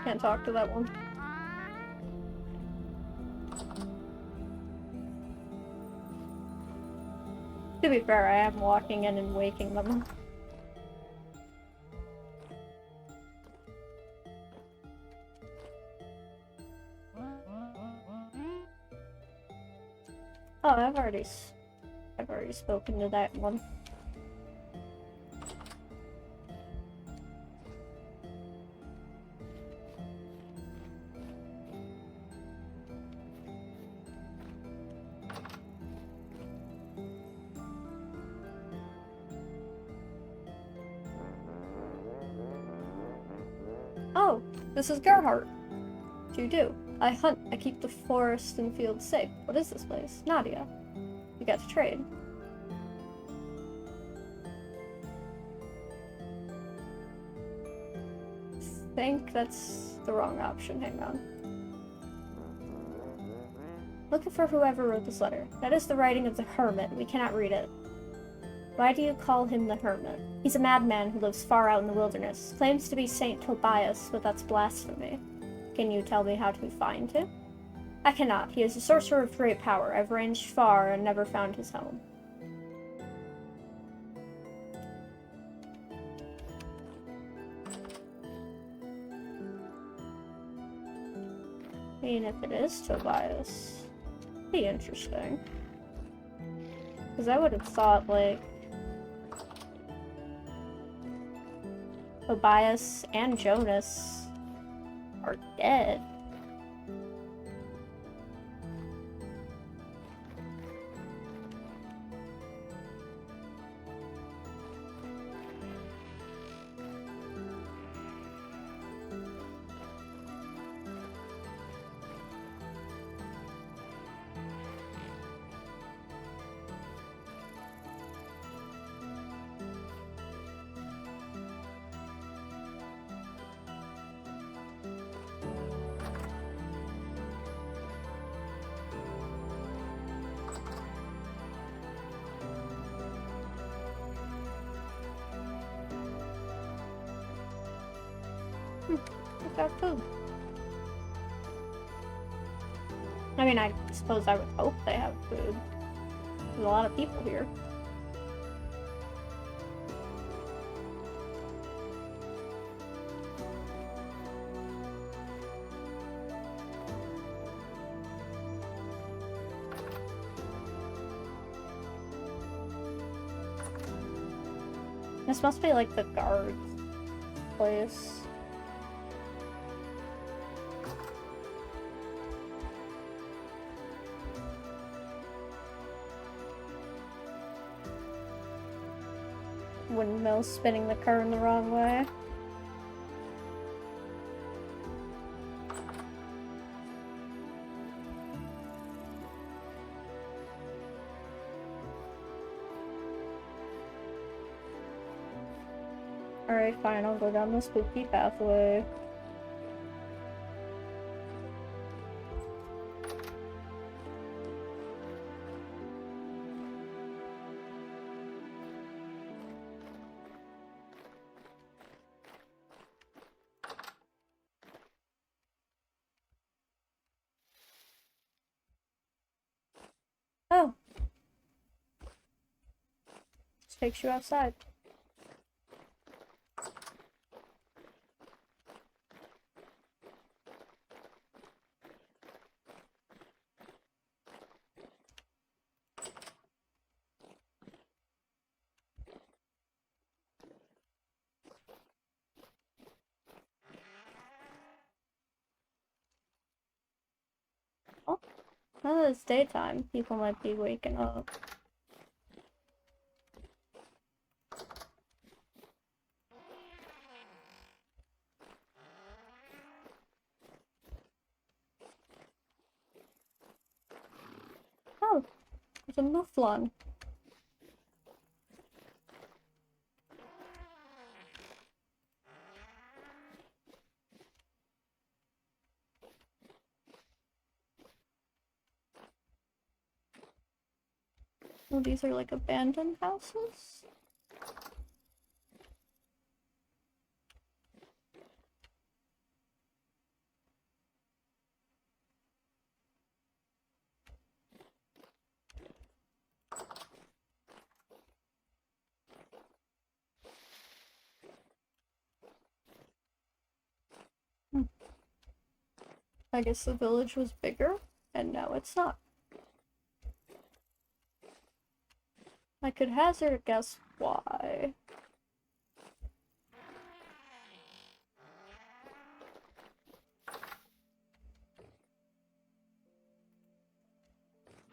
Can't talk to that one. To be fair, I am walking in and waking them. Oh, I've already spoken to that one. Oh, this is Gerhardt. What do you do? I hunt. I keep the forest and fields safe. What is this place? Nadia. We got to trade. I think that's the wrong option. Hang on. Looking for whoever wrote this letter. That is the writing of the hermit. We cannot read it. Why do you call him the hermit? He's a madman who lives far out in the wilderness. Claims to be Saint Tobias, but that's blasphemy. Can you tell me how to find him? I cannot. He is a sorcerer of great power. I've ranged far and never found his home. I mean, if it is Tobias, it'd be interesting. Because I would have thought, like, Tobias and Jonas are dead. I got food. I mean, I suppose I would hope they have food. There's a lot of people here. This must be like the guard's place. Windmill spinning the car in the wrong way. Alright, fine, I'll go down the spooky pathway. Oh. Just takes you outside. Oh, now that it's daytime, people might be waking up. Oh, there's a mufflon. Oh, these are like abandoned houses? I guess the village was bigger, and now it's not. I could hazard a guess why.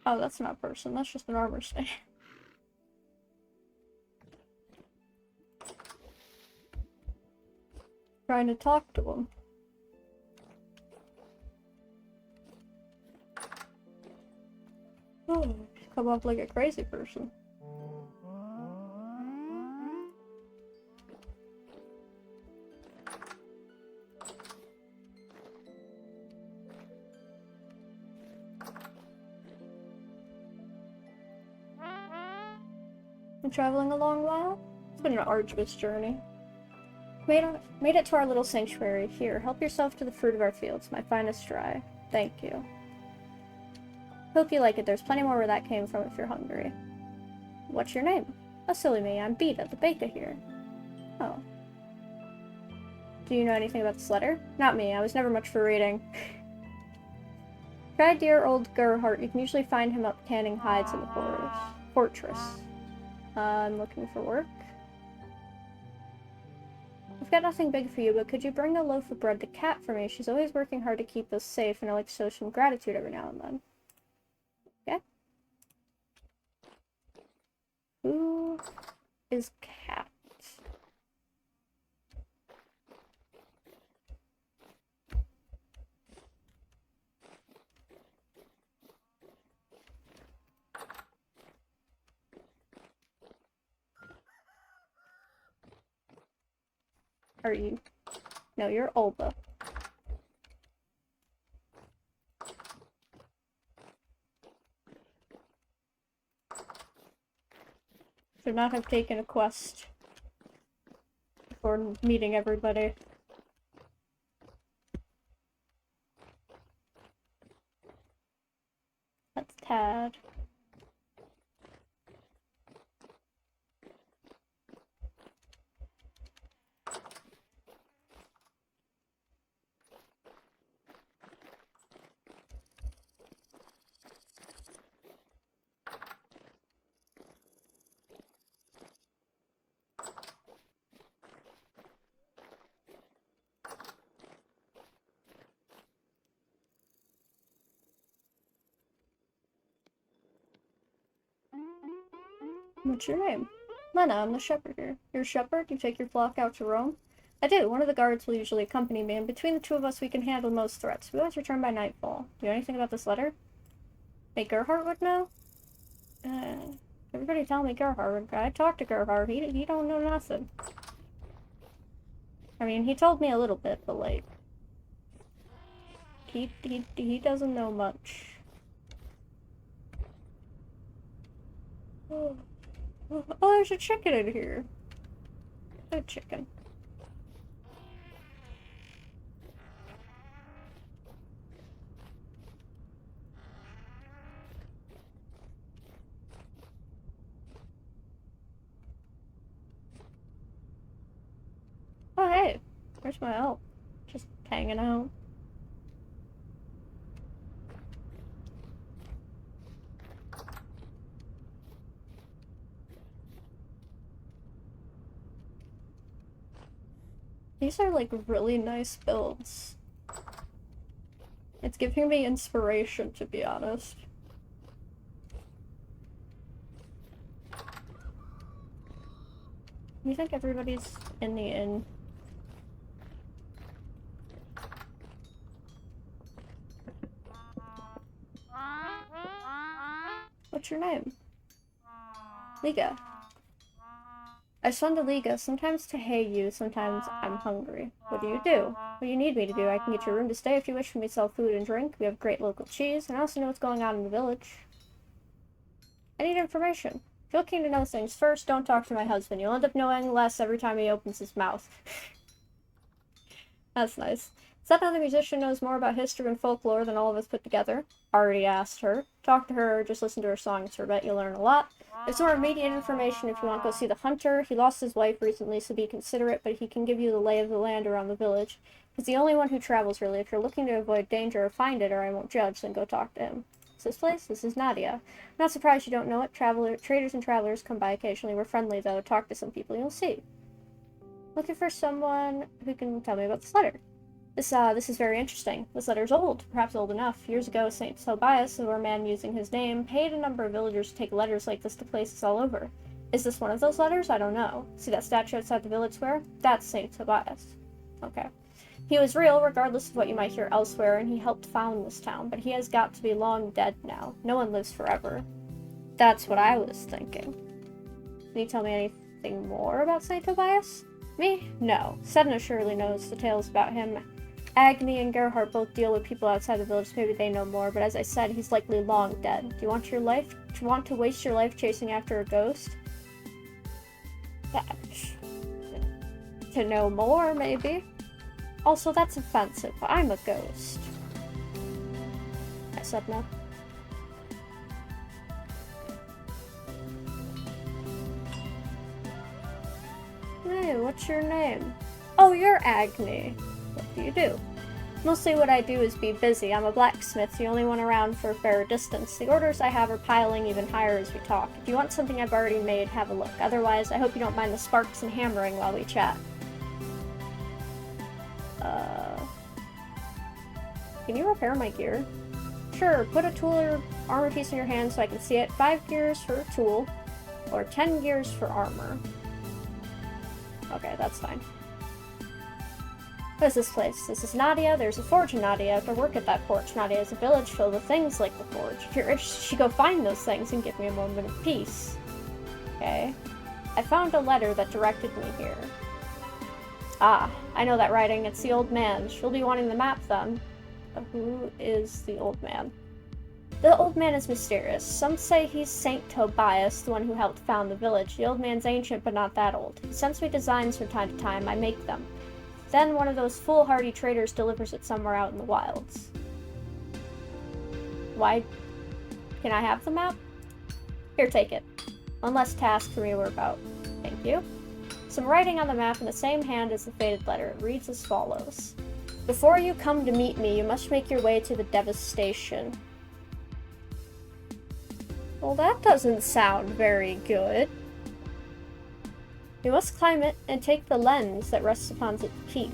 Oh, that's not a person, that's just an armor stand. Trying to talk to him. come off like a crazy person. Been traveling a long while? It's been an arduous journey. Made it to our little sanctuary. Here, help yourself to the fruit of our fields, my finest rye. Thank you. Hope you like it. There's plenty more where that came from if you're hungry. What's your name? Oh, silly me. I'm Beta, the baker here. Oh. Do you know anything about this letter? Not me. I was never much for reading. Try dear old Gerhardt. You can usually find him up canning hides in the fortress. I'm looking for work. I've got nothing big for you, but could you bring a loaf of bread to Kat for me? She's always working hard to keep us safe, and I like to show some gratitude every now and then. Okay. Who is Kat? Are you? No, you're Olba. Should not have taken a quest before meeting everybody. That's Tad. What's your name? Lena, I'm the shepherd here. You're a shepherd? You take your flock out to roam? I do. One of the guards will usually accompany me, and between the two of us we can handle most threats. We always return by nightfall. Do you know anything about this letter? Hey, Gerhardt would know? Everybody tell me Gerhardt. I talked to Gerhardt. He don't know nothing. I mean, he told me a little bit, but like... He doesn't know much. Oh, there's a chicken in here. A chicken. Oh, hey. Where's my elk? Just hanging out. These are like really nice builds. It's giving me inspiration, to be honest. You think everybody's in the inn? What's your name? Liga. I swung to Liga, sometimes to hay you, sometimes I'm hungry. What do you do? What do you need me to do? I can get you a room to stay if you wish for me to sell food and drink. We have great local cheese, and I also know what's going on in the village. I need information. If you're keen to know things first, don't talk to my husband. You'll end up knowing less every time he opens his mouth. That's nice. Is that another musician knows more about history and folklore than all of us put together? Already asked her. Talk to her or just listen to her songs, so I bet you'll learn a lot. There's more immediate information if you want to go see the hunter. He lost his wife recently, so be considerate, but he can give you the lay of the land around the village. He's the only one who travels, really. If you're looking to avoid danger or find it, or I won't judge, then go talk to him. Is this place? This is Nadia. I'm not surprised you don't know it. Traders and travelers come by occasionally. We're friendly, though. Talk to some people, you'll see. Looking for someone who can tell me about this letter. This is very interesting. This letter's old, perhaps old enough. Years ago, St. Tobias, or a man using his name, paid a number of villagers to take letters like this to places all over. Is this one of those letters? I don't know. See that statue outside the village square? That's St. Tobias. Okay. He was real, regardless of what you might hear elsewhere, and he helped found this town, but he has got to be long dead now. No one lives forever. That's what I was thinking. Can you tell me anything more about St. Tobias? Me? No. Sedna surely knows the tales about him. Agni and Gerhardt both deal with people outside the village, so maybe they know more, but as I said, he's likely long dead. Do you want to waste your life chasing after a ghost? To know more, maybe. Also, that's offensive. I'm a ghost. I said no. Hey, what's your name? Oh, you're Agni. What do you do? Mostly what I do is be busy. I'm a blacksmith, the only one around for a fair distance. The orders I have are piling even higher as we talk. If you want something I've already made, have a look. Otherwise, I hope you don't mind the sparks and hammering while we chat. Can you repair my gear? Sure, put a tool or armor piece in your hand so I can see it. 5 gears for a tool, or 10 gears for armor. Okay, that's fine. What is this place? This is Nadia. There's a forge in Nadia. I have to work at that forge. Nadia is a village filled with things like the forge. If you're interested, you should go find those things and give me a moment of peace. Okay. I found a letter that directed me here. Ah, I know that writing. It's the old man. She'll be wanting the map then. Who is the old man? The old man is mysterious. Some say he's St. Tobias, the one who helped found the village. The old man's ancient, but not that old. He sends me designs from time to time. I make them. Then one of those foolhardy traders delivers it somewhere out in the wilds. Why? Can I have the map? Here, take it. One less task for me to worry about. Thank you. Some writing on the map in the same hand as the faded letter. It reads as follows. Before you come to meet me, you must make your way to the devastation. Well, that doesn't sound very good. We must climb it and take the lens that rests upon its peak.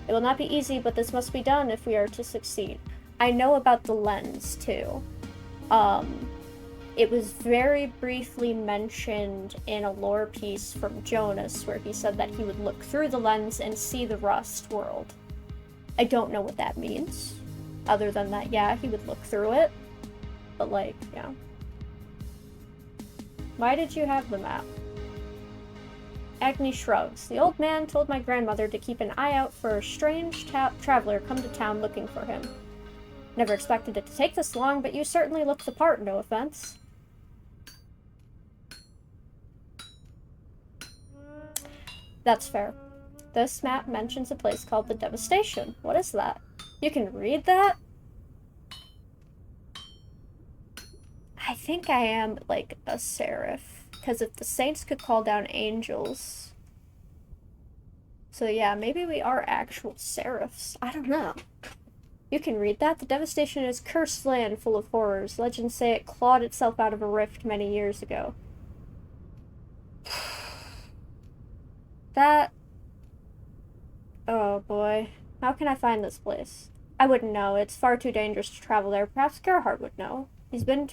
It will not be easy, but this must be done if we are to succeed. I know about the lens, too. It was very briefly mentioned in a lore piece from Jonas, where he said that he would look through the lens and see the Rust world. I don't know what that means, other than that, yeah, he would look through it. But, like, yeah. Why did you have the map? Agni shrugs. The old man told my grandmother to keep an eye out for a strange traveler come to town looking for him. Never expected it to take this long, but you certainly look the part, no offense. That's fair. This map mentions a place called the Devastation. What is that? You can read that? I think I am, like, a seraph. Because if the saints could call down angels... So yeah, maybe we are actual seraphs. I don't know. You can read that? The Devastation is cursed land full of horrors. Legends say it clawed itself out of a rift many years ago. That... Oh boy. How can I find this place? I wouldn't know. It's far too dangerous to travel there. Perhaps Gerhardt would know. He's been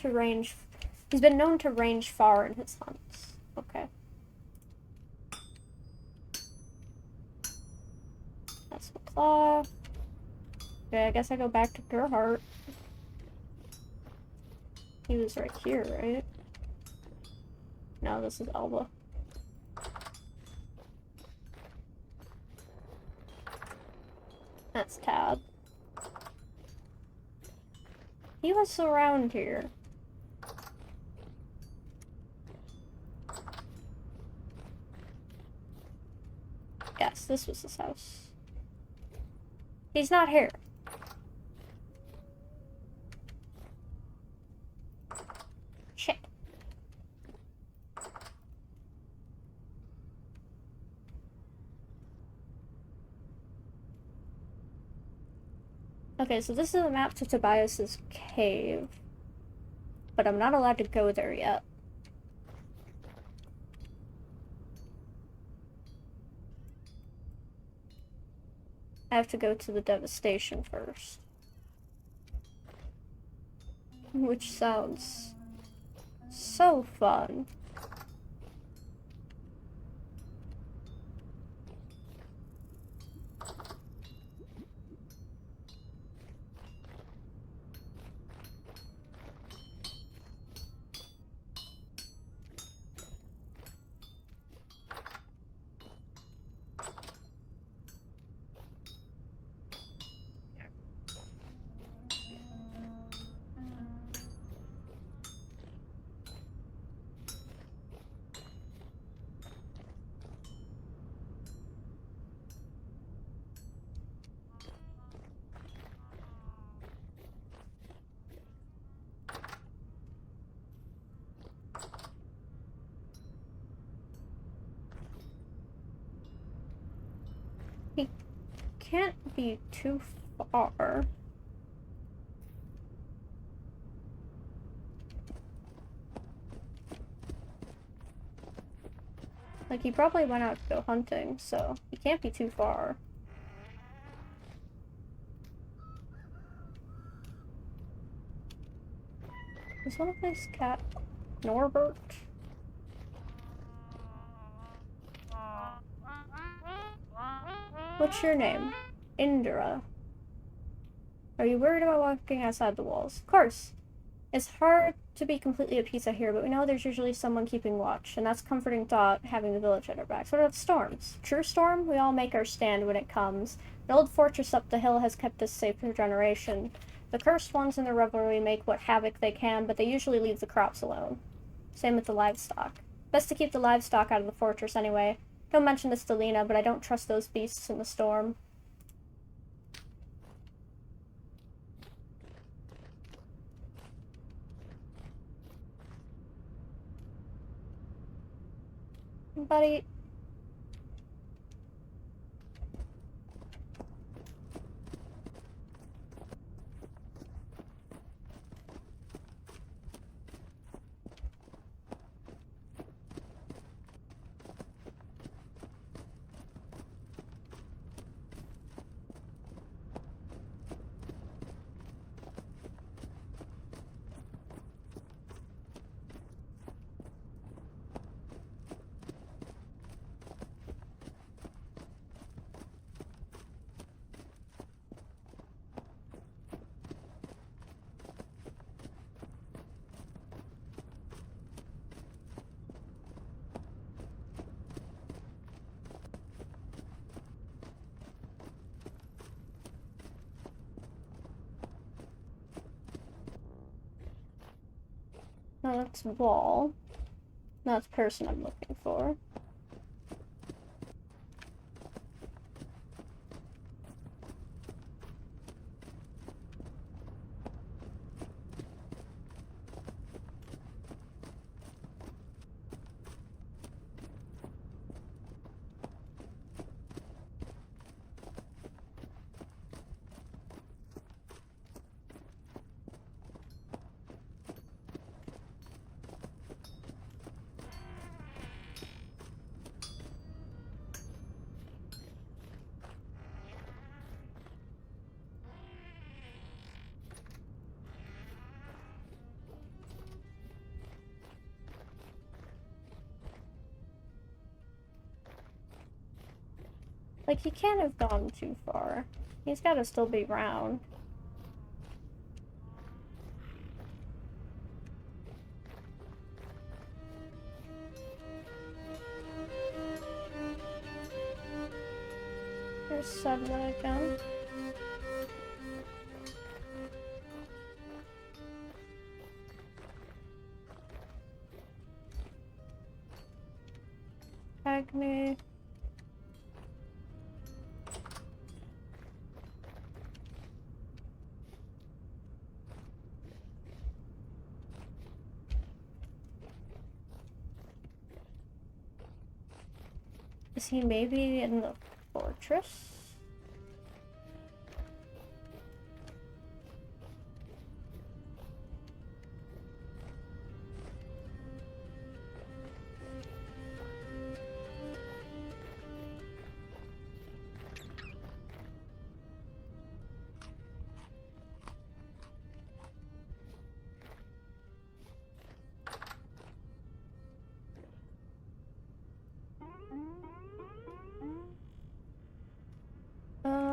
known to range far in his hunts. Okay. That's the claw. Okay, I guess I go back to Gerhardt. He was right here, right? No, this is Alba. That's Tad. He was around here. Yes, this was his house. He's not here. Shit. Okay, so this is a map to Tobias's cave. But I'm not allowed to go there yet. I have to go to the Devastation first. Which sounds so fun. can't be too far. Like, he probably went out to go hunting, so he can't be too far. Is one of these cat Norbert? What's your name? Indra. Are you worried about walking outside the walls? Of course. It's hard to be completely at peace out here, but we know there's usually someone keeping watch, and that's a comforting thought, having the village at our backs. What about storms? True storm? We all make our stand when it comes. An old fortress up the hill has kept us safe for generation. The cursed ones in the revelry make what havoc they can, but they usually leave the crops alone. Same with the livestock. Best to keep the livestock out of the fortress anyway. Don't mention this to Lena, but I don't trust those beasts in the storm. Buddy. No, that's wall. That's person I'm looking for. Like, he can't have gone too far. He's gotta still be around. There's 7 again. Agni. Is he maybe in the fortress?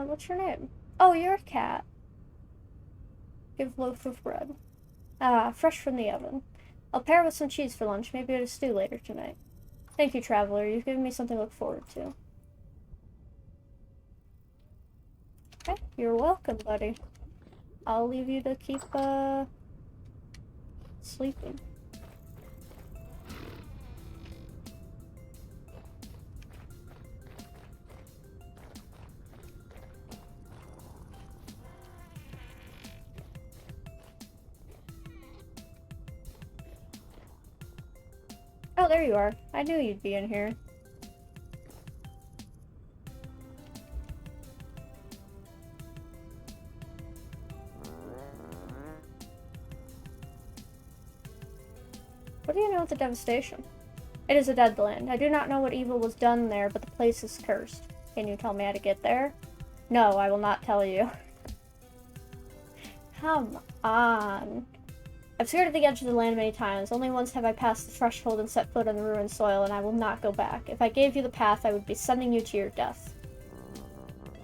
What's your name? Oh, you're a cat. Give loaf of bread. Ah, fresh from the oven. I'll pair it with some cheese for lunch, maybe a stew later tonight. Thank you, traveler. You've given me something to look forward to. Okay, you're welcome, buddy. I'll leave you to keep, sleeping. Oh, there you are. I knew you'd be in here. What do you know of the devastation? It is a dead land. I do not know what evil was done there, but the place is cursed. Can you tell me how to get there? No, I will not tell you. Come on. I've skirted the edge of the land many times. Only once have I passed the threshold and set foot on the ruined soil, and I will not go back. If I gave you the path, I would be sending you to your death.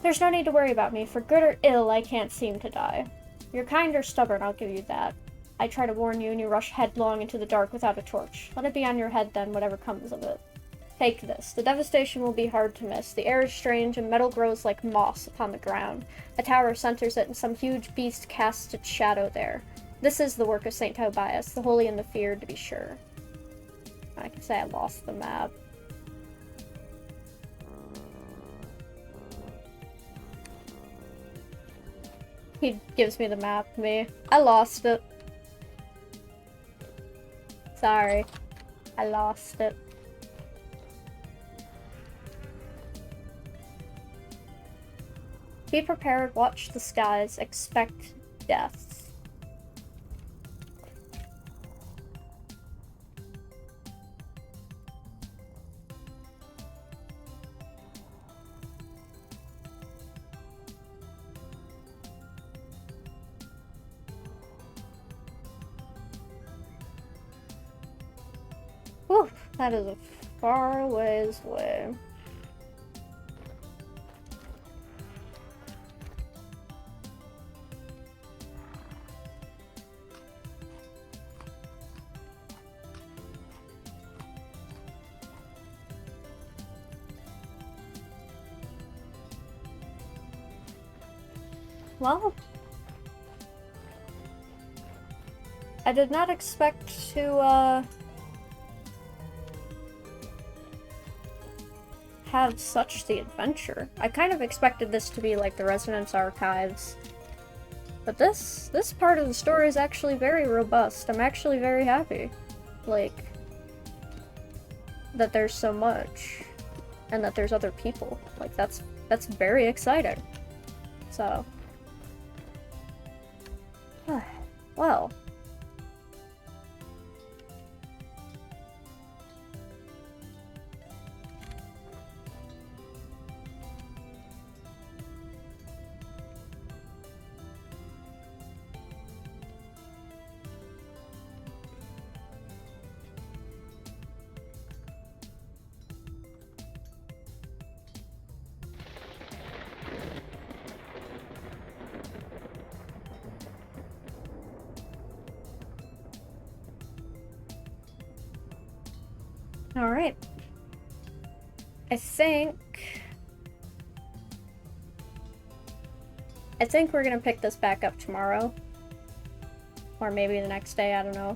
There's no need to worry about me. For good or ill, I can't seem to die. You're kind or stubborn, I'll give you that. I try to warn you, and you rush headlong into the dark without a torch. Let it be on your head, then, whatever comes of it. Take this. The devastation will be hard to miss. The air is strange, and metal grows like moss upon the ground. A tower centers it, and some huge beast casts its shadow there. This is the work of St. Tobias, the holy and the feared, to be sure. I can say I lost the map. He gives me the map, I lost it. Sorry. I lost it. Be prepared, watch the skies, expect death. Whew, that is a far ways away. Well, I did not expect to, have such the adventure. I kind of expected this to be like the Resonance Archives. But this part of the story is actually very robust. I'm actually very happy. Like, that there's so much. And that there's other people. Like, that's very exciting. So. Well. Alright. I think we're gonna pick this back up tomorrow. Or maybe the next day, I don't know.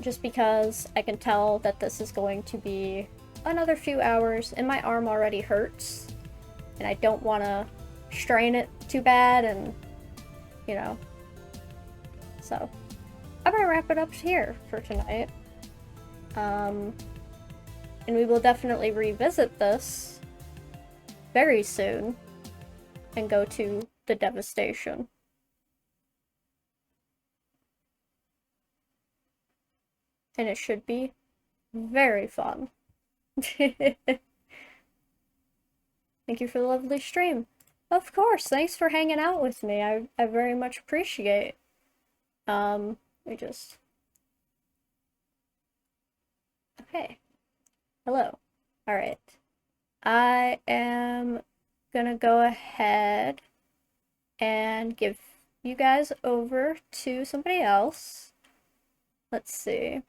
Just because I can tell that this is going to be another few hours, and my arm already hurts. And I don't want to strain it too bad, and, you know. So, I'm gonna wrap it up here for tonight. And we will definitely revisit this very soon and go to the devastation. And it should be very fun. Thank you for the lovely stream. Of course, thanks for hanging out with me. I very much appreciate. Okay. Hello. Alright. I am gonna go ahead and give you guys over to somebody else. Let's see.